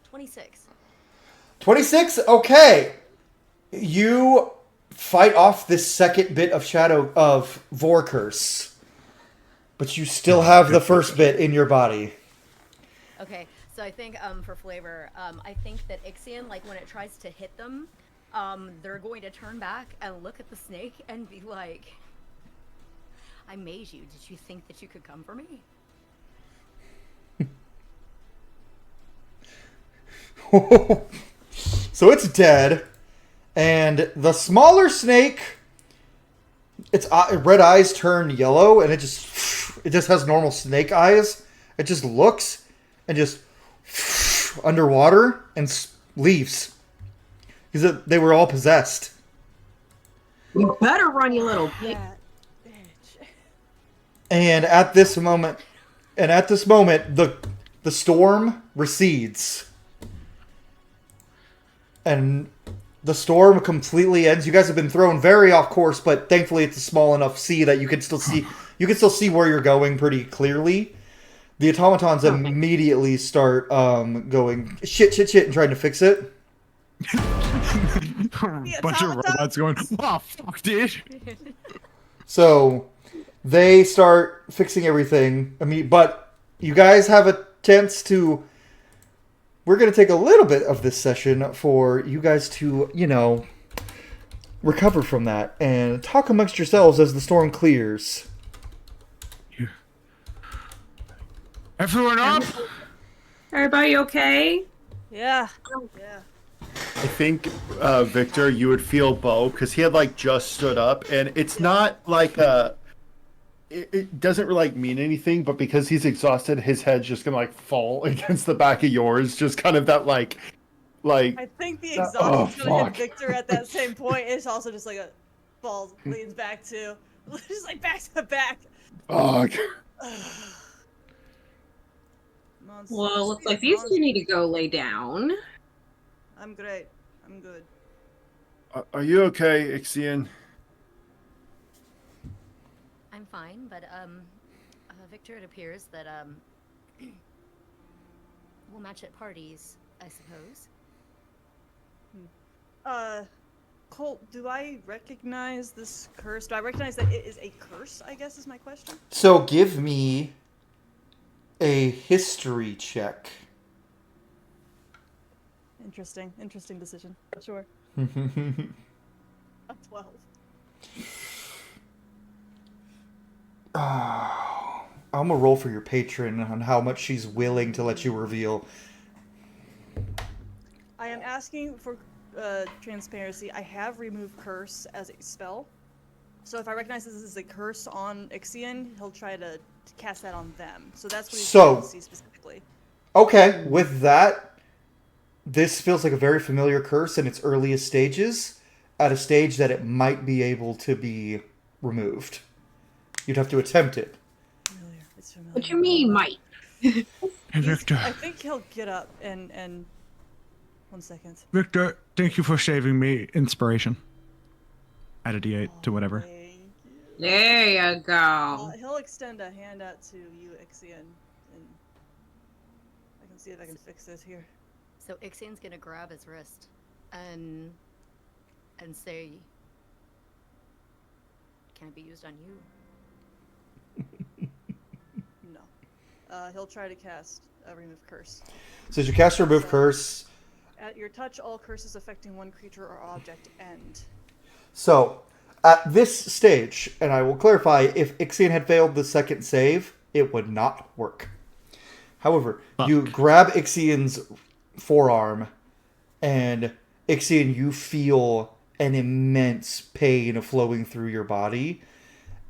26. 26? Okay. You fight off this second bit of shadow of Vor curse. But you still have the first bit in your body. Okay, so I think for flavor, I think that Ixion, like when it tries to hit them, they're going to turn back and look at the snake and be like, I made you. Did you think that you could come for me? So it's dead. And the smaller snake, its red eyes turn yellow, and it just has normal snake eyes. It just looks and just underwater and leaves because they were all possessed. You better run, you little bitch. That bitch. And at this moment, the storm recedes, and the storm completely ends. You guys have been thrown very off course, but thankfully it's a small enough sea that you can still see. You can still see where you're going pretty clearly. The automatons immediately start going shit, and trying to fix it. Bunch of robots going, oh, fuck, dude. So they start fixing everything. But you guys have a chance to. We're going to take a little bit of this session for you guys to, recover from that and talk amongst yourselves as the storm clears. Everyone up? Everybody okay? Yeah. Yeah. I think, Victor, you would feel Bo because he had just stood up, and it's not like it doesn't really mean anything, but because he's exhausted, his head's just gonna fall against the back of yours, just kind of that like. I think the exhaustion's gonna hit Victor at that same point. It's also just falls, leans back too, just back to back. Fuck. Well, looks like these two need to go lay down. I'm great. I'm good. Are you okay, Ixion? I'm fine, but Victor, it appears that we'll match at parties, I suppose. Colt, do I recognize this curse? Do I recognize that it is a curse, I guess is my question? So give me a history check. Interesting decision. Sure. A 12. I'm gonna roll for your patron on how much she's willing to let you reveal. I am asking for transparency. I have removed curse as a spell. So if I recognize this as a curse on Ixion, he'll try to cast that on them. So that's what he's So- trying to see specifically. Okay, with that, this feels like a very familiar curse in its earliest stages, at a stage that it might be able to be removed. You'd have to attempt it. Familiar. It's familiar. What you mean, Mike? Hey, He's- Victor. I think he'll get up and 1 second. Victor, thank you for saving me. Inspiration. Add a D8 to whatever. Thank you. There you go. He'll extend a hand out to you, Ixion, and I can see if I can fix this here. So Ixion's gonna grab his wrist and say, "Can it be used on you?" No. He'll try to cast a remove curse. So as you cast Remove Curse, At your touch, all curses affecting one creature or object end. so at this stage, and I will clarify, if Ixion had failed the second save, it would not work. However, you grab Ixion's forearm, and Ixion, you feel an immense pain flowing through your body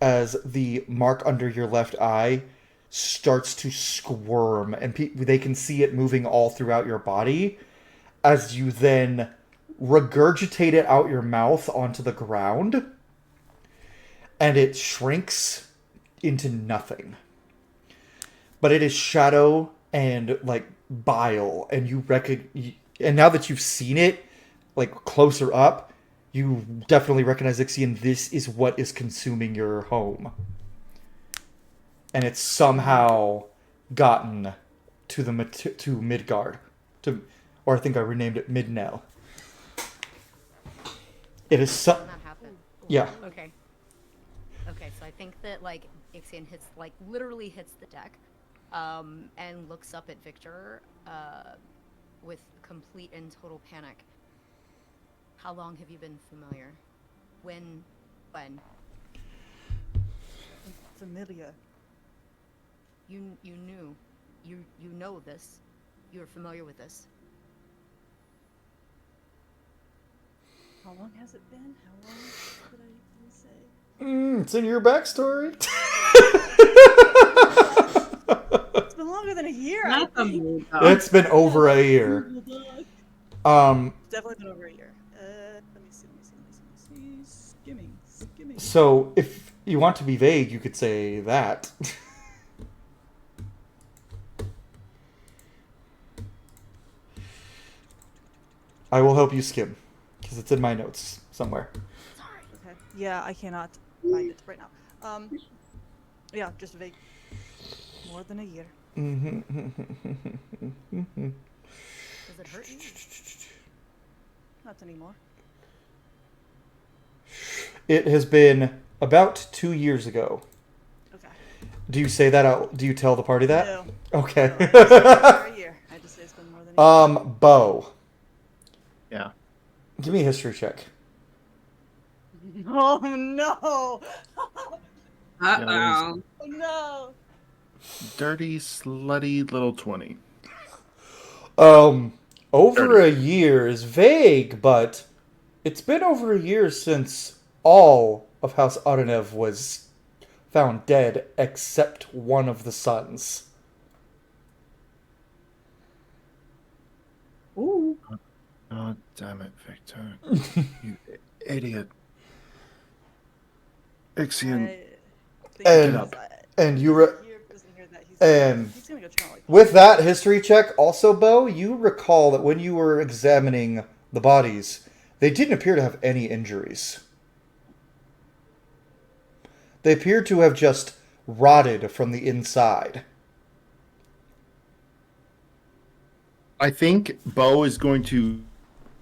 as the mark under your left eye starts to squirm, and they can see it moving all throughout your body as you then regurgitate it out your mouth onto the ground, and it shrinks into nothing. But it is shadow and like bile, and and now that you've seen it like closer up, you definitely recognize Ixion. This is what is consuming your home, and it's somehow gotten to to Midgard, or I think I renamed it Midnell. It is When that happened. Yeah. Okay. Okay, so I think that like Ixion literally hits the deck, and looks up at Victor, with complete and total panic. How long have you been familiar? When? Familiar. You knew. You know this. You're familiar with this. How long has it been? How long did I even say? It's in your backstory. It's been longer than a year. Not I the think. mood, though. It's been over a year. Definitely been over a year. Let me see. Skimming. So if you want to be vague, you could say that. I will help you skim, because it's in my notes somewhere. Okay. Yeah, I cannot find it right now. Yeah, just vague. More than a year. Does it hurt you? Not anymore. It has been about 2 years ago. Okay. Do you say that out? Do you tell the party that? No. Okay. No, I just say it's been over a year. I just say it's been more than a year. Bo, Yeah. give me a history check. Oh no! Uh-oh. Oh no! Dirty, slutty little 20. Over a year is vague, but it's been over a year since all of House Adonev was found dead except one of the sons. Ooh. Oh, damn it, Victor. You idiot. Ixion. And- He's gonna go try to, like, With that history check, also, Bo, you recall that when you were examining the bodies, they didn't appear to have any injuries. They appeared to have just rotted from the inside. I think Bo is going to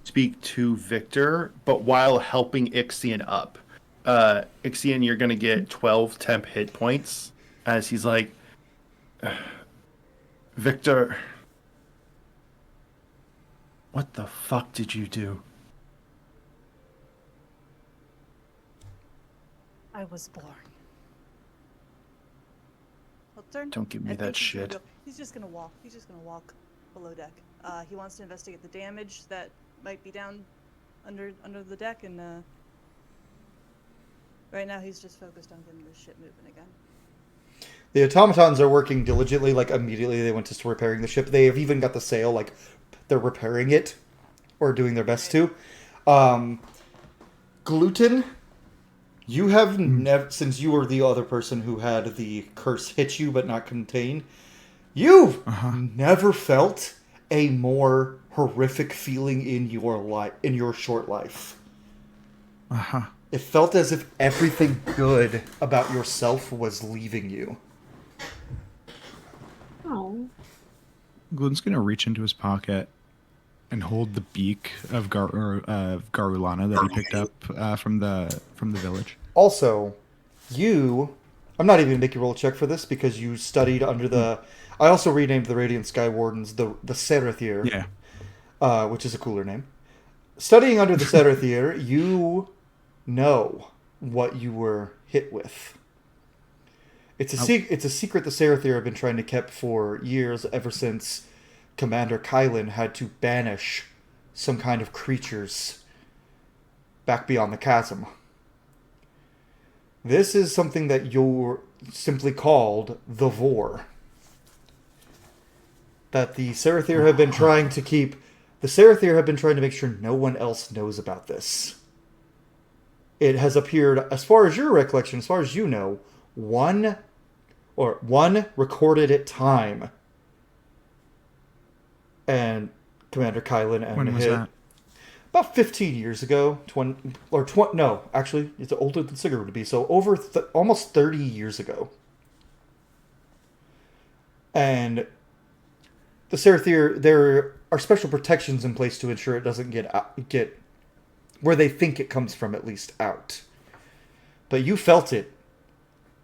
speak to Victor, but while helping Ixion up. Ixion, you're going to get 12 temp hit points as he's like, Victor, what the fuck did you do? I was born. turn. Don't give me I that think he's gonna shit. go- He's just gonna walk. He's just gonna walk below deck. He wants to investigate the damage that might be down under the deck, and right now he's just focused on getting this shit moving again. The automatons are working diligently. Like immediately, they went to repairing the ship. They have even got the sail. Like they're repairing it, or doing their best to. Gluten, you have never, since you were the other person who had the curse hit you but not contain, you've never felt a more horrific feeling in your life, in your short life. It felt as if everything good about yourself was leaving you. Oh. Gluten's gonna reach into his pocket and hold the beak of Garulana that he picked up from the village. Also, I'm not even going to make you roll a check for this because you studied under the... I also renamed the Radiant Sky Wardens the Serathir. Yeah. Which is a cooler name. Studying under the Serathir, you know what you were hit with. It's a secret the Serathir have been trying to keep for years, ever since Commander Kylan had to banish some kind of creatures back beyond the chasm. This is something that you're simply called the Vor. That the Serathir have been trying to keep... The Serathir have been trying to make sure no one else knows about this. It has appeared, as far as your recollection, as far as you know, one recorded at time. And Commander Kylan and When was that? About 15 years ago. No, actually, it's older than Sigurd would be. So almost 30 years ago. And the Serathir, there are special protections in place to ensure it doesn't get where they think it comes from, at least out. But you felt it,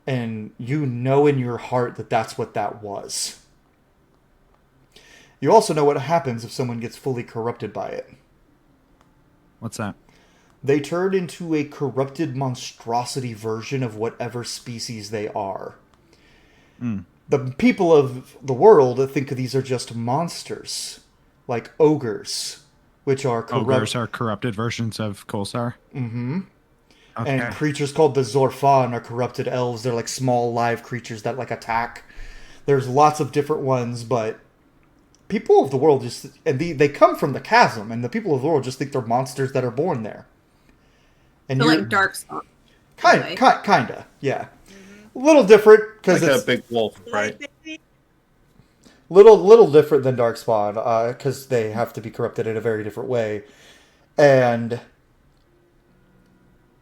and you know in your heart that that's what that was. You also know what happens if someone gets fully corrupted by it. What's that? They turn into a corrupted monstrosity version of whatever species they are. The people of the world think these are just monsters, like ogres, which are Ogres are corrupted versions of Kolsar. Mm-hmm. Okay. And creatures called the Zorfan are corrupted elves. They're like small live creatures that like attack. There's lots of different ones, but people of the world just... And they come from the chasm, and the people of the world just think they're monsters that are born there. And So like Darkspawn. Kinda, yeah. A little different, because Like it's... a big wolf, right? Little different than Darkspawn, because they have to be corrupted in a very different way. And...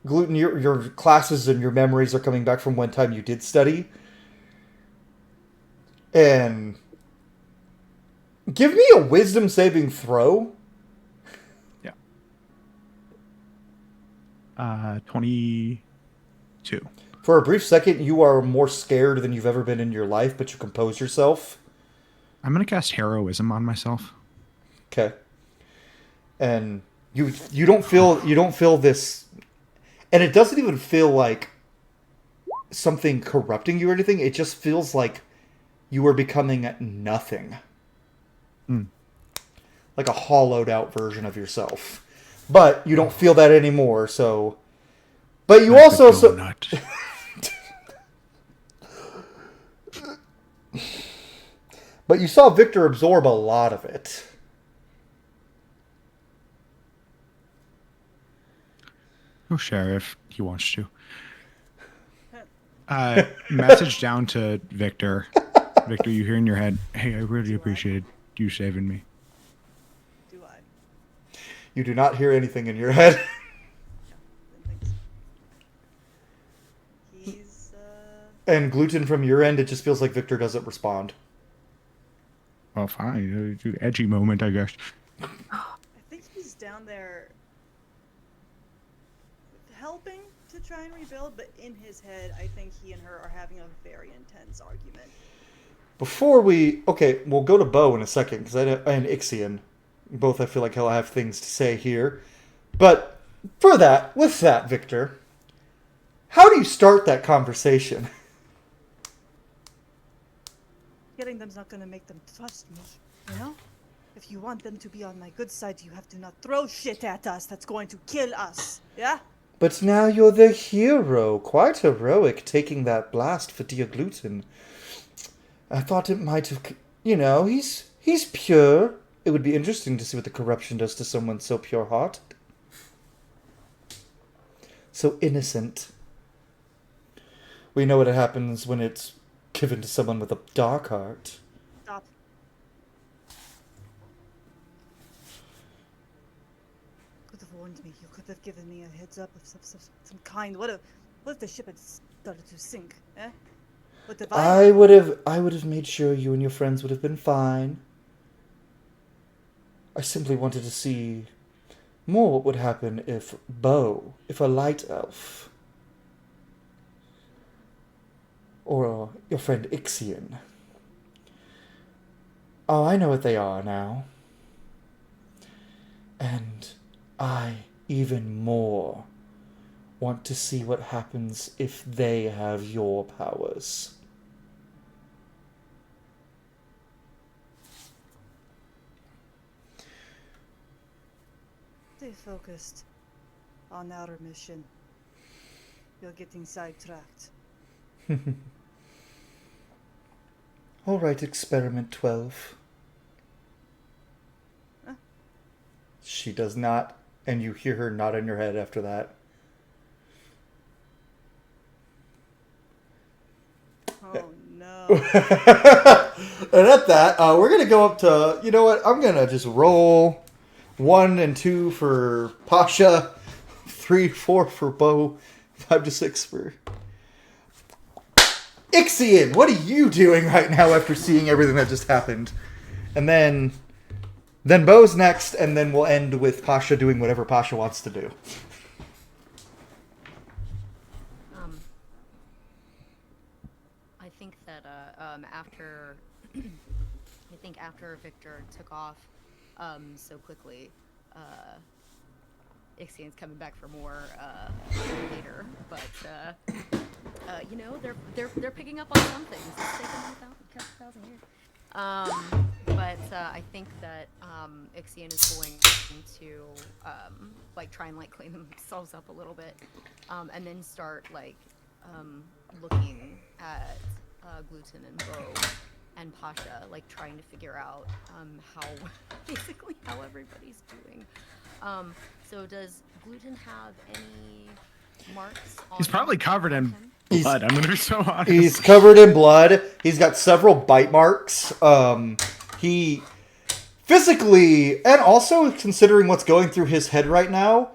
Gluten, your classes and your memories are coming back from one time you did study. And... Give me a wisdom saving throw. Yeah. 22. For a brief second, you are more scared than you've ever been in your life, but you compose yourself. I'm gonna cast heroism on myself. Okay. And you don't feel this, and it doesn't even feel like something corrupting you or anything. It just feels like you are becoming nothing. Like a hollowed out version of yourself. But you don't feel that anymore, so... But you Like also... a donut. But you saw Victor absorb a lot of it. Oh, share if he wants to. Message down to Victor. Victor, you hear in your head, hey, I really appreciated you saving me. Do I? You do not hear anything in your head. Didn't think so. He's, And Gluten, from your end, it just feels like Victor doesn't respond. Well, fine. Edgy moment, I guess. I think he's down there helping to try and rebuild, but in his head, I think he and her are having a very intense argument. Before we... Okay, we'll go to Bo in a second, because and Ixion. Both, I feel like he'll have things to say here. But with that, Victor, how do you start that conversation? getting them's not gonna make them trust me, you know? If you want them to be on my good side, you have to not throw shit at us that's going to kill us, yeah? But now you're the hero. Quite heroic, taking that blast for dear Gluten. I thought it might have... he's pure. It would be interesting to see what the corruption does to someone so pure-hearted. So innocent. We know what happens when it's given to someone with a dark heart. Stop. Could have warned me. You could have given me a heads up of some kind. What if the ship had started to sink, eh? What if I would have made sure you and your friends would have been fine. I simply wanted to see more what would happen if if a light elf, or your friend Ixion. Oh, I know what they are now. And I, even more, want to see what happens if they have your powers. Stay focused on our mission. You're getting sidetracked. All right, Experiment 12. Huh? She does not, and you hear her nod in your head after that. Oh no. And at that, we're going to go up to, you know what, I'm going to just roll 1 and 2 for Pasha, 3, 4 for Bo, 5 to 6 for... Ixion, what are you doing right now after seeing everything that just happened? And then Bo's next, and then we'll end with Pasha doing whatever Pasha wants to do. I think that after Victor took off so quickly, Ixion's coming back for more later, but they're picking up on some things. It's taken them a thousand years. But I think that Ixion is going to try and clean themselves up a little bit, and then start looking at Gluten and Bo and Pasha, trying to figure out how everybody's doing. So does Gluten have any marks on He's probably covered in him? blood. I'm gonna be so honest. He's covered in blood. He's got several bite marks. He physically, and also considering what's going through his head right now,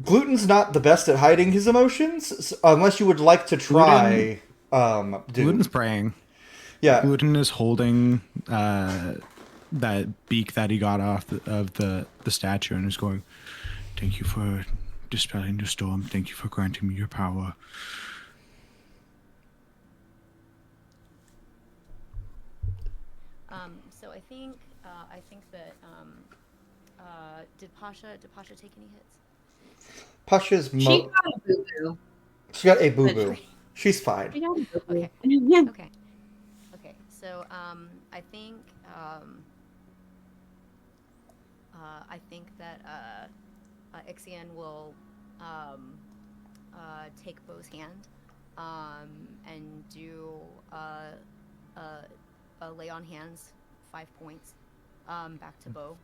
Gluten's not the best at hiding his emotions, unless you would like to try. Gluten's praying. Yeah. Gluten is holding that beak that he got off of the statue and is going, "Thank you for dispelling the storm. Thank you for granting me your power." So I think that did Pasha take any hits? Pasha's She got a boo-boo. She got a boo-boo. She's fine. She got a boo-boo. Okay. Yeah. Okay. So I think that Ixion will take Bo's hand and do lay on hands, 5 points back to Bo.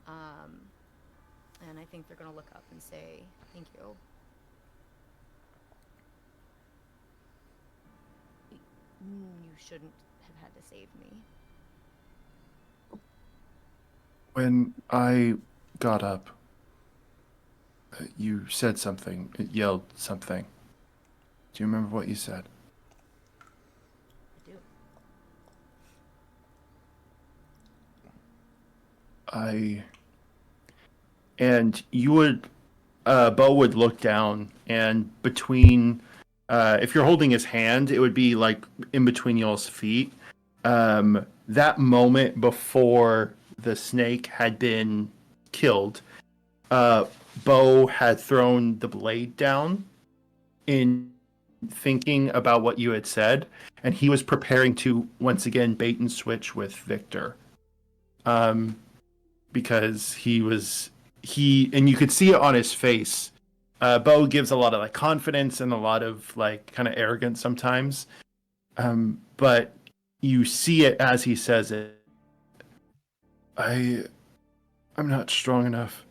And I think they're gonna look up and say thank you. You shouldn't have had to save me. When I got up, you said something. It yelled something. Do you remember what you said? I do. And you would, Bo would look down, and between, if you're holding his hand, it would be in between y'all's feet. That moment before the snake had been killed, Bo had thrown the blade down in thinking about what you had said, and he was preparing to once again bait and switch with Victor. Because and you could see it on his face. Bo gives a lot of like confidence and a lot of like kind of arrogance sometimes. But you see it as he says it. I'm not strong enough.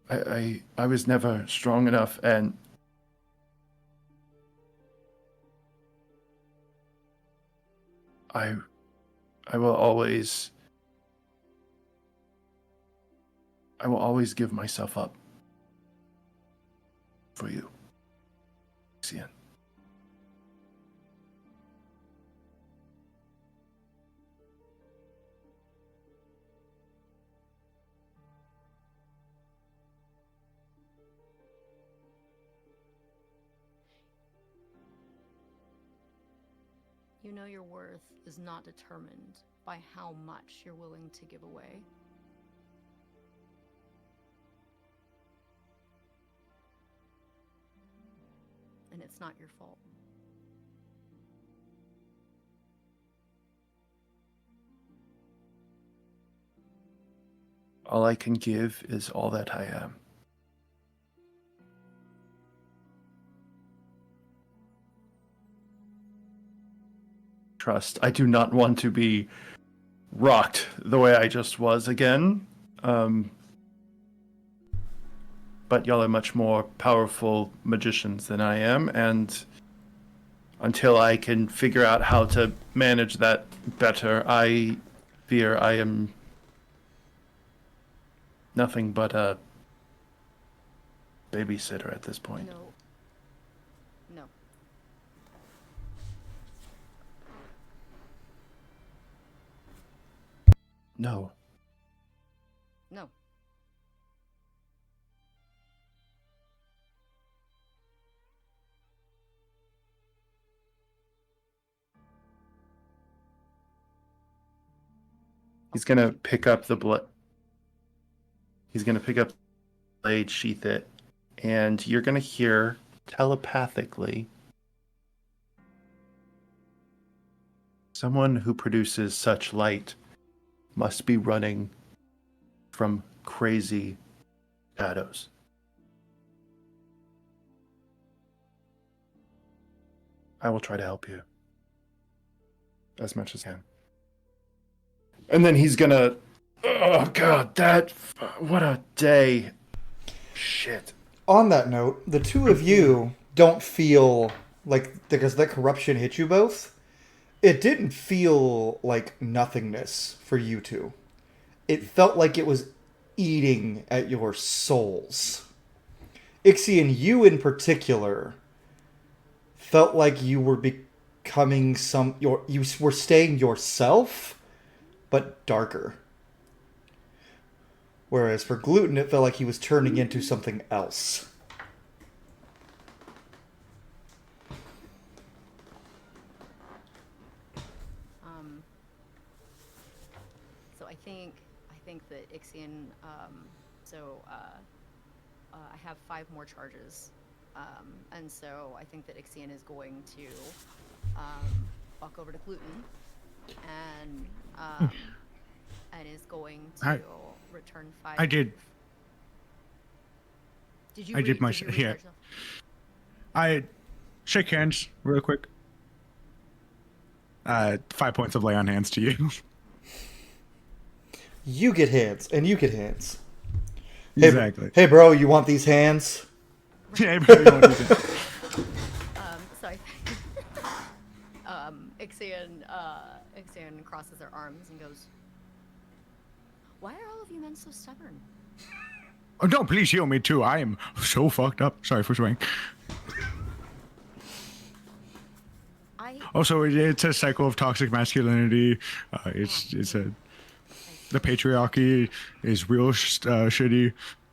I was never strong enough, and I will always give myself up for you, Xian. You know your worth is not determined by how much you're willing to give away. And it's not your fault. All I can give is all that I am. Trust. I do not want to be rocked the way I just was again. But y'all are much more powerful magicians than I am, and until I can figure out how to manage that better, I fear I am nothing but a babysitter at this point. No. No. No. No. He's gonna pick up the blood. He's gonna pick up the blade, sheath it, and you're gonna hear telepathically someone who produces such light must be running from crazy shadows. I will try to help you as much as I can. And then he's gonna... Oh, God, what a day. Shit. On that note, the two of you don't feel like, because that corruption hit you both, it didn't feel like nothingness for you two. It felt like it was eating at your souls. Ixion, you in particular, felt like you were becoming you were staying yourself, but darker. Whereas for Gluten, it felt like he was turning into something else. So I think that Ixion, I have 5 more charges. And so I think that Ixion is going to walk over to Gluten and is going to return 5. I did. Did you? I did my yeah. I shake hands real quick. 5 points of lay on hands to you. You get hands, and you get hands. Exactly. Hey, bro, you want these hands? Yeah, bro, you want these hands. Sorry. Ixion crosses their arms and goes, "Why are all of you men so stubborn?" Oh, no, please heal me too. I am so fucked up. Sorry for swearing. Also, it's a cycle of toxic masculinity. The patriarchy is real shitty.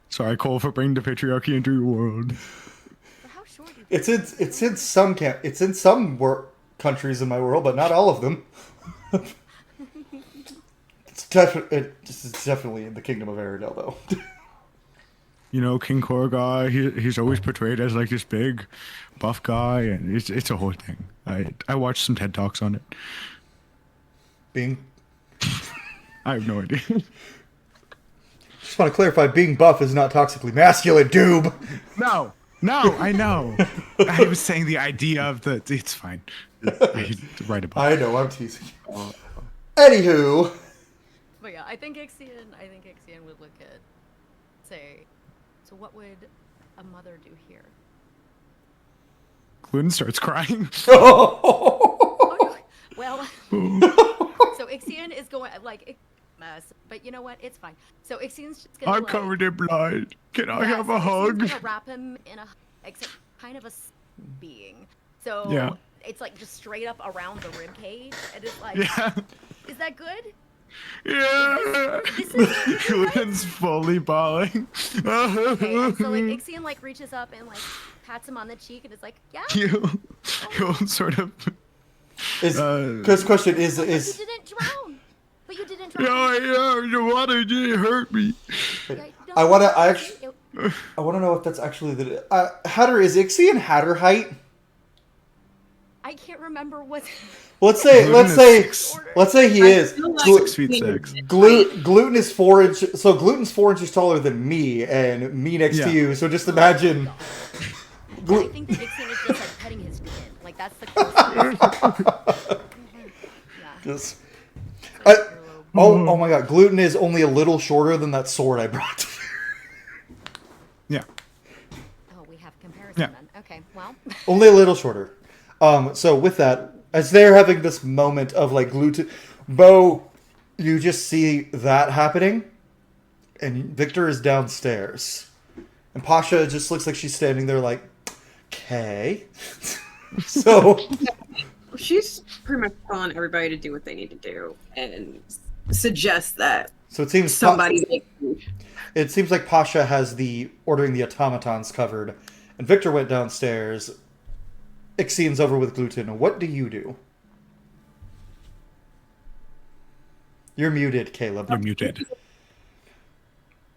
Sorry, Cole, for bringing the patriarchy into your world. How short do you It's in some countries in my world, but not all of them. It's definitely in the Kingdom of Aerodel, though. King Korga, he's always portrayed as like this big, buff guy, and it's a whole thing. I watched some TED Talks on it. Being I have no idea. Just want to clarify, being buff is not toxically masculine, doob. No, I know. I was saying the idea of the. It's fine. I write about. I know, I'm teasing. Anywho. But yeah, I think Ixion would look at, say, so what would a mother do here? Gluten starts crying. Oh, well, so Ixion is going like mess, but you know what? It's fine. So Ixion's just gonna. I'm covered in blood. Can I have a Ixion's hug? gonna wrap him in a, except kind of a being. So Yeah. it's like just straight up around the rib cage, and it's like, Yeah. is that good? Yeah. This is Gluten's fully bawling. Okay, and so like Ixion like reaches up and like pats him on the cheek, and it's like, yeah. You'll sort of. Chris' question is But you didn't drown. But you didn't drown. Yeah, the water didn't hurt me. I want to know if that's actually the Hatter. Is Ixion Hatter height? I can't remember what. Let's say he is. feel like 6'6". Gluten is 4 inches. So Gluten's 4 inches taller than me, and me next to you. So just imagine. I think that Ixion is just like petting his chin. Like that's the closest. Yeah. Just. Oh my god! Gluten is only a little shorter than that sword I brought. Yeah. Oh, we have comparison Yeah. then. Okay, well. Only a little shorter. So with that, as they're having this moment of like gluten, Bo, you just see that happening, and Victor is downstairs, and Pasha just looks like she's standing there like, okay. So She's pretty much telling everybody to do what they need to do and suggests that so it seems somebody make food. It seems like Pasha has the ordering the automatons covered, and Victor went downstairs. Ixion's over with Gluten. What do you do? You're muted, Caleb. You're muted.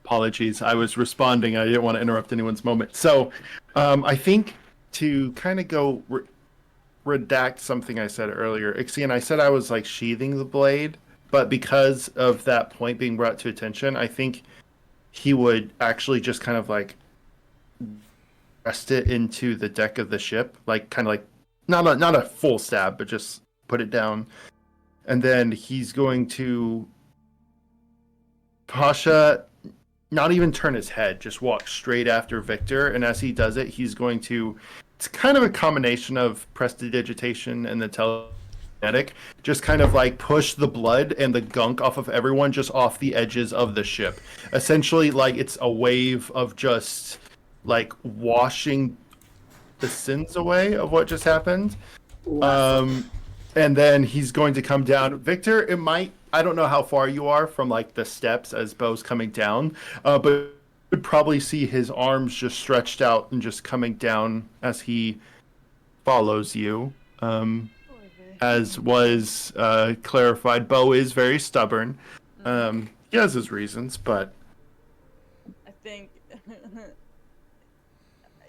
Apologies, I was responding. I didn't want to interrupt anyone's moment. So, I think to kind of go redact something I said earlier, Ixion, I said I was like sheathing the blade, but because of that point being brought to attention, I think he would actually just kind of like rest it into the deck of the ship, like kind of like not a full stab, but just put it down, and then he's going to Pasha not even turn his head, just walk straight after Victor, and as he does it, he's going to. It's kind of a combination of prestidigitation and the telekinetic, just kind of like push the blood and the gunk off of everyone, just off the edges of the ship. Essentially, like it's a wave of just like washing the sins away of what just happened. And then he's going to come down. Victor, I don't know how far you are from like the steps as Bo's coming down, but you would probably see his arms just stretched out and just coming down as he follows you. As was clarified, Bo is very stubborn. He has his reasons, but I think.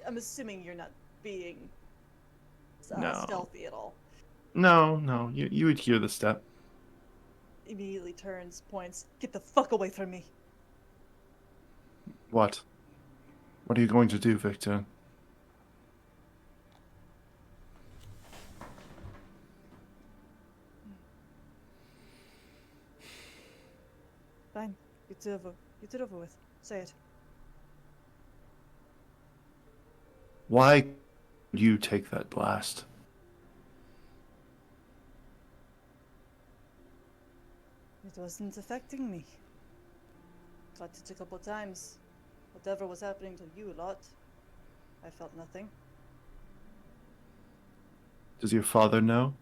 I'm assuming you're not being No. stealthy at all. no, you would hear the step. Immediately turns, points. Get the fuck away from me. What? What are you going to do, Victor? Fine. Get it over. Get it over with. Say it. Why would you take that blast? It wasn't affecting me. Got it a couple times. Whatever was happening to you lot, I felt nothing. Does your father know?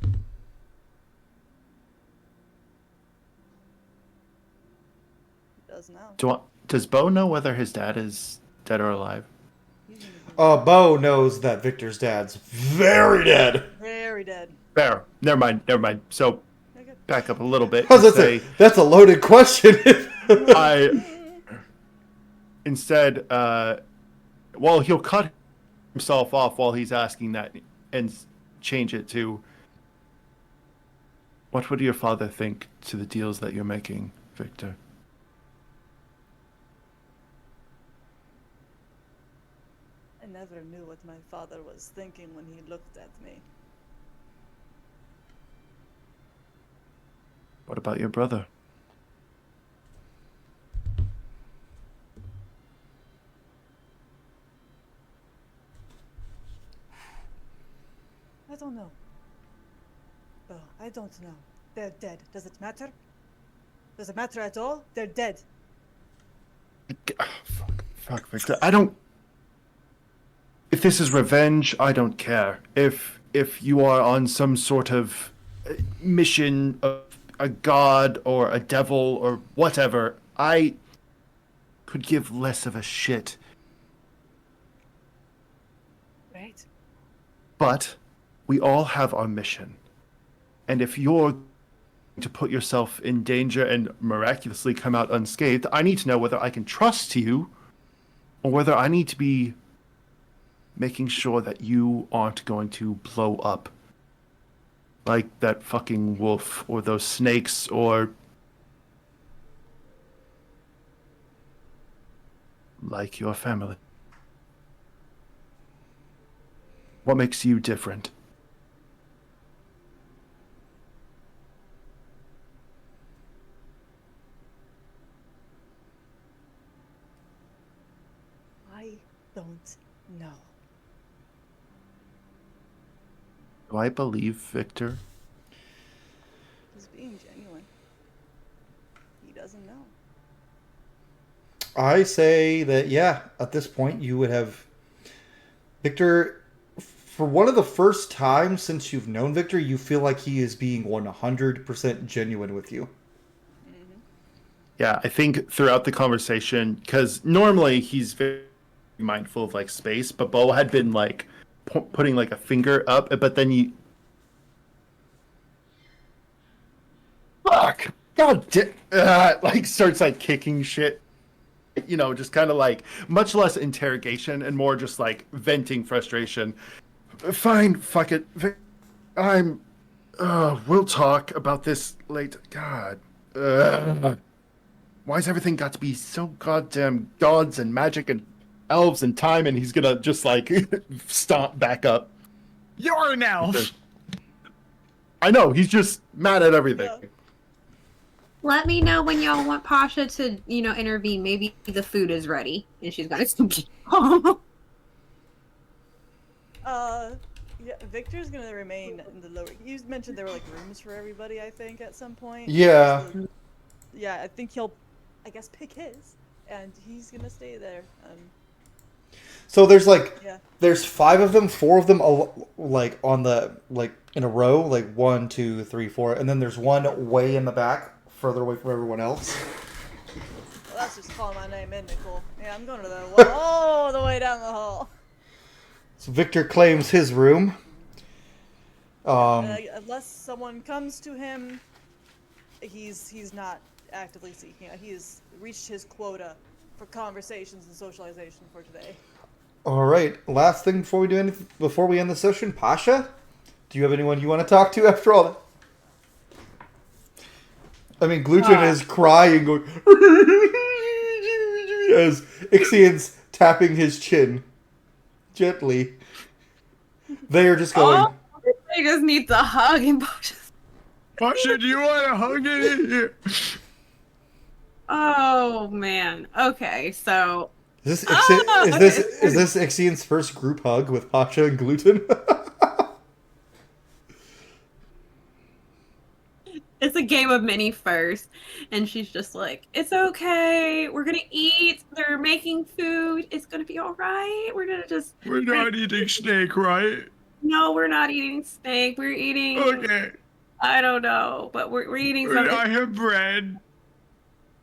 It does now. Does Bo know whether his dad is dead or alive? Bo knows that Victor's dad's very dead. Very dead. Fair. Never mind. So, Okay. back up a little bit. I was to gonna say, that's a loaded question. instead, well, he'll cut himself off while he's asking that and change it to, what would your father think to the deals that you're making, Victor? I never knew what my father was thinking when he looked at me. What about your brother? I don't know. Oh, I don't know. They're dead. Does it matter? Does it matter at all? They're dead. Fuck, Victor. I don't. If this is revenge, I don't care. If you are on some sort of mission of a god or a devil or whatever, I could give less of a shit. Right. But we all have our mission. And if you're going to put yourself in danger and miraculously come out unscathed, I need to know whether I can trust you or whether I need to be making sure that you aren't going to blow up like that fucking wolf or those snakes or like your family. What makes you different? I don't know. Do I believe Victor? He's being genuine. He doesn't know. I say that, yeah, at this point, you would have Victor. For one of the first times since you've known Victor, you feel like he is being 100% genuine with you. Yeah, I think throughout the conversation, because normally he's very mindful of like space, but Bo had been like putting like a finger up, but then you, fuck, like starts like kicking shit, you know, just kind of like much less interrogation and more just like venting frustration. Fine, fuck it, I'm, we'll talk about this later. God, why's everything got to be so goddamn gods and magic and elves and time? And he's gonna just like stomp back up. You're an elf. I know, he's just mad at everything. Yeah. Let me know when y'all want Pasha to, intervene. Maybe the food is ready and she's gonna Yeah, Victor's gonna remain in the lower. You mentioned there were like rooms for everybody, I think, at some point. Yeah. So, yeah, I think he'll, I guess, pick his, and he's gonna stay there. So there's like, Yeah. there's 5 of them, 4 of them, like on the, like in a row, like 1, 2, 3, 4, and then there's one way in the back, further away from everyone else. Well, that's just calling my name in, Nicole. Yeah, I'm going to the one all the way down the hall. So Victor claims his room. Unless someone comes to him, he's not actively seeking. He has reached his quota for conversations and socialization for today. All right. Last thing before we do anything, before we end the session, Pasha, do you have anyone you want to talk to after all that? I mean, Gluten is crying, going as Ixian's tapping his chin gently. They are just going. He just needs a hug and Pasha, do you want a hug in here? Oh man. Okay, so Is this Ixian's first group hug with Pasha and Gluten? it's a game of mini first, and she's just like, "It's okay. We're gonna eat. They're making food. It's gonna be all right. We're not eating snake, right? No, we're not eating snake. We're eating. Okay. I don't know, but we're eating something. I have bread.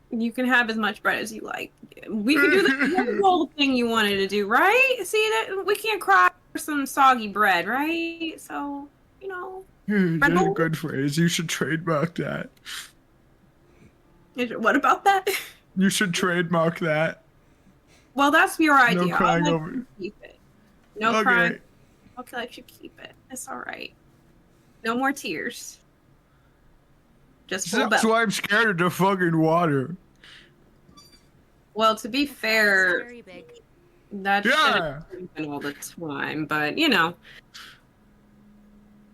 You can have as much bread as you like. We can do the whole thing you wanted to do, right? See that we can't cry for some soggy bread, right? So That's a good phrase. You should trademark that. What about that? You should trademark that. Well, that's your idea. No crying I'll let over. you keep it. No Okay. crying. I'll let you keep it. It's all right. No more tears. Just full That's belly. why I'm scared of the fucking water. Well, to be fair, Very big. that Yeah. shouldn't happen all the time, but you know,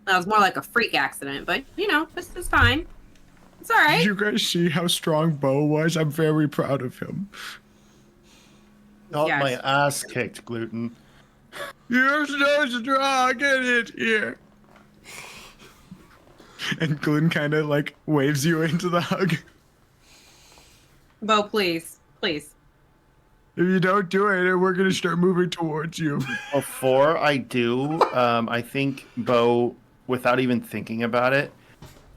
that was more like a freak accident. But you know, this is fine. It's all Did right. you guys see how strong Bo was? I'm very proud of him. Got Yes. my ass kicked, Gluten. You're so strong, get it here. And Gluten kind of like waves you into the hug. Bo, please, please. If you don't do it, we're gonna start moving towards you. Before I do, I think Bo, without even thinking about it,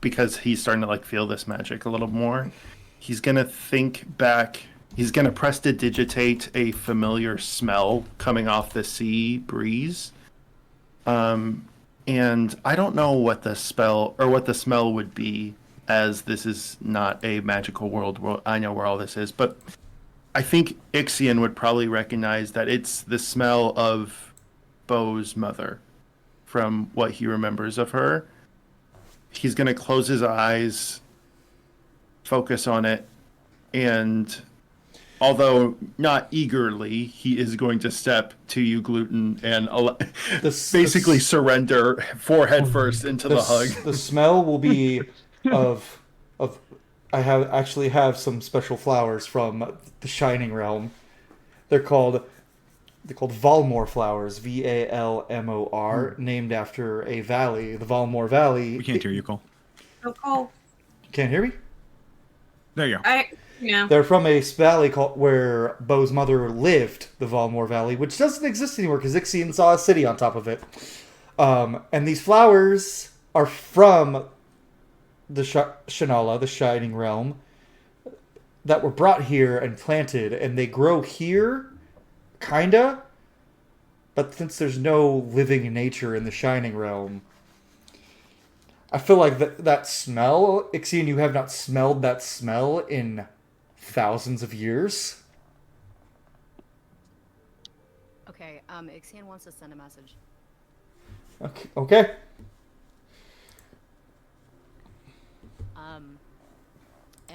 because he's starting to like feel this magic a little more, he's gonna think back. He's gonna prestidigitate a familiar smell coming off the sea breeze. And I don't know what the spell or what the smell would be, as this is not a magical world. I know where all this is, but I think Ixion would probably recognize that it's the smell of Bo's mother from what he remembers of her. He's going to close his eyes, focus on it, and although not eagerly, he is going to step to you, Gluten, and basically surrender forehead first into the hug. The smell will be of I have some special flowers from the Shining Realm. They're called Valmor flowers, Valmor, named after a valley, the Valmor Valley. We can't hear you, Cole. Oh, Cole. Can't hear me? There you go. Yeah. They're from a valley called where Bo's mother lived, the Valmor Valley, which doesn't exist anymore because Ixion saw a city on top of it. And these flowers are from the Shanala, the Shining Realm, that were brought here and planted, and they grow here, kinda. But since there's no living nature in the Shining Realm, I feel like that smell, Ixion, you have not smelled that smell in thousands of years. Okay, Ixion wants to send a message. Okay.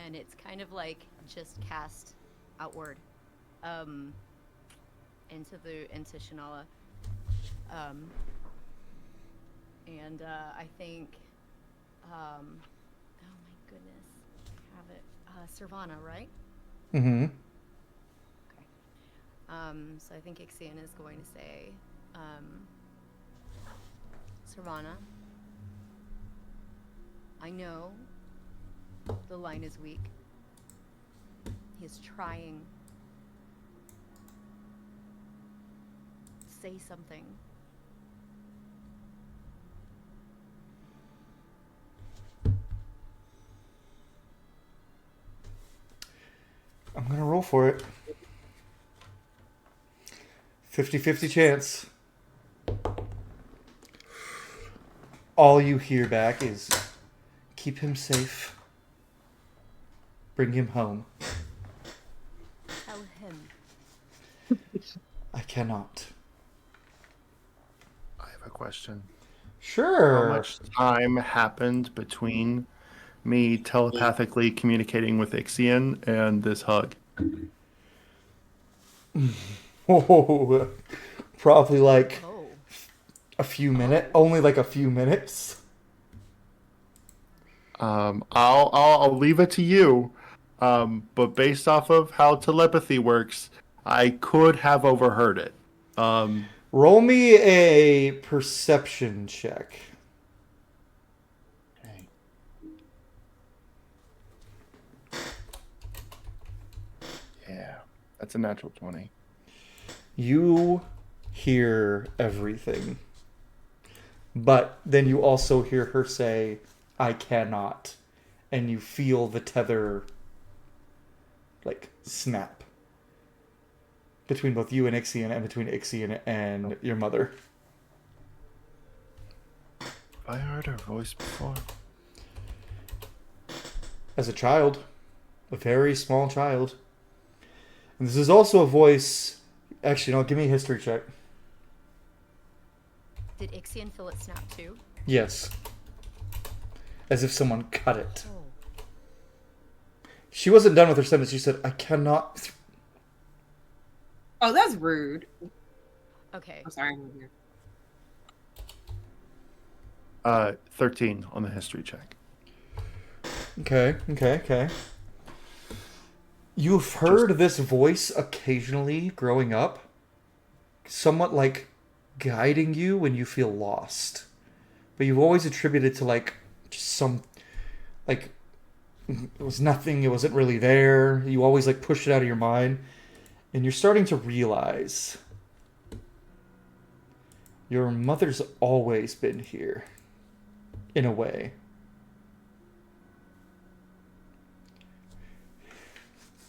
And it's kind of like just cast outward, into Shanala. And I think, oh my goodness, I have it, Servana, right? Mm-hmm. Okay. So I think Ixion is going to say, Servana, I know the line is weak. He is trying. Say something. I'm gonna roll for it. 50-50 chance. All you hear back is, keep him safe. Bring him home. Tell him. I cannot. I have a question. Sure. How much time happened between me telepathically communicating with Ixion and this hug? Oh, probably like Oh. a few minutes. Only like a few minutes. I'll leave it to you. But based off of how telepathy works, I could have overheard it. Roll me a perception check. Okay. Yeah, that's a natural 20. You hear everything. But then you also hear her say, I cannot. And you feel the tether, like, snap. Between both you and Ixion, and between Ixion and your mother. Have I heard her voice before? As a child. A very small child. And this is also a voice. Actually, no, give me a history check. Did Ixion feel it snap too? Yes. As if someone cut it. Oh. She wasn't done with her sentence. She said, I cannot. Oh, that's rude. Okay. I'm sorry. I'm here. 13 on the history check. Okay. You've heard this voice occasionally growing up, somewhat like guiding you when you feel lost. But you've always attributed to like just some, like, it was nothing, it wasn't really there. You always like pushed it out of your mind. And you're starting to realize your mother's always been here, in a way.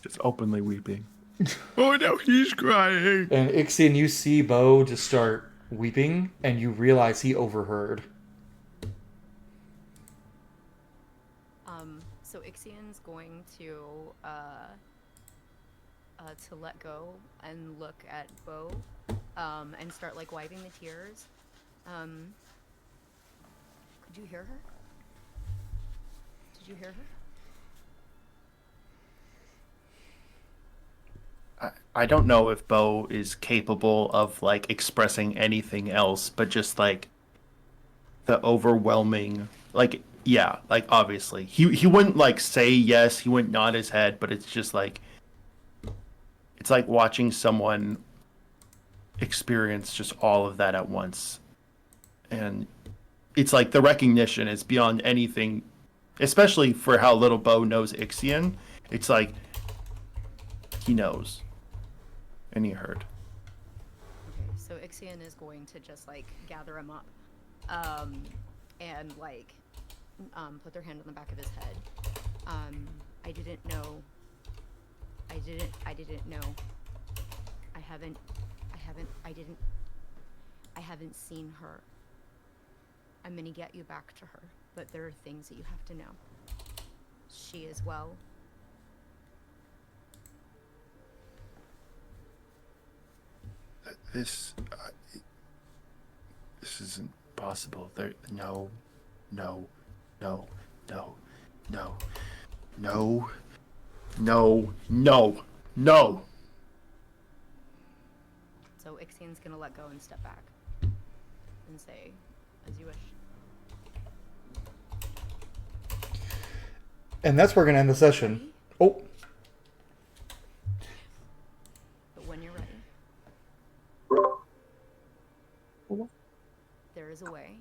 Just openly weeping. Oh no, he's crying. And Ixion, you see Bo just start weeping, and you realize he overheard. So Ixion's going to let go and look at Bo, and start like wiping the tears. Could you hear her? Did you hear her? I don't know if Bo is capable of like expressing anything else, but just like the overwhelming, like, yeah, like obviously he wouldn't like say yes, he wouldn't nod his head, but it's just like, it's like watching someone experience just all of that at once. And it's like the recognition is beyond anything, especially for how little Bo knows Ixion. It's like he knows. And he heard. Okay, so Ixion is going to just like gather him up, and like, put their hand on the back of his head. I didn't know. I didn't know. I haven't seen her. I'm gonna get you back to her, but there are things that you have to know. She is well. This isn't possible. No. So Ixion's gonna let go and step back and say, as you wish. And that's where we're going to end the session. Oh. But when you're ready, there is a way.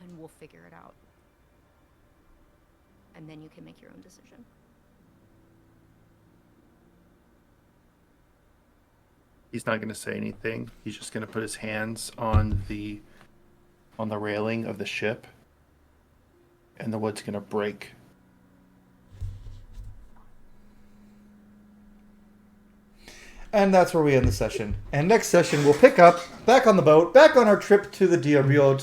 And we'll figure it out. And then you can make your own decision. He's not going to say anything. He's just going to put his hands on the railing of the ship, and the wood's going to break. And that's where we end the session. And next session, we'll pick up, back on the boat, back on our trip to the Diablo.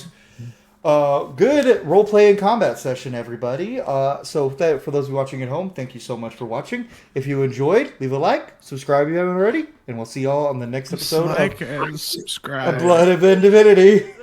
Good role-playing combat session, everybody. So for those of you watching at home, thank you so much for watching. If you enjoyed, leave a like, subscribe if you haven't already, and we'll see y'all on the next episode Like of and subscribe. A Blood of Divinity.